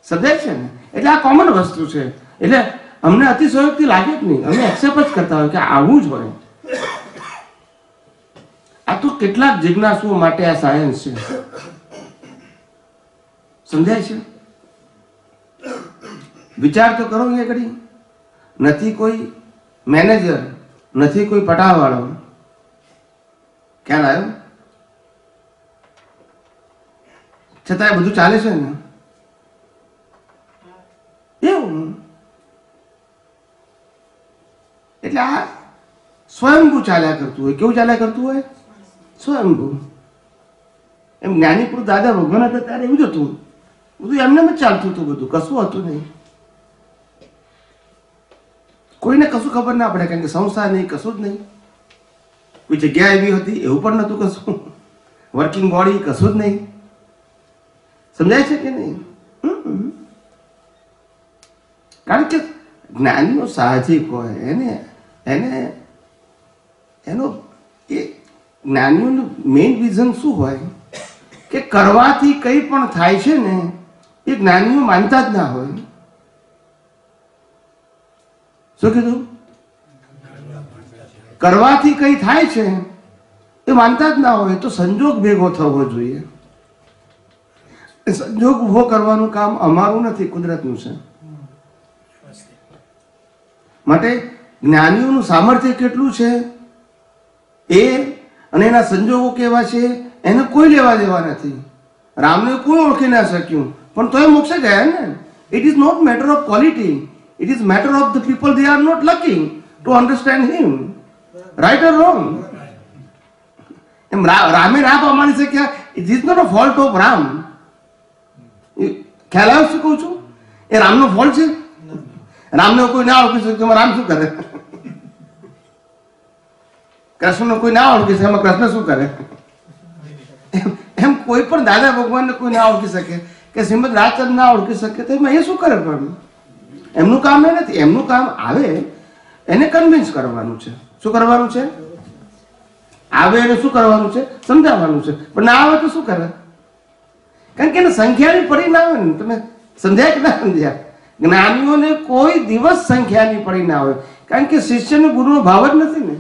સમજાય છે ને? એટલે આ કોમન વસ્તુ છે. એટલે અમને અતિશયોક્તિ લાગે જ નહીં. અમે એક્સેપ્ટ જ કરતા હોય કે આવું જ હોય. આ તો કેટલાક જિજ્ઞાસુઓ માટે આ સાયન્સ છે. સમજાય છે? વિચાર તો કરો. અહીંયા ઘડી નથી કોઈ મેનેજર, નથી કોઈ પટાવાળો. ખ્યાલ આવ્યો? છતાં બધું ચાલે છે ને એવું. એટલે આ સ્વયંભૂ ચાલ્યા કરતું હોય. કેવું ચાલ્યા કરતું હોય? સ્વયંભૂ. એમ જ્ઞાની પુરુષ દાદા ભગવાન હતા ત્યારે એવું જ હતું. બધું એમને જ ચાલતું હતું. બધું કશું હતું નહીં. કોઈને કશું ખબર ના પડે, કારણ કે સંસ્થા નહીં, કશું જ નહીં. કોઈ જગ્યા એવી હતી એવું પણ નહોતું કશું. વર્કિંગ બોડી કશું જ નહીં. સમજાય છે કે નહીં? કારણ કે જ્ઞાનીઓ સાહજિક હોય. એનો એ જ્ઞાનીઓનું મેઇન રીઝન શું હોય કે કરવાથી કંઈ પણ થાય છે ને એ જ્ઞાનીઓ માનતા જ ના હોય. શું કીધું? કરવાથી કંઈ થાય છે એ માનતા જ ના હોય. તો સંજોગ ભેગો થવો જોઈએ. સંજોગ ઉભો કરવાનું કામ અમારું નથી, કુદરતનું છે. માટે જ્ઞાનીઓનું સામર્થ્ય કેટલું છે એ અને એના સંજોગો કેવા છે એને કોઈ લેવા દેવા નથી. રામને કોઈ ઓળખી ના શક્યું પણ તોય મોક્ષે ગયા ને. It is not matter of quality, it is matter of the people they are not lucky to understand him. Right or wrong? એમ રામે ના પામી શક્યા. It is not a fault of Ram. ખ્યાલ આવ્યો શું કહું છું? એ રામનો ફોલ્ટ છે? રામને કોઈ ના ઓળખી શકે રામ શું કરે? કૃષ્ણને કોઈ ના ઓળખી શકે એમાં કૃષ્ણ શું કરે? એમ કોઈ પણ દાદા ભગવાનને કોઈ ના ઓળખી શકે કે શ્રીમદ રાજચંદ્ર ના ઓળખી શકે તો એમાં એ શું કરે? પણ એમનું કામ એ નથી. એમનું કામ આવે એને કન્વિન્સ કરવાનું છે. શું કરવાનું છે? આવે એને શું કરવાનું છે? સમજાવવાનું છે. પણ ના આવે તો શું કરે? કારણ કે એને સંખ્યાની પડી ના આવે ને. તમે સમજ્યા કે ના સમજ્યા? જ્ઞાનીઓને કોઈ દિવસ સંખ્યાની પડી ના હોય, કારણ કે શિષ્યને ગુરુનો ભાવ જ નથી ને.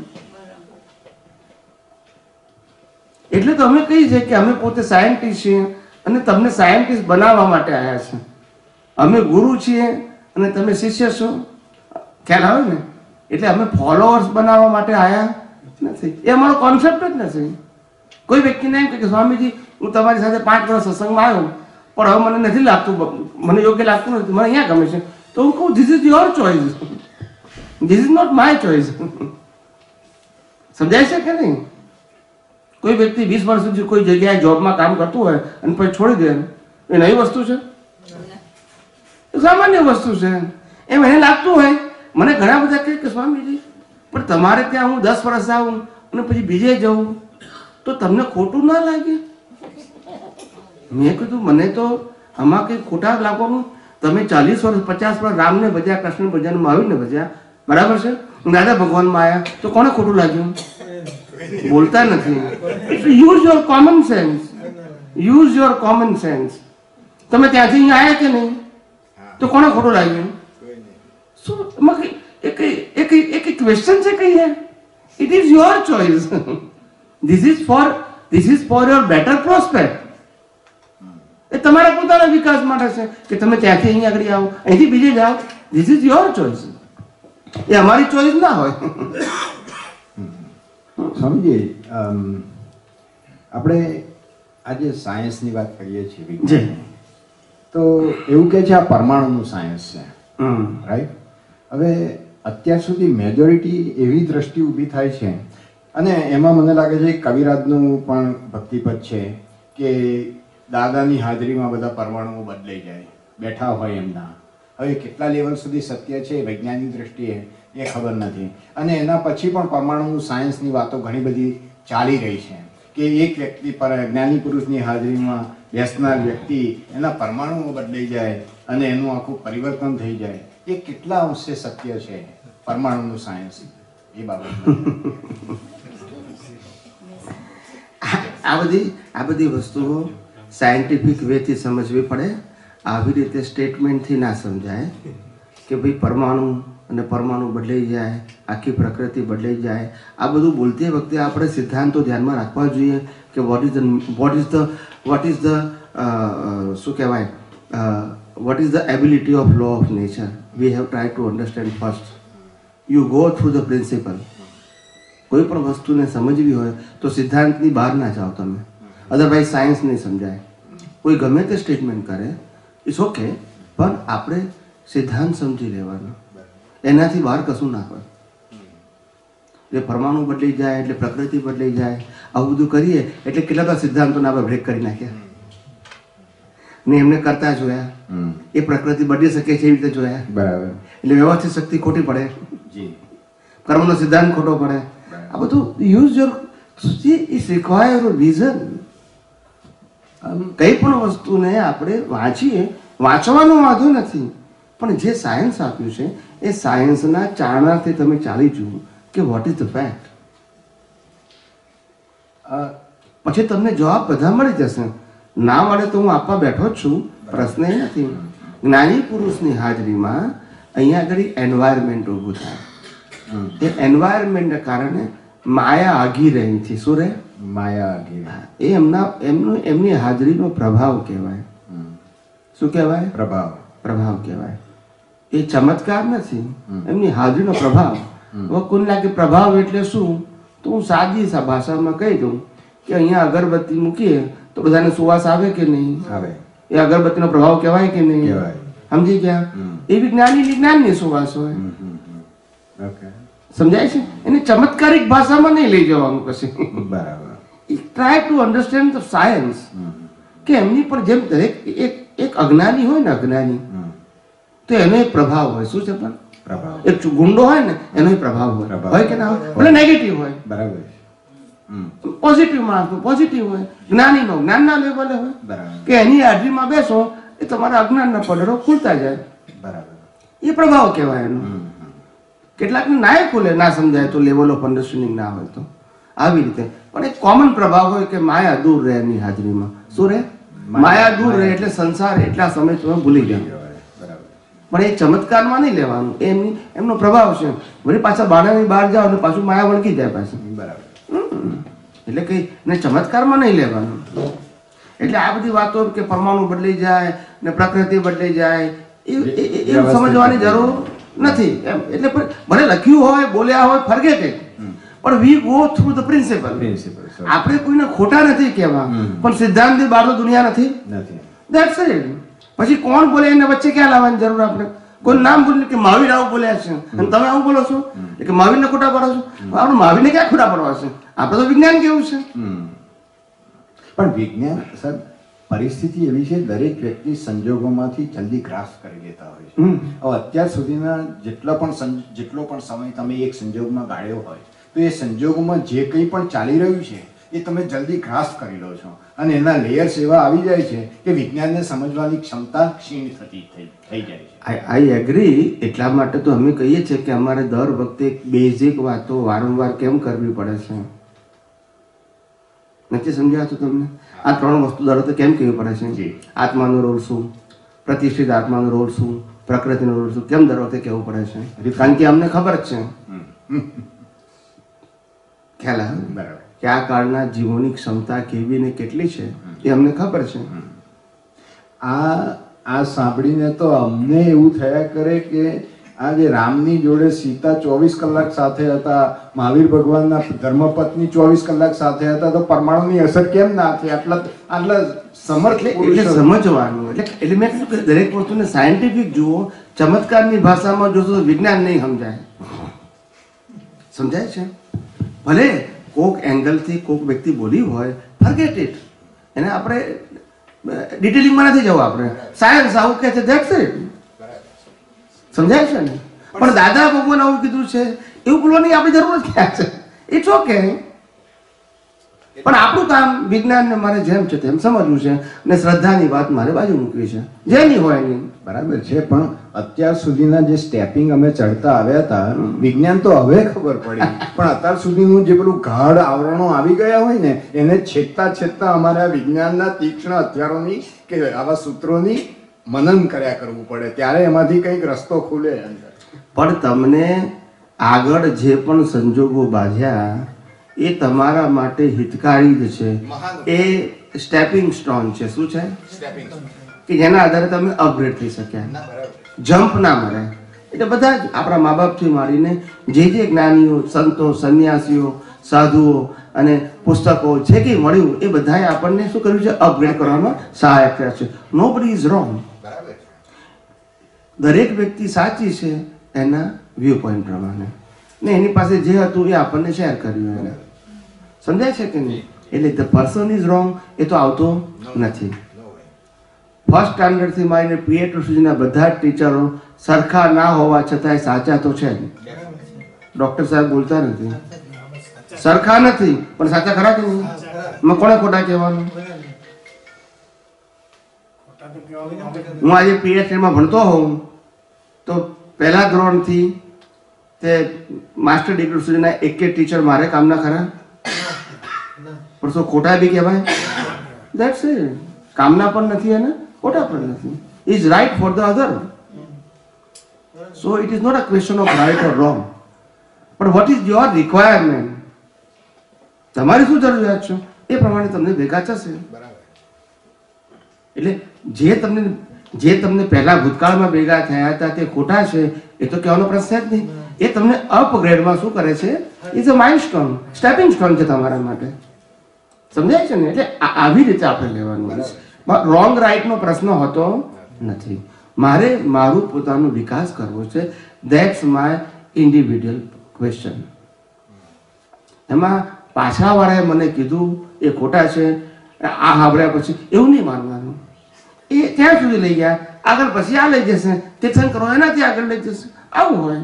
એટલે તો અમે કહીએ છીએ કે અમે પોતે સાયન્ટિસ્ટ છીએ અને તમને સાયન્ટિસ્ટ બનાવવા માટે આવ્યા છે. અમે ગુરુ છીએ અને તમે શિષ્ય છો. ખ્યાલ આવે ને? એટલે અમે ફોલોઅર્સ બનાવવા માટે આવ્યા નથી. એ અમારો કોન્સેપ્ટ જ નથી. કોઈ વ્યક્તિને એમ કે સ્વામીજી હું તમારી સાથે 5 વર્ષ સત્સંગમાં આવ્યો પણ હવે મને નથી લાગતું, મને યોગ્ય લાગતું નથી, મને અહીંયા ગમે છે, તો હું કહું this is your choice, this is not my choice. સમજાય છે કે નહીં? કોઈ વ્યક્તિ 20 વર્ષ સુધી કોઈ જગ્યાએ જોબમાં કામ કરતું હોય અને પછી છોડી દે, એ નવી વસ્તુ છે? સામાન્ય વસ્તુ છે. એમ એને લાગતું હોય, મને ઘણા બધા કહે કે સ્વામીજી પણ તમારે ત્યાં હું 10 વર્ષ આવું અને પછી બીજે જવું તો તમને ખોટું ના લાગે? મેં કીધું મને તો આમાં કંઈ ખોટા લાગવાનું. તમે 40 વર્ષ 50 વર્ષ રામને ભજ્યા, કૃષ્ણ ભજ્યા, મહાવીરને ભજ્યા, બરાબર છે, દાદા ભગવાનમાં આવ્યા તો કોને ખોટું લાગ્યું? બોલતા નથી. Use your common sense, use your common sense. તમે ત્યાંથી અહીંયા આવ્યા કે નહીં તો કોને ખોટું લાગ્યું? શું એક ક્વેશ્ચન છે કઈ હે? It is your choice. This is for your better prospect. એ તમારા પોતાના વિકાસ માટે છે કે તમે ત્યાંથી અહીંયા આગળ આવો, અહીંથી બીજે જાઓ. This is your choice. એ અમારી ચોઇસ ના હોય. સ્વામીજી, આપણે આજે સાયન્સની વાત કરીએ છીએ વિજ્ઞાન, તો એવું કે છે આ પરમાણુનું સાયન્સ છે, રાઈટ? હવે અત્યાર સુધી મેજોરિટી એવી દ્રષ્ટિ ઊભી થાય છે અને એમાં મને લાગે છે કવિરાજનું પણ ભક્તિપદ છે કે દાદાની હાજરીમાં બધા પરમાણુઓ બદલાઈ જાય, બેઠા હોય એમના. હવે કેટલા લેવલ સુધી સત્ય છે વૈજ્ઞાનિક દ્રષ્ટિએ એ ખબર નથી. અને એના પછી પણ પરમાણુ સાયન્સની વાતો ઘણી બધી ચાલી રહી છે કે એક વ્યક્તિ પર જ્ઞાની પુરુષની હાજરીમાં બેસનાર વ્યક્તિ એના પરમાણુઓ બદલાઈ જાય અને એનું આખું પરિવર્તન થઈ જાય. એ કેટલા અંશે સત્ય છે પરમાણુનું સાયન્સ એ બાબત? આ બધી વસ્તુઓ સાયન્ટિફિક વેથી સમજવી પડે. આવી રીતે સ્ટેટમેન્ટથી ના સમજાય કે ભાઈ પરમાણુ અને પરમાણુ બદલાઈ જાય, આખી પ્રકૃતિ બદલાઈ જાય. આ બધું બોલતી વખતે આપણે સિદ્ધાંતો ધ્યાનમાં રાખવા જોઈએ કે વોટ ઇઝ ધ શું કહેવાય, what is the ability of law of nature. We have try to understand first. You go through the principle. કોઈ પણ વસ્તુને સમજવી હોય તો સિદ્ધાંતની બહાર ના જાઓ તમે, અદરવાઇઝ સાયન્સ નહીં સમજાય. કોઈ ગમે તે સ્ટેટમેન્ટ કરે ઇટ્સ ઓકે, પણ આપણે સિદ્ધાંત સમજી લેવાનો, એનાથી બહાર કશું ના હોય. એટલે પરમાણુ બદલાઈ જાય એટલે પ્રકૃતિ બદલાઈ જાય, આવું બધું કરીએ એટલે કેટલા બધા સિદ્ધાંતોને આપણે બ્રેક કરી નાખ્યા ને એમને કરતા જોયા. એ પ્રકૃતિ બદલી શકે છે એવી રીતે જોયા. બરાબર. એટલે વ્યવસ્થિત શક્તિ ખોટી પડે, કર્મનો સિદ્ધાંત ખોટો પડે. આ બધું use your is require vision. કઈ પણ વસ્તુને આપણે વાંચીએ, વાંચવાનો વાંધો નથી, પણ જે સાયન્સ આપ્યું છે એ સાયન્સના ચારણાથી તમે ચાલી જુઓ કે વોટ ઇઝ ધ ફેક્ટ. પછી તમને જવાબ બધા મળી જશે. ના મળે તો હું આપવા બેઠો જ છું, પ્રશ્ન એ નથી. જ્ઞાની પુરુષની હાજરીમાં અહીંયા આગળ એન્વાયરમેન્ટ ઊભું થાય. એ એન્વાયરમેન્ટને કારણે માયા આગી રહી છે. શું રહે? માયા આગી. એ એમની હાજરીનો પ્રભાવ કહેવાય. શું કહેવાય? પ્રભાવ કહેવાય. એ ચમત્કાર નથી, એમની હાજરીનો પ્રભાવ. કોઈને લાગે પ્રભાવ એટલે શું, તો હું સાદી ભાષામાં કહી દઉં કે અહીંયા અગરબત્તી મૂકીએ તો બધાને સુવાસ આવે કે નહીં આવે? એ અગરબત્તીનો પ્રભાવ કહેવાય કે નહીં? સમજી ગયા? એ વિજ્ઞાનની સુવાસ હોય. સમજાય છે? એને ચમત્કારિક ભાષામાં નહીં લઈ જવાનું કશું. બરાબર. Try to understand the science. કે એમની પર જેમ દરેક એક અજ્ઞાની હોય ને, અજ્ઞાની, તો એનો એક પ્રભાવ હોય. શું છે? પણ એક ગુંડો હોય ને એનો પ્રભાવ હોય કે ના હોય? ભલે નેગેટિવ હોય, બરાબર. પોઝિટિવ માણસનો પોઝિટિવ હોય, જ્ઞાનીનો જ્ઞાનના લેવલે હોય. કે એની હાજરીમાં બેસો એ તમારા અજ્ઞાનના પડરો ખુલતા જાય. બરાબર. એ એ પ્રભાવ કહેવાય એનો. કેટલાકને નાય ખુલે, ના સમજાય તો, લેવલ ઓફ અન્ડરસ્ટેન્ડિંગ ના હોય તો, આવી રીતે. પણ એક કોમન પ્રભાવ હોય કે માયા દૂર રહે એની હાજરીમાં. શું રહે? માયા દૂર રહે એટલે સંસાર એટલા સમય તમે ભૂલી ગયા. પણ એ ચમત્કારમાં નહીં લેવાનું, એમનો પ્રભાવ છે. વળી પાછા બાણાની બહાર જાઓ એટલે પાછું માયા વળગી જાય પાછું. એટલે કઈ ને ચમત્કારમાં નહીં લેવાનું. એટલે આ બધી વાતો કે પરમાણુ બદલાઈ જાય ને પ્રકૃતિ બદલાઈ જાય એવું સમજવાની જરૂર નથી એમ. એટલે ભલે લખ્યું હોય, બોલ્યા હોય, ફરગેટ ઇટ, પણ we go through the principal. આપણે કોઈને ખોટા નથી કહેવા, પણ સિદ્ધાંતની બહાર તો દુનિયા નથી. That's it. પછી કોણ બોલે એના વચ્ચે ક્યાં લાવવાની જરૂર? આપણે કોઈ નામ બોલે કે મહાવીર આવું બોલ્યા છે અને તમે આવું બોલો છો કે મહાવીરને ખોટા પાડો છો. આપણે મહાવીરને ક્યાં ખોટા પાડવા છે? આપણે તો વિજ્ઞાન કેવું છે. પણ વિજ્ઞાન સર પરિસ્થિતિ એવી છે, દરેક વ્યક્તિ સંજોગોમાંથી જલ્દી ગ્રાસ્પ કરી લેતા હોય છે. હવે અત્યાર સુધીના જેટલો પણ સમય તમે એક સંજોગમાં ગાળ્યો હોય તો એ સંજોગોમાં જે કંઈ પણ ચાલી રહ્યું છે એ તમે જલ્દી ગ્રાસ્પ કરી લો છો અને એના લેયર્સ એવા આવી જાય છે કે વિજ્ઞાનને સમજવાની ક્ષમતા ક્ષીણ થઈ જાય છે. I agree. એટલા માટે તો અમે કહીએ છીએ કે અમારે દર વખતે બેઝિક વાતો વારંવાર કેમ કરવી પડે છે. નથી સમજાતું તમને? આ 3 વસ્તુ દર વખતે કેમ કહેવી પડે છે? આત્માનો રોલ શું, પ્રતિષ્ઠિત આત્માનો રોલ શું, પ્રકૃતિનો રોલ શું, કેમ દર વખતે કહેવું પડે છે? કારણ કે અમને ખબર જ છે, ખ્યાલ આવે કે આ કાળના જીવોની ક્ષમતા કેવી ને કેટલી છે એ અમને ખબર છે. આ સાંભળીને તો અમને એવું થયા કરે કે આ જે રામની જોડે સીતા 24 કલાક સાથે હતા, મહાવીર ભગવાનના ધર્મપત્ની 24 કલાક સાથે હતા, તો પરમાણુની અસર કેમ ના થઈ? આટલા સમર્થ એટલે સમજવાનું. એટલે મેં કીધું કે દરેક વસ્તુને સાયન્ટિફિક જુઓ, ચમત્કારની ભાષામાં જોશો તો વિજ્ઞાન નહીં સમજાય. સમજાય છે? ભલે કોક એંગલથી કોક વ્યક્તિ બોલી હોય, ફરગેટ ઇટ. એને આપણે ડિટેલિંગમાં નથી જવું. આપણે સાયન્સ આવું કહે છે, ધેટ્સ ઇટ. સમજાય છે ને? પણ દાદા ભગવાન આવું કીધું છે એવું બોલવાની આપણી જરૂર જ ક્યાં છે? It's okay. પણ આપણું કામ વિજ્ઞાનને મારે જેમ છે તેમ સમજવું છે અને શ્રદ્ધાની વાત મારે બાજુ મૂકવી છે, જેની હોય એની. બરાબર છે. પણ અત્યાર સુધીના જે સ્ટેપિંગ અમે ચડતા આવ્યા હતા, વિજ્ઞાન તો હવે ખબર પડી, પણ અત્યાર સુધીનું જે પેલું ગાઢ આવરણો આવી ગયા હોય ને એને છેદતા અમારા વિજ્ઞાનના તીક્ષ્ણ હથિયારોની કે આવા સૂત્રોની મનન કર્યા કરવું પડે, ત્યારે એમાંથી કંઈક રસ્તો ખુલે અંદર. પણ તમને આગળ જે પણ સંજોગો બાંધ્યા એ તમારા માટે હિતકારી જ છે. એ સ્ટેપિંગ સ્ટોન છે. શું છે? કે જેના આધારે તમે અપગ્રેડ થઈ શક્યા, જમ્પ ના મળે. એટલે બધા જ આપણા મા બાપથી માંડીને જે જ્ઞાનીઓ, સંતો, સંન્યાસીઓ, સાધુઓ અને પુસ્તકો જે કંઈ મળ્યું એ બધાએ આપણને શું કર્યું છે? અપગ્રેડ કરવામાં સહાયક થયા છે. Nobody is wrong. દરેક વ્યક્તિ સાચી છે એના વ્યૂ પોઈન્ટ પ્રમાણે, ને એની પાસે જે હતું એ આપણને શેર કર્યું એને. સમજાય છે કે નહીં? એટલે ધ પર્સન ઇઝ રોંગ એ તો આવતો નથી. ફર્સ્ટ સ્ટાન્ડર્ડથી માંડીને PhD સુધીના બધા જ ટીચરો સરખા ના હોવા છતાંય સાચા તો છે જ. ડૉક્ટર સાહેબ બોલતા નથી, સરખા નથી પણ સાચા ખરા કે નહીં? મેં કોને ખોટા કહેવાનું? હું આજે PhDમાં ભણતો હોઉં તો પહેલા ધોરણથી તે માસ્ટર ડિગ્રી સુધીના એક ટીચર મારે કામના ખરા? પણ શું ખોટા બી કહેવાય? That's it. કામના પણ નથી અને ખોટા પણ નથી. Is right for the other. So it is not a question of right or wrong, પણ વોટ ઇઝ યોર રિક્વાયરમેન્ટ? તમારી શું જરૂરિયાત છે એ પ્રમાણે તમને ભેગા થશે. એટલે જે તમને પહેલા ભૂતકાળમાં ભેગા થયા હતા તે ખોટા છે એ તો કહેવાનો પ્રશ્ન જ નહીં. એ તમને અપગ્રેડમાં શું કરે છે? Is a milestone, stepping stone છે તમારા માટે. સમજાય છે ને? એટલે આવી રીતે આપણે લેવાનું. રોંગ રાઈટનો પ્રશ્ન હોતો નથી. મારે મારું પોતાનો વિકાસ કરવો છે. That's my individual question. એમાં પાછળવાળાએ મને કીધું એ ખોટા છે, આ સાંભળ્યા પછી એવું નહીં માનવાનું. એ ત્યાં સુધી લઈ ગયા, આગળ પછી આ લઈ જશે, તીર્થંકરો એનાથી આગળ લઈ જશે. આવું હોય.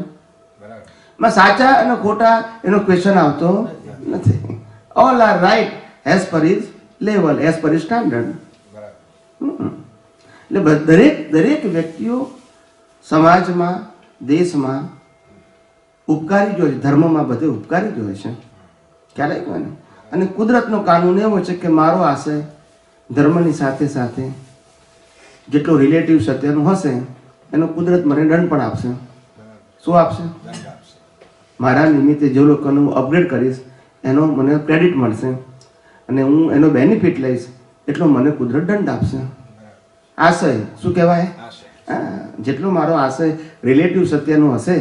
સાચા અને ખોટા એનો ક્વેશ્ચન આવતો નથી. All are right as per is level, as per is standard. એટલે દરેક વ્યક્તિઓ સમાજમાં દેશમાં ઉપકારી જ હોય છે, ધર્મમાં બધે ઉપકારી જ હોય છે, ખ્યાલ આવ્યો ને? અને કુદરતનો કાનૂન એવો છે કે મારો આશય ધર્મની સાથે સાથે જેટલો રિલેટિવ સત્યનું હશે એનો કુદરત મને દંડ પણ આપશે. શું આપશે? મારા નિમિત્તે જે લોકોનું હું અપગ્રેડ કરીશ એનો મને ક્રેડિટ મળશે અને હું એનો બેનિફિટ લઈશ એટલો મને કુદરત દંડ આપશે. આશય શું કહેવાય? જેટલો મારો આશય રિલેટિવ સત્યનો હશે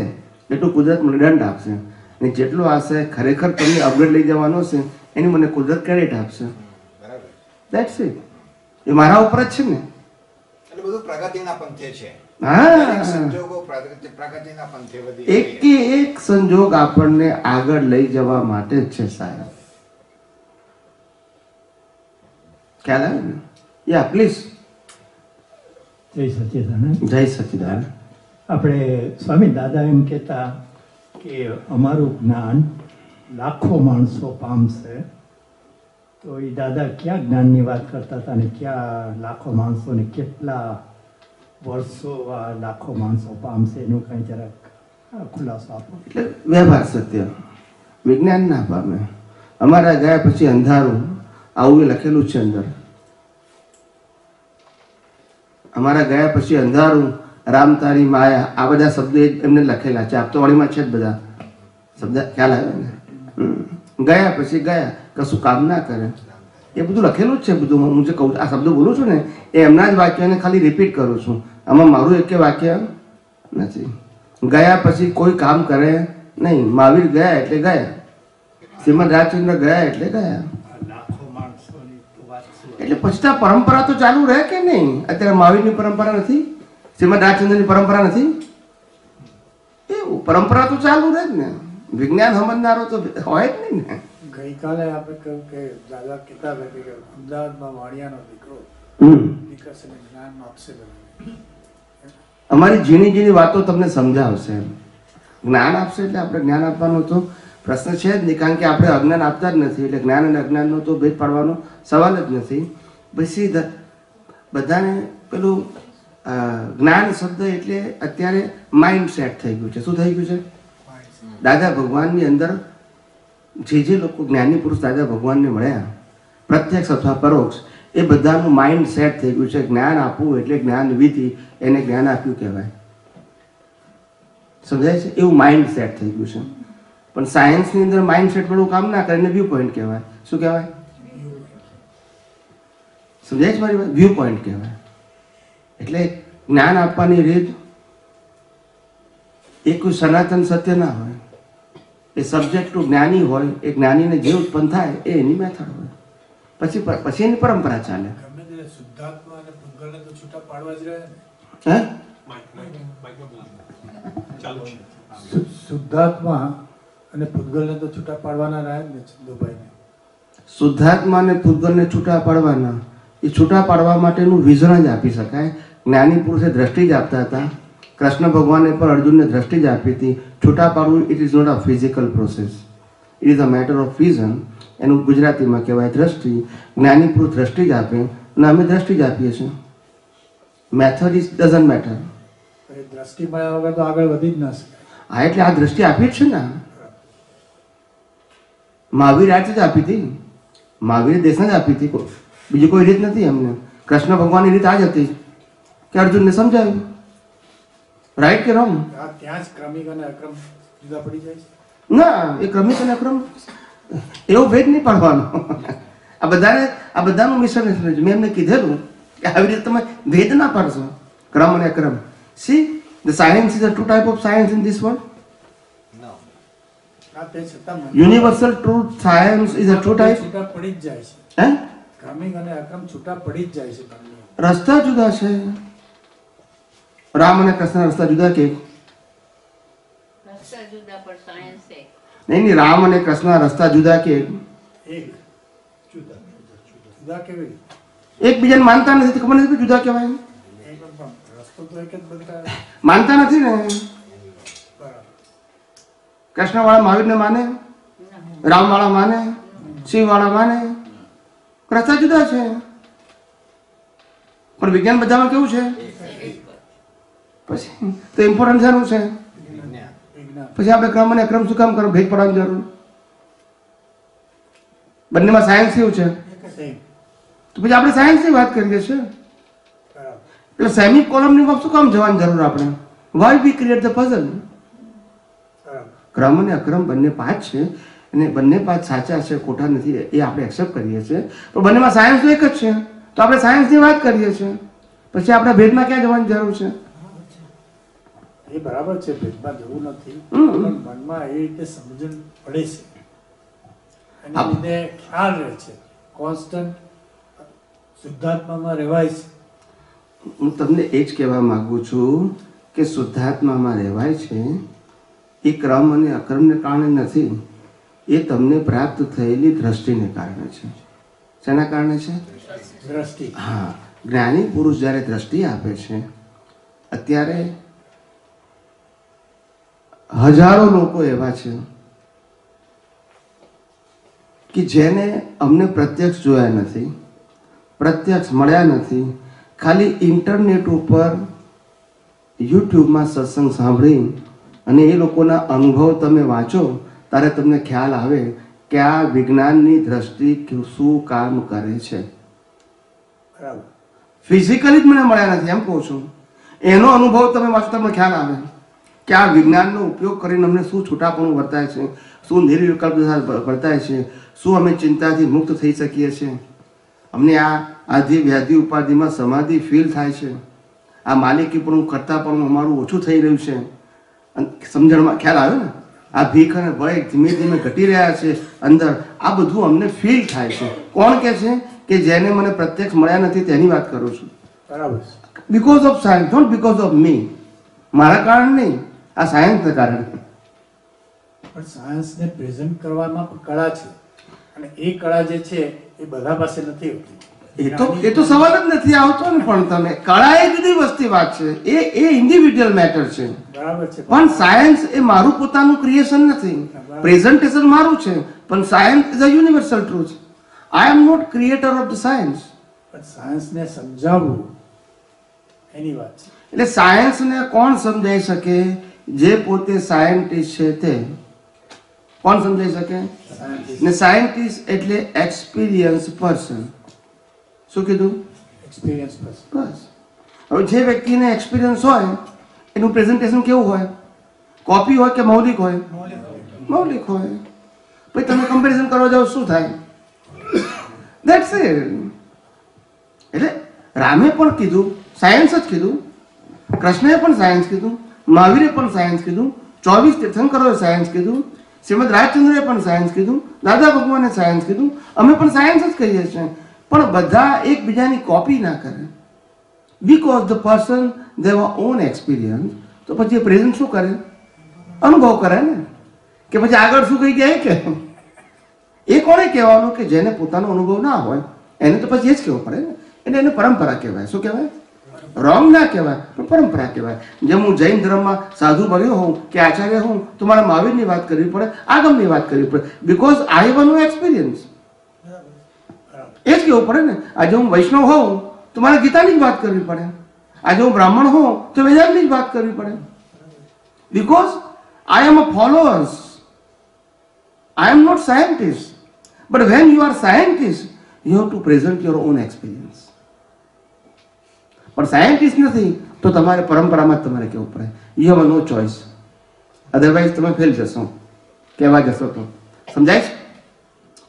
એટલું કુદરત મને દંડ આપશે અને જેટલો આશય ખરેખર તમને અપગ્રેડ લઈ જવાનો હશે એની મને કુદરત ક્રેડિટ આપશે. That's it. એ મારા ઉપર જ છે ને. એટલે બધું પ્રગતિના પંથે છે. હા, સંજોગો પ્રગતિના પંથે બધી એકે એક સંજોગ આપણને આગળ લઈ જવા માટે જ છે સાહેબ. ખ્યાલ આવે ને? યા પ્લીઝ. જય સચિદાનંદ. જય સચિદાનંદ. આપણે સ્વામી દાદા એમ કહેતા કે અમારું જ્ઞાન લાખો માણસો પામશે, તો એ દાદા ક્યાં જ્ઞાનની વાત કરતા હતા ને ક્યાં લાખો માણસોને કેટલા વર્ષો આ લાખો માણસો પામશે એનું કંઈ જરાક ખુલાસો આપો. એટલે વ્યવહાર સત્ય વિજ્ઞાન ના પામે. અમારા ગયા પછી અંધારું આવું એ લખેલું છે અંદર. અમારા ગયા પછી અંધારું, રામ તારી માયા, આ બધા શબ્દો એમને લખેલા છે. આપતોવાળીમાં છે જ બધા શબ્દ. ખ્યાલ આવે ને? ગયા પછી ગયા, કશું કામ ના કરે, એ બધું લખેલું જ છે. બધું હું જે કહું આ શબ્દો બોલું છું ને એ એમના જ વાક્યને ખાલી રિપીટ કરું છું. આમાં મારું એક વાક્ય નથી. ગયા પછી કોઈ કામ કરે નહીં. મહાવીર ગયા એટલે ગયા. શ્રીમદ રાજચંદ્ર ગયા એટલે ગયા. લાખો માણસોની વાત શું? એટલે પછી તો પરંપરા તો ચાલુ રહે કે નહીં? અત્યારે મહાવીરની પરંપરા નથી, શ્રીમદ રાજચંદ્રની પરંપરા નથી. એવું પરંપરા તો ચાલુ રહે જ ને. વિજ્ઞાન સમજનારો તો હોય જ નહીં ને. ગઈકાલે આપણે કહ્યું કે દાદા કહેતા હતા કે અમદાવાદમાં વાણિયાનો દીકરો વિકસને જ્ઞાન આપશે બધાને. અમારી ઝીણી ઝીણી વાતો તમને સમજાવશે. જ્ઞાન આપશે એટલે આપણે જ્ઞાન આપવાનો તો પ્રશ્ન છે જ નહીં, કારણ કે આપણે અજ્ઞાન આપતા જ નથી. એટલે જ્ઞાન અને અજ્ઞાનનો તો ભેદ પાડવાનો સવાલ જ નથી. પછી બધાને પેલું જ્ઞાન શબ્દ એટલે અત્યારે માઇન્ડ સેટ થઈ ગયું છે. શું થઈ ગયું છે? દાદા ભગવાનની અંદર જે લોકો જ્ઞાની પુરુષ દાદા ભગવાનને મળ્યા, પ્રત્યક્ષ અથવા પરોક્ષ, એ બધાનું માઇન્ડ સેટ થઈ ગયું છે. જ્ઞાન આપવું એટલે જ્ઞાન વિધિ, એને જ્ઞાન આપ્યું કહેવાય. સમજાય છે? એવું માઇન્ડ સેટ થઈ ગયું છે. પણ સાયન્સની અંદર માઇન્ડ સેટ વાળું કામ ના કરે એને વ્યૂ પોઈન્ટ કહેવાય. શું કહેવાય? સમજાય છે મારી વાત? વ્યૂ પોઈન્ટ કહેવાય. એટલે જ્ઞાન આપવાની રીત એ કોઈ સનાતન સત્ય ના હોય. એ સબ્જેક્ટ જ્ઞાની હોય, એ જ્ઞાનીને જે ઉત્પન્ન થાય એ એની મેથડ હોય. પછી એની પરંપરા ચાલે. શુદ્ધાત્મા અને પૂતગલને તો છૂટા પાડવા જ રહે ને. શુદ્ધાત્મા અને પૂતગલને તો છૂટા પાડવાના રહે ને ચંદુભાઈને. શુદ્ધાત્મા અને પૂતગલને છૂટા પાડવાના, એ છૂટા પાડવા માટેનું વિઝન જ આપી શકાય. જ્ઞાની પુરુષે દ્રષ્ટિ જ આપતા હતા. કૃષ્ણ ભગવાને પણ અર્જુનને દ્રષ્ટિ જ આપી હતી. છૂટા પાડવું it is not a physical process, it is a matter of vision. એનું ગુજરાતીમાં કહેવાય દ્રષ્ટિ. જ્ઞાની પુરુષ દ્રષ્ટિ જ આપે અને અમે દ્રષ્ટિ જ આપીએ છીએ. Method is doesn't matter. દ્રષ્ટિ મળ્યા વગર તો આગળ વધી જ ના શકાય. હા, એટલે આ દ્રષ્ટિ આપી જ છે ને. મહાવીર આ જ આપી હતી. મહાવીર દેશને જ આપી હતી. બીજી કોઈ રીત નથી એમને. કૃષ્ણ ભગવાનની રીત આ જ હતી કે અર્જુનને સમજાવ્યું. રાઈટ કે રોંગ? ત્યાં જ ક્રમિક અને અક્રમ જુદા પડી જાય છે. ના, એ ક્રમિક અને અક્રમ એવો ભેદ નહીં પાડવાનો. આ બધાનું મિશ્રણ છે. મેં એમને કીધેલું કે આવી રીતે તમે ભેદ ના પાડશો, ક્રમ અને અક્રમ. See, the science is a two type of science in this world. તે છતાં universal truth science is a two type. છૂટા પડી જ જાય છે. હે? ક્રમિક અને અક્રમ છૂટા પડી જ જાય છે બંને. રસ્તા જુદા છે. રામ અને કૃષ્ણ રસ્તા જુદા કે? રસ્તા જુદા પણ સાયન્સ એક. નહીં, રામ અને કૃષ્ણ રસ્તા જુદા કે? એક જુદા જુદા કેવી રીતે? એકબીજાને માનતા નથી તો ખબર નથી કે જુદા કહેવાય. એક પણ રસ્તો તો એક જ બનતા. માનતા નથી ને. કૃષ્ણ વાળા મહાવીરને માને, રામ વાળા માને, શિવ વાળા માને. રસ્તા જુદા છે પણ વિજ્ઞાન બધામાં કેવું છે? પછી તો ઇમ્પોર્ટન્ટ શાનું છે? પછી આપણે ક્રમ અને અક્રમ શું કામ કરો? ભેદ પડવાની જરૂર? બંનેમાં સાયન્સ એવું છે સેમ. તો પછી આપણે સાયન્સની વાત કરીએ છીએ. બરાબર. એટલે સેમી કોલમની માં શું કામ જવાની જરૂર આપણે? Why we create the puzzle? બરાબર. ક્રમ અને અક્રમ બંને પાઠ છે અને બંને પાઠ સાચા છે ખોટા નથી એ આપણે એક્સેપ્ટ કરીએ છીએ, પણ બંનેમાં સાયન્સ તો એક જ છે. તો આપણે સાયન્સની વાત કરીએ છીએ, પછી આપણે ભેદમાં ક્યાં જવાની જરૂર છે? એ બરાબર છે, ભેદમાં જવું નથી, પણ મનમાં એ રીતે સમજણ પડે છે, એને લીધે ખ્યાલ રહે છે, કોન્સ્ટન્ટ શુદ્ધાત્મામાં રહેવાય છે. હું તમને એ જ કહેવા માંગુ છું કે શુદ્ધાત્મામાં રહેવાય છે એ ક્રમ અને અક્રમને કારણે નથી, એ તમને પ્રાપ્ત થયેલી દ્રષ્ટિને કારણે છે. શેના કારણે છે? દ્રષ્ટિ. હા, જ્ઞાની પુરુષ જ્યારે દ્રષ્ટિ આપે છે, અત્યારે હજારો લોકો એવા છે કે જેને અમને પ્રત્યક્ષ જોયા નથી, પ્રત્યક્ષ મળ્યા નથી, ખાલી ઇન્ટરનેટ ઉપર યુટ્યુબમાં સત્સંગ સાંભળી અને એ લોકોના અનુભવ તમે વાંચો ત્યારે તમને ખ્યાલ આવે કે આ વિજ્ઞાનની દ્રષ્ટિ શું કામ કરે છે. બરાબર. ફિઝિકલી જ મને મળ્યા નથી એમ કહું છું, એનો અનુભવ તમે વાંચો તમને ખ્યાલ આવે કે આ વિજ્ઞાનનો ઉપયોગ કરીને અમને શું છૂટાપણું વર્તાય છે, શું નિર્વિકલ્પ વર્તાય છે, શું અમે ચિંતાથી મુક્ત થઈ શકીએ છીએ, અમને આ આધિ વ્યાધિ ઉપાધિમાં સમાધિ ફીલ થાય છે, આ માલિકીપણું કરતાપણું અમારું ઓછું થઈ રહ્યું છે, સમજણમાં ખ્યાલ આવે ને, આ ભીખ અને ભય ધીમે ધીમે ઘટી રહ્યા છે અંદર, આ બધું અમને ફીલ થાય છે. કોણ કહે છે? કે જેને મને પ્રત્યક્ષ મળ્યા નથી તેની વાત કરું છું. બરાબર. Because of science, not because of me. મારા કારણ નહીં, આ સાયન્સના કારણે. પણ સાયન્સને પ્રેઝન્ટ કરવામાં પણ કળા છે, અને એ કળા જે છે એ બધા પાસે નથી હોતી. એ તો સવાલ જ નથી આવતો ને. પણ તમે કળા એ જુદી વસ્તી વાત છે, એ ઇન્ડિવિડ્યુઅલ મેટર છે. બરાબર છે. પણ સાયન્સ એ મારું પોતાનું ક્રિએશન નથી, પ્રેઝન્ટેશન મારું છે, પણ science is a universal truth. I am not creator of the science. પણ સાયન્સને સમજાવવું એની વાત છે. એટલે સાયન્સને કોણ સમજાઈ શકે? જે પોતે સાયન્ટિસ્ટ છે તે. કોણ સમજાઈ શકે? ને સાયન્ટિસ્ટ એટલે એક્સપિરિયન્સ પર્સન. શું કીધું? એક્સપિરિયન્સ બસ. બસ. હવે જે વ્યક્તિને એક્સપિરિયન્સ હોય એનું પ્રેઝન્ટેશન કેવું હોય? કોપી હોય કે મૌલિક હોય? મૌલિક હોય. પછી તમે કમ્પેરિઝન કરવા જાઓ શું થાય? That's it. એટલે રામે પણ કીધું સાયન્સ જ કીધું, કૃષ્ણએ પણ સાયન્સ કીધું, મહાવીરે પણ સાયન્સ કીધું, 24 તીર્થંકરોએ સાયન્સ કીધું, શ્રીમદ રાજચંદ્રએ પણ સાયન્સ કીધું, દાદા ભગવાને સાયન્સ કીધું, અમે પણ સાયન્સ જ કહીએ છીએ. પણ બધા એકબીજાની કોપી ના કરે. Because the person Dev on experience. તો પછી એ પ્રેઝન્ટ શું કરે? અનુભવ કરે ને. કે પછી આગળ શું કહી ગયા કે એ કોને કહેવાનું? કે જેને પોતાનો અનુભવ ના હોય એને તો પછી એ જ કહેવું પડે ને. એટલે એને પરંપરા કહેવાય. શું કહેવાય? રોંગ ના કહેવાય, પણ પરંપરા કહેવાય. જેમ હું જૈન ધર્મમાં સાધુ બન્યો હોઉં કે આચાર્ય હોઉં તો મારા મહાવીરની વાત કરવી પડે, આગમની વાત કરવી પડે, because I have no experience. એ જ કહેવું પડે ને. આજે હું વૈષ્ણવ હોઉં તો મારે ગીતાની જ વાત કરવી પડે, આજે હું બ્રાહ્મણ હોઉં તો વેદાંતની જ વાત કરવી પડે, because I am a followers. I am not scientist. But when you are scientist you have to present your own experience. પણ સાયન્ટિસ્ટ નથી તો તમારે પરંપરામાં જ તમારે કહેવું પડે. You have no choice, otherwise તમે ફેલ જશો, કહેવા જશો તો. સમજાય છે?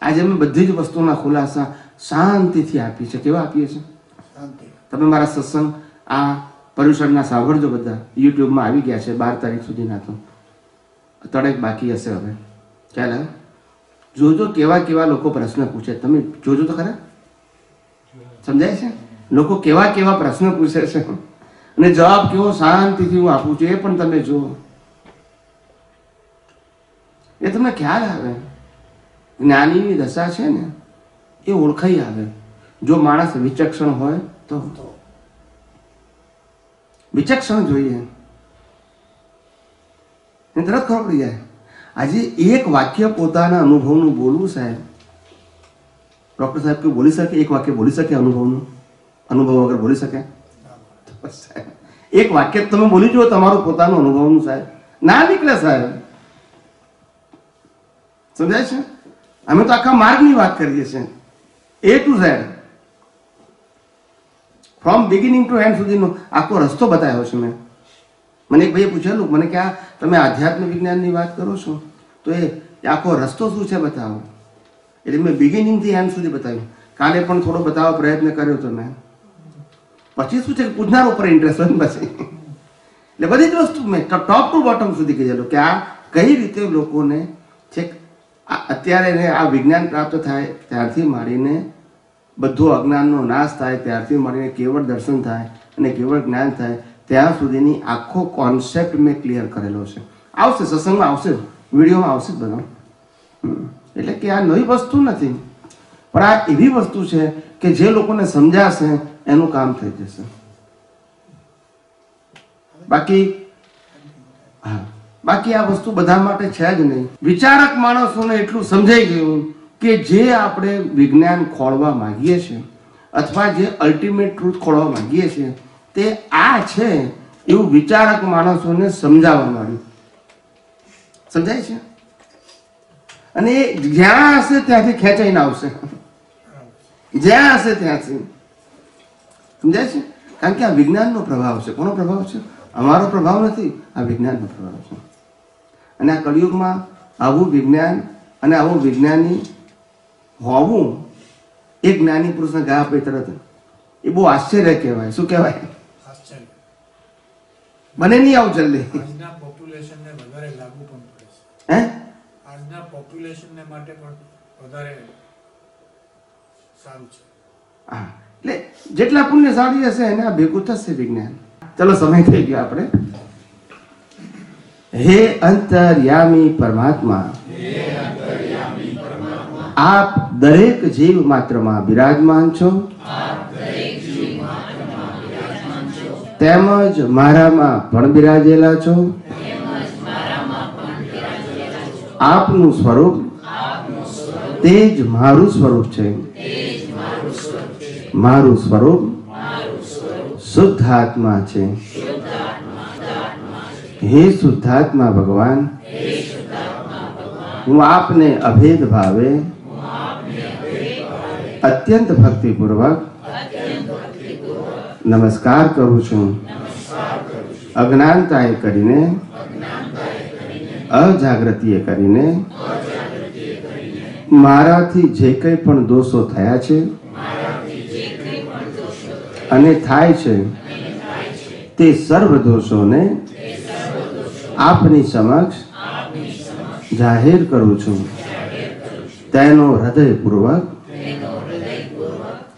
આજે અમે બધી જ વસ્તુના ખુલાસા શાંતિથી આપીએ છીએ. કેવા આપીએ છીએ? તમે મારા સત્સંગ આ પર્યુષણના સાંભળજો. બધા યુટ્યુબમાં આવી ગયા છે 12 તારીખ સુધીના. તો તડક બાકી હશે હવે. ખ્યાલ આવે? જોજો કેવા કેવા લોકો પ્રશ્ન પૂછે. તમે જોજો તો ખરા. સમજાય છે? લોકો કેવા કેવા પ્રશ્ન પૂછે છે અને જવાબ કેવો શાંતિથી હું આપું છું એ પણ તમે જુઓ. એ તમને ખ્યાલ આવે. જ્ઞાનીની દશા છે ને એ ઓળખાઈ આવે જો માણસ વિચક્ષણ હોય તો. વિચક્ષણ જોઈએ એ તરત ખબર પડી જાય. આજે એક વાક્ય પોતાના અનુભવનું બોલવું સાહેબ, ડોક્ટર સાહેબ કોઈ બોલી શકે? એક વાક્ય બોલી શકે અનુભવનું? અનુભવ વગર બોલી શકે? એક વાક્ય તમે બોલી જુઓ તમારું પોતાનું અનુભવનું સાહેબ, ના નીકળે સાહેબ. સમજાય છે? અમે તો આખા માર્ગની વાત કરીએ છીએ, A to Z, from beginning two and સુધીનો આખો રસ્તો બતાવ્યો છે મેં. મને એક ભાઈએ પૂછેલું મને કે આ તમે આધ્યાત્મ વિજ્ઞાનની વાત કરો છો તો એ આખો રસ્તો શું છે બતાવો. એટલે મેં બિગિનિંગથી એન્ડ સુધી બતાવ્યું. કાલે પણ થોડો બતાવવા પ્રયત્ન કર્યો હતો મેં. પછી શું છે કે પૂછનાર ઉપર ઇન્ટરેસ્ટ હોય ને પછી. એટલે બધી જ વસ્તુ મેં ટોપ ટુ બોટમ સુધી કહેલું કે આ કઈ રીતે લોકોને છેક અત્યારે આ વિજ્ઞાન પ્રાપ્ત થાય ત્યારથી માંડીને બધું અજ્ઞાનનો નાશ થાય ત્યારથી માંડીને કેવળ દર્શન થાય અને કેવળ જ્ઞાન થાય ત્યાં સુધીની આખો કોન્સેપ્ટ મેં ક્લિયર કરેલો છે. આવશે સત્સંગમાં, આવશે વિડીયોમાં, આવશે જ બધા. એટલે કે આ નવી વસ્તુ નથી, પણ આ એવી વસ્તુ છે કે જે લોકોને સમજાશે એનું કામ થઈ જશે. બાકી આ વસ્તુ બધા માટે છે જ નહીં. વિચારક માણસોને એટલું સમજાઈ ગયું કે જે આપણે વિજ્ઞાન ખોળવા માંગીએ છીએ અથવા જે અલ્ટિમેટ ટ્રુથ ખોળવા માંગીએ છીએ તે આ છે એવું વિચારક માણસોને સમજાવવા માંડ્યું. સમજાય છે? અને એ જ્યાં હશે ત્યાંથી ખેંચાઈને આવશે, જ્યાં હશે ત્યાંથી. સમજાય છે? કારણ કે આ વિજ્ઞાનનો પ્રભાવ છે. કોનો પ્રભાવ છે? અમારો પ્રભાવ નથી, આ વિજ્ઞાનનો પ્રભાવ છે. અને આ કળિયુગમાં આવું વિજ્ઞાન અને આવું વિજ્ઞાની હોવું એક જ્ઞાની પુરુષને ગયા આપે તરત એ બહુ આશ્ચર્ય કહેવાય. શું કહેવાય? આશ્ચર્ય. બને નહીં આવું જલ્દી. આજના પોપ્યુલેશનને વધારે લાગુ પણ પડે છે. હે? આજના પોપ્યુલેશનને માટે પણ વધારે સારું છે. હા, એટલે જેટલા પુણ્યશાળી હશે એને આ ભેગું થશે વિજ્ઞાન. ચલો સમય થઈ ગયો આપણે. હે અંતર્યામી પરમાત્મા, આપ દરેક જીવ માત્રમાં બિરાજમાન છો, તેમજ મારામાં પણ બિરાજેલા છો. આપનું સ્વરૂપ તે જ મારું સ્વરૂપ છે. મારું સ્વરૂપ શુદ્ધાત્મા છે. હે શુદ્ધાત્મા ભગવાન, હું આપને અભેદ ભાવે અત્યંત ભક્તિપૂર્વક નમસ્કાર કરું છું. અજ્ઞાનતાએ કરીને, અજાગૃતિએ કરીને મારાથી જે કંઈ પણ દોષો થયા છે અને થાય છે તે સર્વ દોષોને આપની સમક્ષ જાહેર કરું છું. તેનો હૃદયપૂર્વક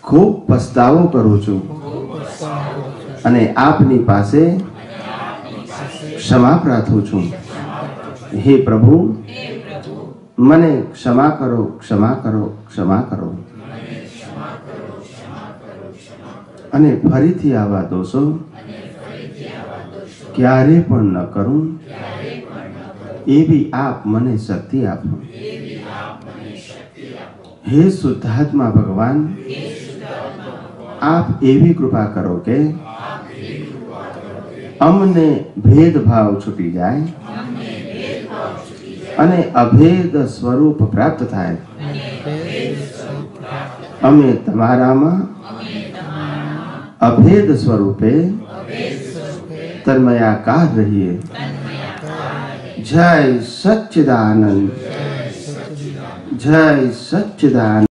ખૂબ પસ્તાવો કરું છું અને આપની પાસે ક્ષમા પ્રાર્થું છું. હે પ્રભુ, મને ક્ષમા કરો, ક્ષમા કરો, ક્ષમા કરો. અને ફરીથી આવા દોષો ક્યારે પણ ન કરું એવી આપ મને શક્તિ આપો. હે શુદ્ધાત્મા ભગવાન, આપ એવી કૃપા કરો કે અમને ભેદભાવ છૂટી જાય અને અભેદ સ્વરૂપ પ્રાપ્ત થાય. અમે તમારામાં અભેદ સ્વરૂપે તન્મયાકાર રહીએ. જય સચ્ચિદાનંદ, જય સચ્ચિદાનંદ.